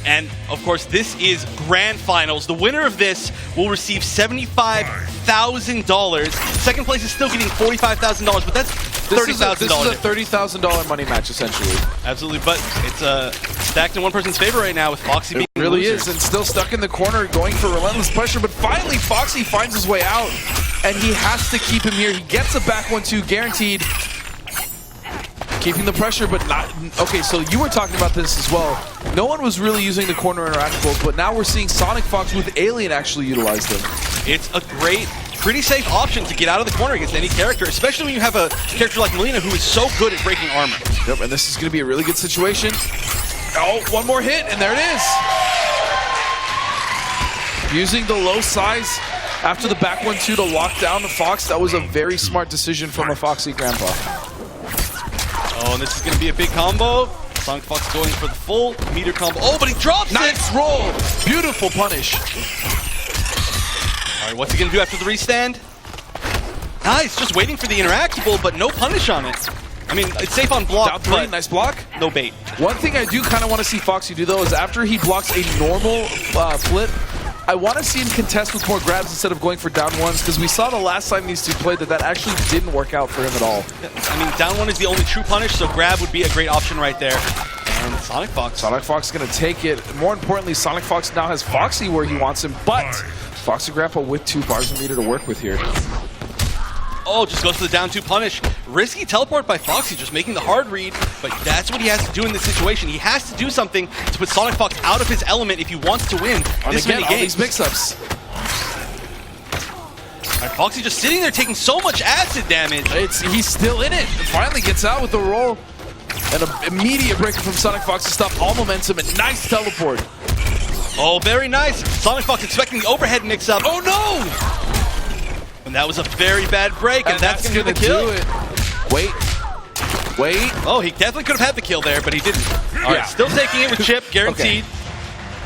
And, of course, this is Grand Finals. The winner of this will receive $75,000. Second place is still getting $45,000, but that's $30,000. This is a $30,000 money match, essentially. Absolutely, but it's stacked in one person's favor right now with Foxy being It really the loser. is, and still stuck in the corner, going for relentless pressure, but finally Foxy finds his way out, and he has to keep him here. He gets a back 1-2 guaranteed. Keeping the pressure, but not... Okay, so you were talking about this as well. No one was really using the corner interactables, but now we're seeing Sonic Fox with Alien actually utilize them. It's a great, pretty safe option to get out of the corner against any character, especially when you have a character like Melina who is so good at breaking armor. Yep, and this is going to be a really good situation. Oh, one more hit, and there it is. Using the low size after the back 1-2 to lock down the Fox. That was a very smart decision from a Foxy Grandpa. Oh, and this is going to be a big combo. Sonic Fox going for the full meter combo. Oh, but he drops nice it! Roll! Beautiful punish. All right, what's he going to do after the restand? Nice, just waiting for the interactable, but no punish on it. I mean, it's safe on block, Down 3, but nice block. No bait. One thing I do kind of want to see Foxy do, though, is after he blocks a normal flip, I want to see him contest with more grabs instead of going for down ones, because we saw the last time these two played that actually didn't work out for him at all. I mean, down one is the only true punish, so grab would be a great option right there. And Sonic Fox. Sonic Fox is going to take it. More importantly, Sonic Fox now has Foxy where he wants him, but Foxy Grandpa with 2 bars of meter to work with here. Oh, just goes for the down 2 punish. Risky teleport by Foxy, just making the hard read, but that's what he has to do in this situation. He has to do something to put Sonic Fox out of his element if he wants to win this many games. All these mix-ups. All right, Foxy just sitting there taking so much acid damage. He's still in it. Finally gets out with the roll. And an immediate breaker from Sonic Fox to stop all momentum, and nice teleport. Oh, very nice. Sonic Fox expecting the overhead mix-up. Oh, no! And that was a very bad break, and that's going to kill it. Wait. Oh, he definitely could have had the kill there, but he didn't. All right, still taking it with Chip, guaranteed. Okay.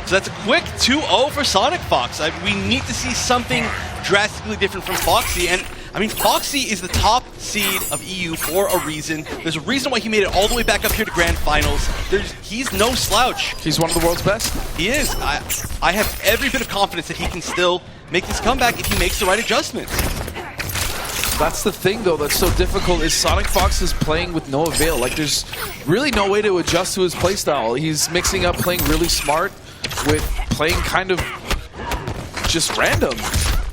So that's a quick 2-0 for Sonic Fox. We need to see something drastically different from Foxy, and I mean, Foxy is the top seed of EU for a reason. There's a reason why he made it all the way back up here to Grand Finals. He's no slouch. He's one of the world's best. He is. I have every bit of confidence that he can still make this comeback if he makes the right adjustments. That's the thing, though, that's so difficult, is Sonic Fox is playing with no avail. Like, there's really no way to adjust to his playstyle. He's mixing up playing really smart with playing kind of just random.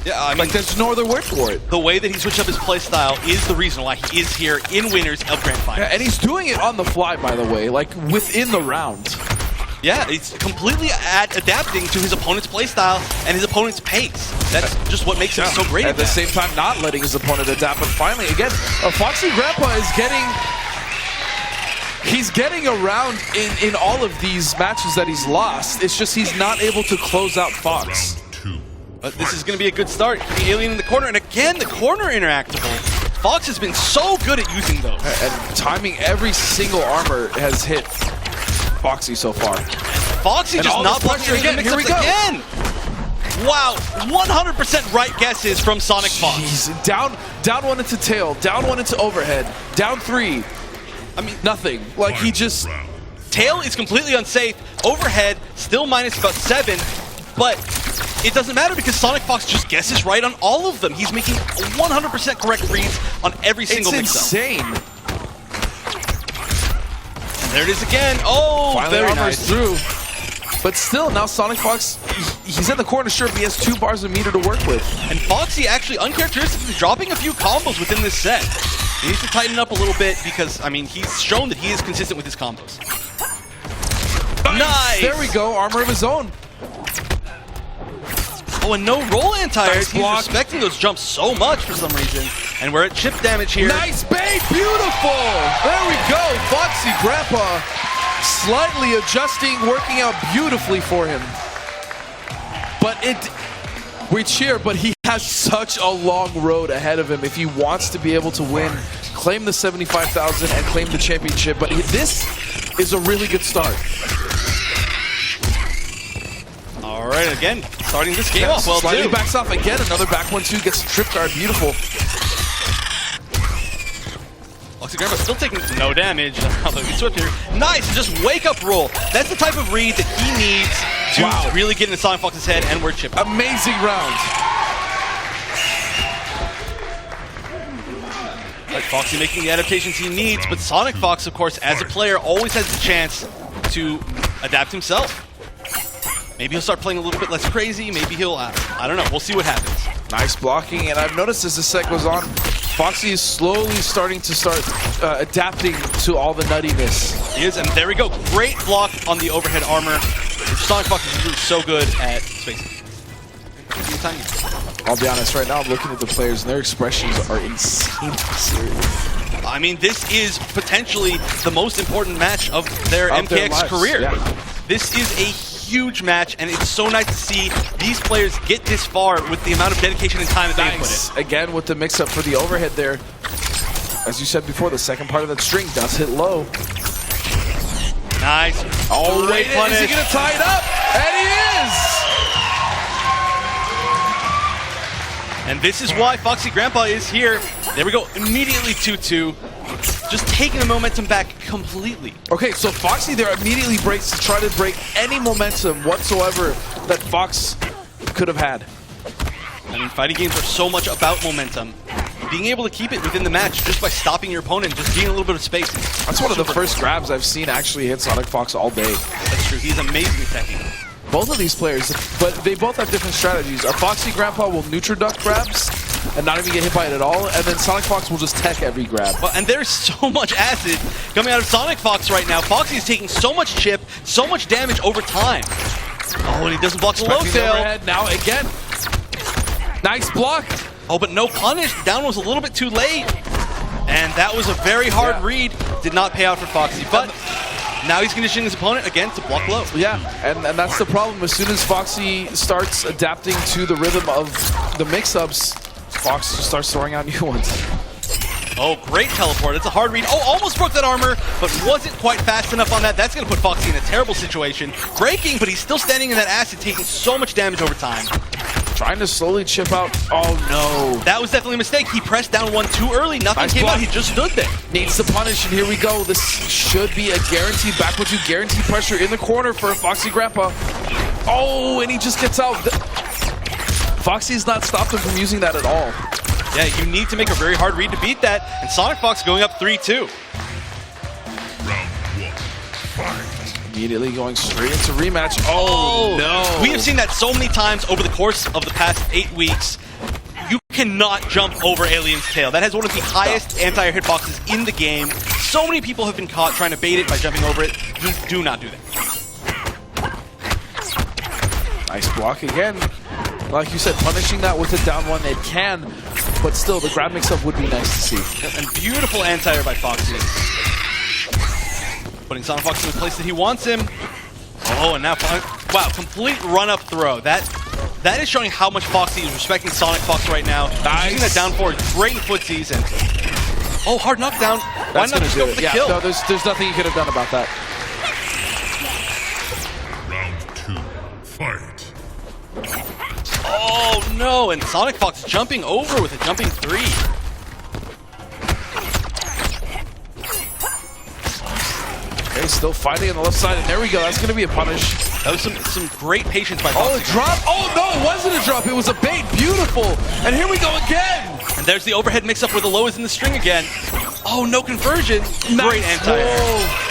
Yeah, I mean, like, there's no other word for it. The way that he switched up his playstyle is the reason why he is here in winners of Grand Finals. Yeah, and he's doing it on the fly, by the way, like within the round. Yeah, it's completely adapting to his opponent's playstyle and his opponent's pace. That's just what makes him so great at the same time, not letting his opponent adapt. But finally, again, Foxy Grandpa is getting around in all of these matches that he's lost. It's just he's not able to close out Fox. But this is going to be a good start. The Alien in the corner, and again, the corner interactable. Fox has been so good at using those. And timing every single armor has hit Foxy so far. Foxy and just not blocking again. Here we go. Again. Wow, 100% right guesses from Sonic Fox. Jeez. Down one into tail, down one into overhead, down 3. I mean, nothing. Like, he just... Tail is completely unsafe. Overhead, still minus about 7. But it doesn't matter because Sonic Fox just guesses right on all of them. He's making 100% correct reads on every single mix-up. It's insane. And there it is again. Oh, finally very armor's nice. Through. But still, now Sonic Fox, he's in the corner, sure, but he has 2 bars of meter to work with. And Foxy actually uncharacteristically dropping a few combos within this set. He needs to tighten up a little bit because, I mean, he's shown that he is consistent with his combos. Nice! There we go, armor of his own. Oh, and no roll anti-air. Nice He's respecting those jumps so much for some reason. And we're at chip damage here. Nice bait, beautiful! There we go, Foxy Grandpa slightly adjusting, working out beautifully for him. But we cheer, but he has such a long road ahead of him if he wants to be able to win, claim the 75,000 and claim the championship. But this is a really good start. All right, again, starting this game off well, slightly too. backs off again. Another back 1-2, gets a trip guard. Beautiful. Foxy Grandpa still taking no damage. Although he swift here. Nice, just wake up roll. That's the type of read that he needs to really get into Sonic Fox's head and we're chipping. Amazing round. Like Foxy making the adaptations he needs, but Sonic Fox, of course, as a player, always has the chance to adapt himself. Maybe he'll start playing a little bit less crazy. Maybe he'll, I don't know. We'll see what happens. Nice blocking, and I've noticed as the set goes on, Foxy is slowly starting to adapting to all the nuttiness. He is, and there we go. Great block on the overhead armor. Sonic Fox is really so good at spacing. I'll be honest, right now I'm looking at the players and their expressions are insanely serious. I mean, this is potentially the most important match of their MKX career. Yeah. This is a huge match, and it's so nice to see these players get this far with the amount of dedication and time that they put in. Again, with the mix-up for the overhead there. As you said before, the second part of that string does hit low. Nice. Oh, great punish. Is he going to tie it up? And he is! And this is why Foxy Grandpa is here. There we go. Immediately 2-2. Just taking the momentum back completely. Okay, so Foxy there immediately breaks to try to break any momentum whatsoever that Fox could have had. I mean, fighting games are so much about momentum. Being able to keep it within the match just by stopping your opponent, just getting a little bit of space. That's one of the first grabs I've seen actually hit Sonic Fox all day. That's true. He's amazing at technique. Both of these players, but they both have different strategies. Our Foxy Grandpa will neutral duck grabs and not even get hit by it at all, and then Sonic Fox will just tech every grab. Well, and there's so much acid coming out of Sonic Fox right now. Foxy is taking so much chip, so much damage over time. Oh, and he doesn't block the low tail. Now again. Nice block. Oh, but no punish. The down was a little bit too late. And that was a very hard read. Did not pay out for Foxy, but now he's conditioning his opponent again to block low. Yeah, and that's the problem. As soon as Foxy starts adapting to the rhythm of the mix-ups, Fox just starts throwing out new ones. Oh, great teleport. It's a hard read. Oh, almost broke that armor, but wasn't quite fast enough on that. That's going to put Foxy in a terrible situation. Breaking, but he's still standing in that acid, taking so much damage over time. Trying to slowly chip out. Oh, no. That was definitely a mistake. He pressed down one too early. Nothing came out. He just stood there. Needs to punish, and here we go. This should be a guaranteed back 1-2, guaranteed pressure in the corner for Foxy Grandpa. Oh, and he just gets out. Foxy's not stopped him from using that at all. Yeah, you need to make a very hard read to beat that. And Sonic Fox going up 3-2. Immediately going straight into rematch. Oh, no. We have seen that so many times over the course of the past 8 weeks. You cannot jump over Alien's tail. That has one of the highest anti-air hitboxes in the game. So many people have been caught trying to bait it by jumping over it. You do not do that. Nice block again. Like you said, punishing that with a down one, it can, but still, the grab mix-up would be nice to see. And beautiful anti-air by Foxy. Putting Sonic Fox in the place that he wants him. Oh, and now, wow, complete run-up throw. That is showing how much Foxy is respecting Sonic Fox right now. Nice. Using that down forward, great in footsies, and oh, hard knockdown. Why not just go for the kill? No, there's nothing you could have done about that. Round 2, fight. Oh no, and Sonic Fox jumping over with a jumping 3. Okay, still fighting on the left side, and there we go. That's going to be a punish. That was some great patience by Foxy. Oh, a drop? Oh no, it wasn't a drop. It was a bait. Beautiful. And here we go again. And there's the overhead mix-up where the low is in the string again. Oh, no conversion. Nice. Great anti-air.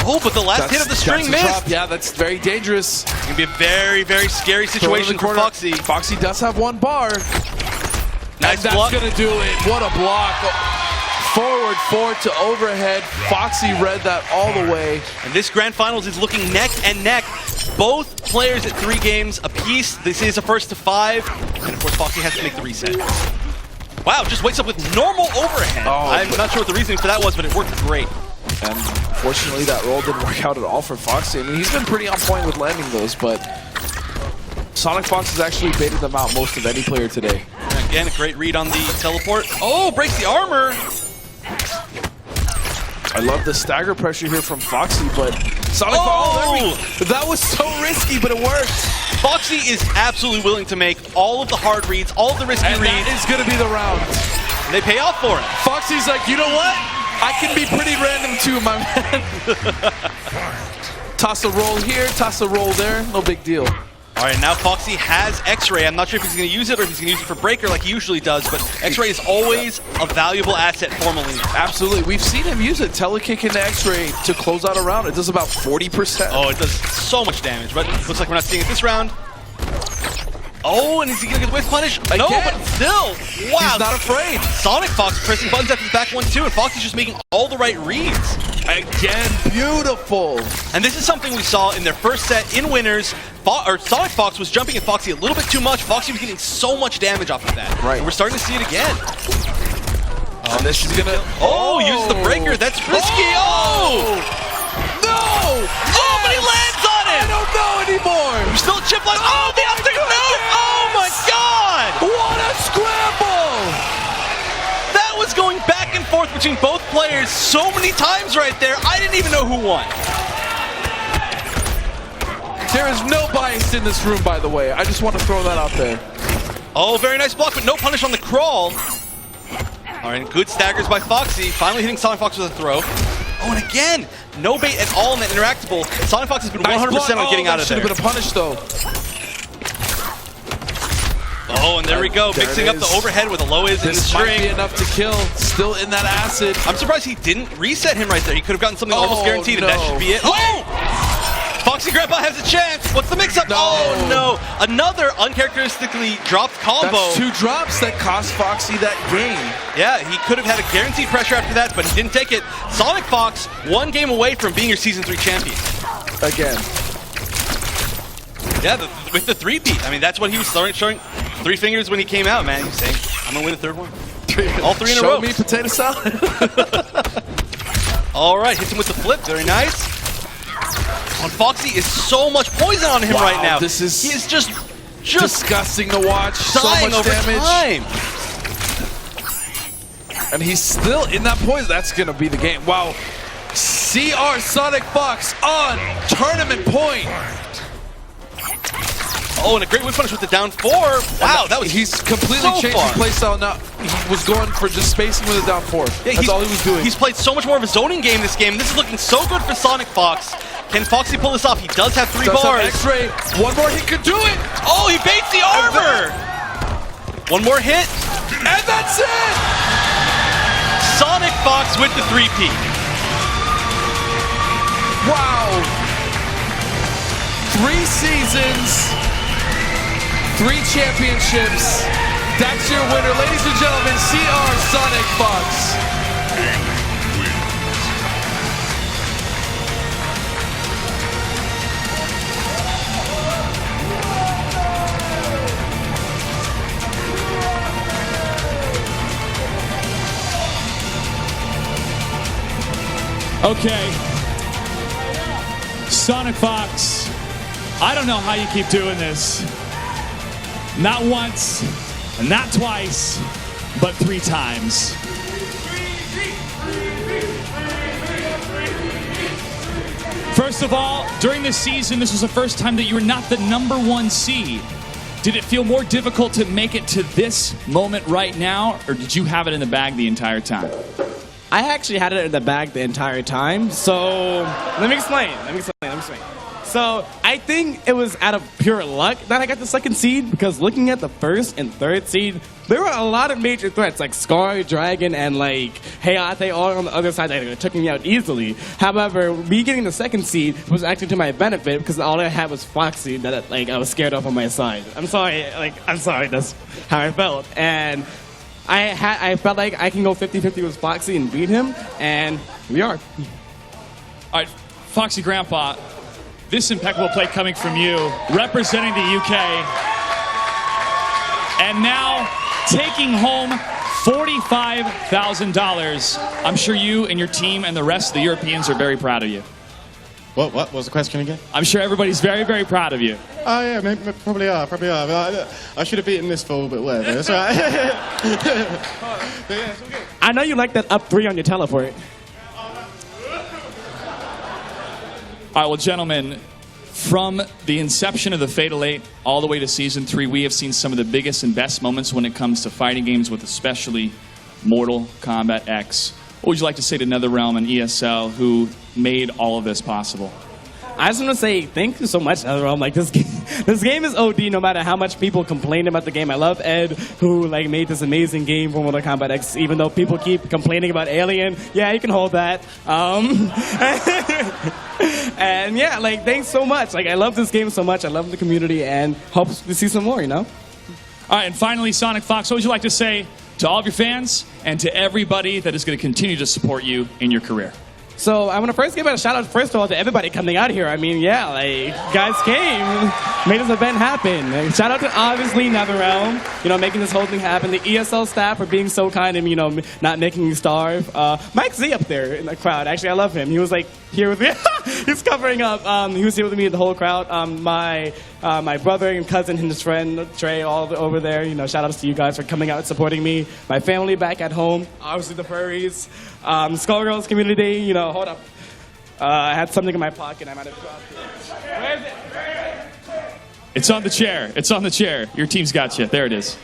Oh, but the last hit of the string missed. Yeah, that's very dangerous. It's going to be a very, very scary situation for Foxy. Foxy does have one bar. Nice and block. That's going to do it. What a block. Forward, forward to overhead. Foxy read that all the way. And this Grand Finals is looking neck and neck. Both players at 3 games apiece. This is a first to 5. And of course, Foxy has to make the reset. Wow, just wakes up with normal overhead. Oh, I'm not sure what the reasoning for that was, but it worked great. And unfortunately, that roll didn't work out at all for Foxy. I mean, he's been pretty on point with landing those, but Sonic Fox has actually baited them out most of any player today. And again, a great read on the teleport. Oh, breaks the armor. I love the stagger pressure here from Foxy, but Sonic that was so risky, but it worked. Foxy is absolutely willing to make all of the hard reads, all of the risky reads. That is going to be the round. And they pay off for it. Foxy's like, you know what? I can be pretty random too, my man. Toss a roll here, toss a roll there. No big deal. All right, now Foxy has X-Ray. I'm not sure if he's going to use it or if he's going to use it for Breaker like he usually does, but X-Ray is always a valuable asset for Molina. Absolutely. We've seen him use it. Telekick into X-Ray to close out a round. It does about 40%. Oh, it does so much damage, but looks like we're not seeing it this round. Oh, and is he going to get the whiff punish? Again. No, but still. Wow. He's not afraid. Sonic Fox pressing buttons after the back one, too, and Foxy's just making all the right reads. Again, beautiful. And this is something we saw in their first set in Winners. Sonic Fox was jumping at Foxy a little bit too much. Foxy was getting so much damage off of that. Right. And we're starting to see it again. Oh, this is going to... Oh, uses the breaker. That's risky. Oh! No! Oh, but he lands on it! I don't know anymore. We're still at chip line. Oh, the up no! Oh, my God! What a scramble! That was going back and forth between both players so many times right there. I didn't even know who won. There is no bias in this room, by the way. I just want to throw that out there. Oh, very nice block, but no punish on the crawl. All right, good staggers by Foxy. Finally hitting Sonic Fox with a throw. Oh, and again, no bait at all in that interactable. Sonic Fox has been 100% on getting out of there. Should have been a punish, though. Oh, and there we go, mixing up the overhead with a low is in the string. Might be enough to kill. Still in that acid. I'm surprised he didn't reset him right there. He could have gotten something almost guaranteed, and that should be it. Oh! Foxy Grandpa has a chance. What's the mix-up? No. Oh, no. Another uncharacteristically dropped combo. That's 2 drops that cost Foxy that game. Yeah, he could have had a guaranteed pressure after that, but he didn't take it. Sonic Fox, 1 game away from being your Season 3 champion. Again. Yeah, with the 3-peat. I mean, that's what he was showing 3 fingers when he came out, man. He was saying, I'm going to win the 3rd one. All 3 in a row. Show me potato salad. All right, hits him with the flip. Very nice. And Foxy is so much poison on him right now. This is he is just disgusting to watch. So dying much over damage. time. And he's still in that poison. That's going to be the game. Wow. CR Sonic Fox on tournament point. Oh, and a great whip punish with the down 4. Wow, that was he's completely so changed his playstyle now. He was going for just spacing with a down 4. Yeah, that's all he was doing. He's played so much more of a zoning game this game. This is looking so good for Sonic Fox. Can Foxy pull this off? He does have 3 bars. X-ray. 1 more hit could do it. Oh, he baits the armor. 1 more hit. And that's it. Sonic Fox with the 3-peat. Wow. 3 seasons. 3 championships. That's your winner, ladies and gentlemen, CR Sonic Fox. Okay. Sonic Fox, I don't know how you keep doing this. Not once, not twice, but 3 times. First of all, during this season, this was the first time that you were not the #1 seed. Did it feel more difficult to make it to this moment right now, or did you have it in the bag the entire time? I actually had it in the bag the entire time, so let me explain. So I think it was out of pure luck that I got the 2nd seed, because looking at the 1st and 3rd seed, there were a lot of major threats like Scar, Dragon, and like Hayate all on the other side that took me out easily. However, me getting the 2nd seed was actually to my benefit, because all I had was Foxy that like I was scared of on my side. I'm sorry, that's how I felt. And I felt like I can go 50-50 with Foxy and beat him, and we are. All right, Foxy Grandpa, this impeccable play coming from you, representing the UK, and now taking home $45,000. I'm sure you and your team and the rest of the Europeans are very proud of you. What was the question again? I'm sure everybody's very, very proud of you. Oh yeah, maybe, probably are. I should have beaten this fool, but whatever. That's all right. I know you like that up 3 on your teleport. All right, well, gentlemen, from the inception of the Fatal 8 all the way to Season 3, we have seen some of the biggest and best moments when it comes to fighting games with especially Mortal Kombat X. What would you like to say to NetherRealm and ESL who made all of this possible? I just want to say thank you so much, NetherRealm. Like, this game is OD no matter how much people complain about the game. I love Ed, who like made this amazing game for Mortal Kombat X, even though people keep complaining about Alien. Yeah, you can hold that. And yeah, like, thanks so much. Like, I love this game so much. I love the community and hope to see some more, you know? All right, and finally, Sonic Fox, what would you like to say to all of your fans and to everybody that is going to continue to support you in your career? So I want to first give a shout out, first of all, to everybody coming out here. I mean, yeah, like, guys came, made this event happen. And shout out to, obviously, NetherRealm, you know, making this whole thing happen. The ESL staff for being so kind and, you know, not making me starve. Mike Z up there in the crowd. Actually, I love him. He was, like, here with me. He's covering up. He was here with me, the whole crowd. My brother and cousin and his friend, Trey, all over there. You know, shout outs to you guys for coming out and supporting me. My family back at home, obviously the furries. Skullgirls community, you know, hold up. I had something in my pocket. I might have dropped it. Where is it? It's on the chair. It's on the chair. Your team's got you. There it is.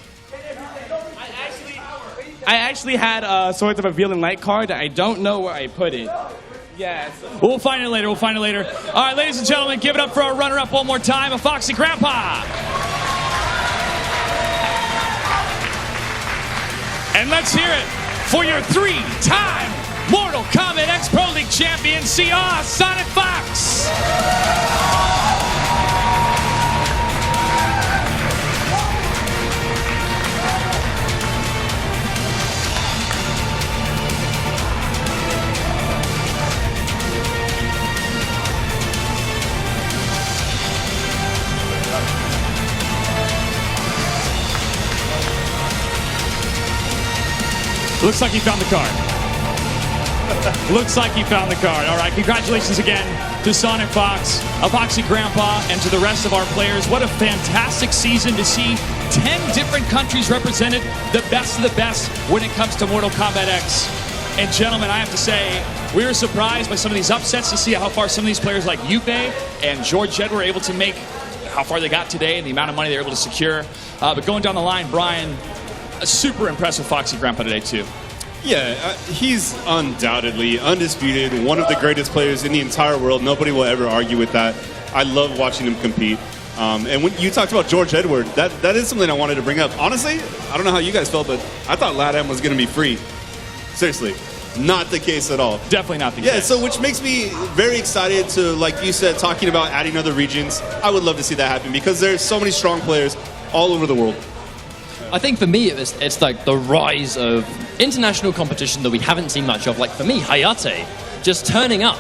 I actually had Swords of Revealing Light card that I don't know where I put it. Yes. We'll find it later. We'll find it later. All right, ladies and gentlemen, give it up for our runner-up one more time, a Foxy Grandpa. And let's hear it for your 3-time Mortal Kombat X Pro League champion, CR Sonic Fox. Looks like he found the card. Looks like he found the card. All right, congratulations again to Sonic Fox, a Foxy Grandpa, and to the rest of our players. What a fantastic season to see 10 different countries represented, the best of the best when it comes to Mortal Kombat X. And gentlemen, I have to say, we were surprised by some of these upsets to see how far some of these players like Yuppie and George Jed were able to make, how far they got today and the amount of money they were able to secure. But going down the line, Brian, a super impressive Foxy Grandpa today too. Yeah, he's undoubtedly, undisputed, one of the greatest players in the entire world. Nobody will ever argue with that. I love watching him compete. And when you talked about George Edward, that is something I wanted to bring up. Honestly, I don't know how you guys felt, but I thought LATAM was going to be free. Seriously, not the case at all. Definitely not the case. Yeah, so which makes me very excited to, like you said, talking about adding other regions. I would love to see that happen because there's so many strong players all over the world. I think for me, it's like the rise of international competition that we haven't seen much of. Like for me, Hayate, just turning up,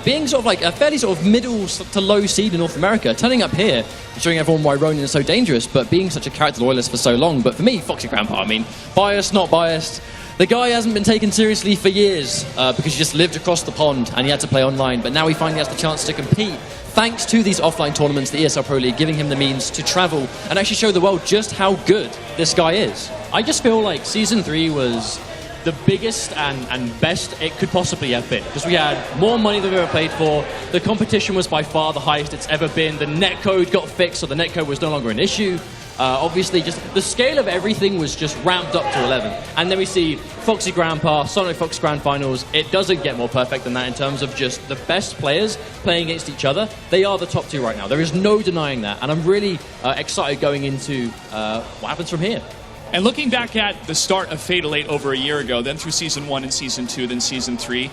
being sort of like a fairly sort of middle to low seed in North America, turning up here, showing everyone why Ronin is so dangerous, but being such a character loyalist for so long. But for me, Foxy Grandpa, I mean, biased, not biased. The guy hasn't been taken seriously for years because he just lived across the pond and he had to play online, but now he finally has the chance to compete. Thanks to these offline tournaments, the ESL Pro League giving him the means to travel and actually show the world just how good this guy is. I just feel like Season 3 was the biggest and best it could possibly have been. Because we had more money than we ever played for. The competition was by far the highest it's ever been. The netcode got fixed, so the netcode was no longer an issue. Obviously, just the scale of everything was just ramped up to 11. And then we see Foxy Grandpa, Sonic Fox Grandfinals. It doesn't get more perfect than that in terms of just the best players playing against each other. They are the top two right now. There is no denying that. And I'm really excited going into what happens from here. And looking back at the start of Fatal 8 over a year ago, then through Season 1 and Season 2, then Season 3,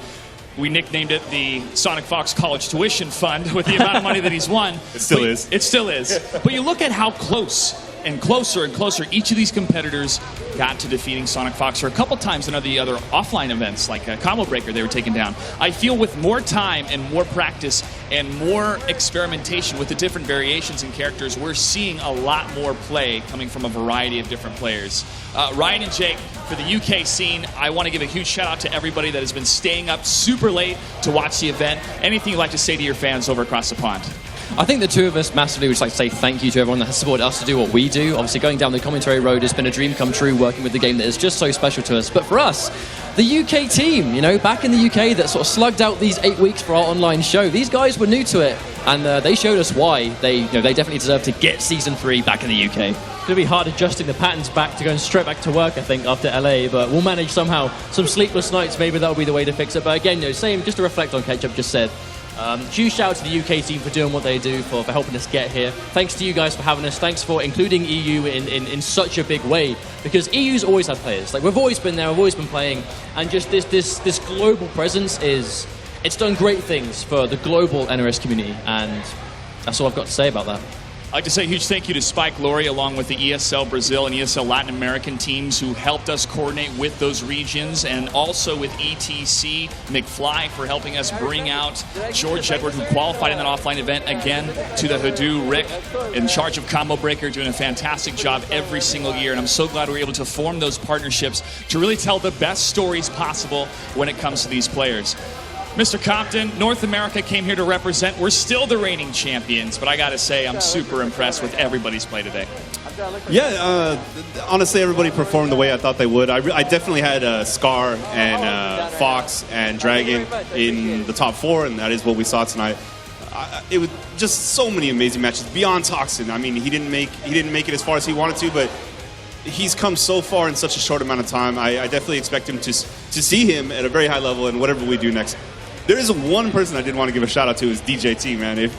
we nicknamed it the Sonic Fox College Tuition Fund with the amount of money that he's won. It still is. It still is. But you look at how close and closer and closer each of these competitors got to defeating Sonic Fox, or a couple times in the other offline events like Combo Breaker they were taken down. I feel with more time and more practice and more experimentation with the different variations and characters, we're seeing a lot more play coming from a variety of different players. Ryan and Jake, for the UK scene, I want to give a huge shout out to everybody that has been staying up super late to watch the event. Anything you'd like to say to your fans over across the pond? I think the two of us massively would just like to say thank you to everyone that has supported us to do what we do. Obviously, going down the commentary road has been a dream come true, working with the game that is just so special to us. But for us, the UK team, you know, back in the UK that sort of slugged out these 8 weeks for our online show. These guys were new to it, and they showed us why they definitely deserve to get Season 3 back in the UK. It's going to be hard adjusting the patterns back to going straight back to work, I think, after LA, but we'll manage somehow. Some sleepless nights, maybe that'll be the way to fix it. But again, you know, same, just to reflect on Ketchup just said, huge shout out to the UK team for doing what they do, for helping us get here. Thanks to you guys for having us. Thanks for including EU in such a big way, because EU's always had players. Like, we've always been there, we've always been playing, and just this global presence it's done great things for the global NRS community, and that's all I've got to say about that. I'd like to say a huge thank you to Spike Laurie, along with the ESL Brazil and ESL Latin American teams who helped us coordinate with those regions, and also with ETC McFly for helping us bring out George Edward, who qualified in that offline event, again, to the Hadoop. Rick, in charge of Combo Breaker, doing a fantastic job every single year, and I'm so glad we're able to form those partnerships to really tell the best stories possible when it comes to these players. Mr. Compton, North America came here to represent. We're still the reigning champions, but I got to say, I'm super impressed with everybody's play today. Yeah, honestly, everybody performed the way I thought they would. I definitely had Scar and Fox and Dragon in the top 4, and that is what we saw tonight. It was just so many amazing matches beyond Toxin. I mean, he didn't make it as far as he wanted to, but he's come so far in such a short amount of time. I definitely expect him to see him at a very high level in whatever we do next. There is one person I did want to give a shout out to, is DJT, man. If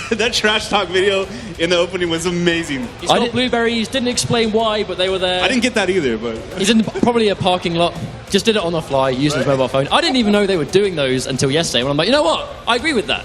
that trash talk video in the opening was amazing. He's got blueberries, didn't explain why, but they were there. I didn't get that either, but he's in probably a parking lot. Just did it on the fly, using his mobile phone. I didn't even know they were doing those until yesterday, when I'm like, you know what? I agree with that.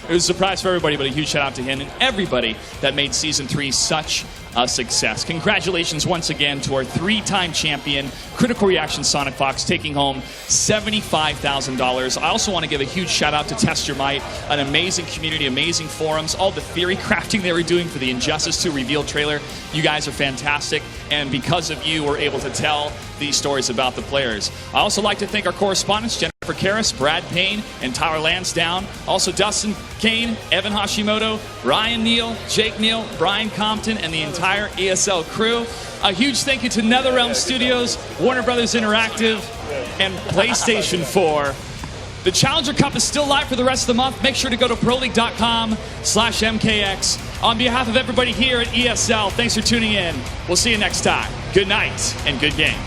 It was a surprise for everybody, but a huge shout out to him and everybody that made Season 3 such a success. Congratulations once again to our 3-time champion, Critical Reaction Sonic Fox, taking home $75,000. I also want to give a huge shout out to Test Your Might, an amazing community, amazing forums, all the theory crafting they were doing for the Injustice 2 reveal trailer. You guys are fantastic, and because of you, we're able to tell these stories about the players. I also like to thank our correspondents, Jennifer Karras, Brad Payne, and Tyler Lansdowne. Also Dustin Kane, Evan Hashimoto, Ryan Neal, Jake Neal, Brian Compton, and the entire ESL crew. A huge thank you to NetherRealm Studios, Warner Brothers Interactive, and PlayStation 4. The Challenger Cup is still live for the rest of the month. Make sure to go to proleague.com/MKX. On behalf of everybody here at ESL, thanks for tuning in. We'll see you next time. Good night and good game.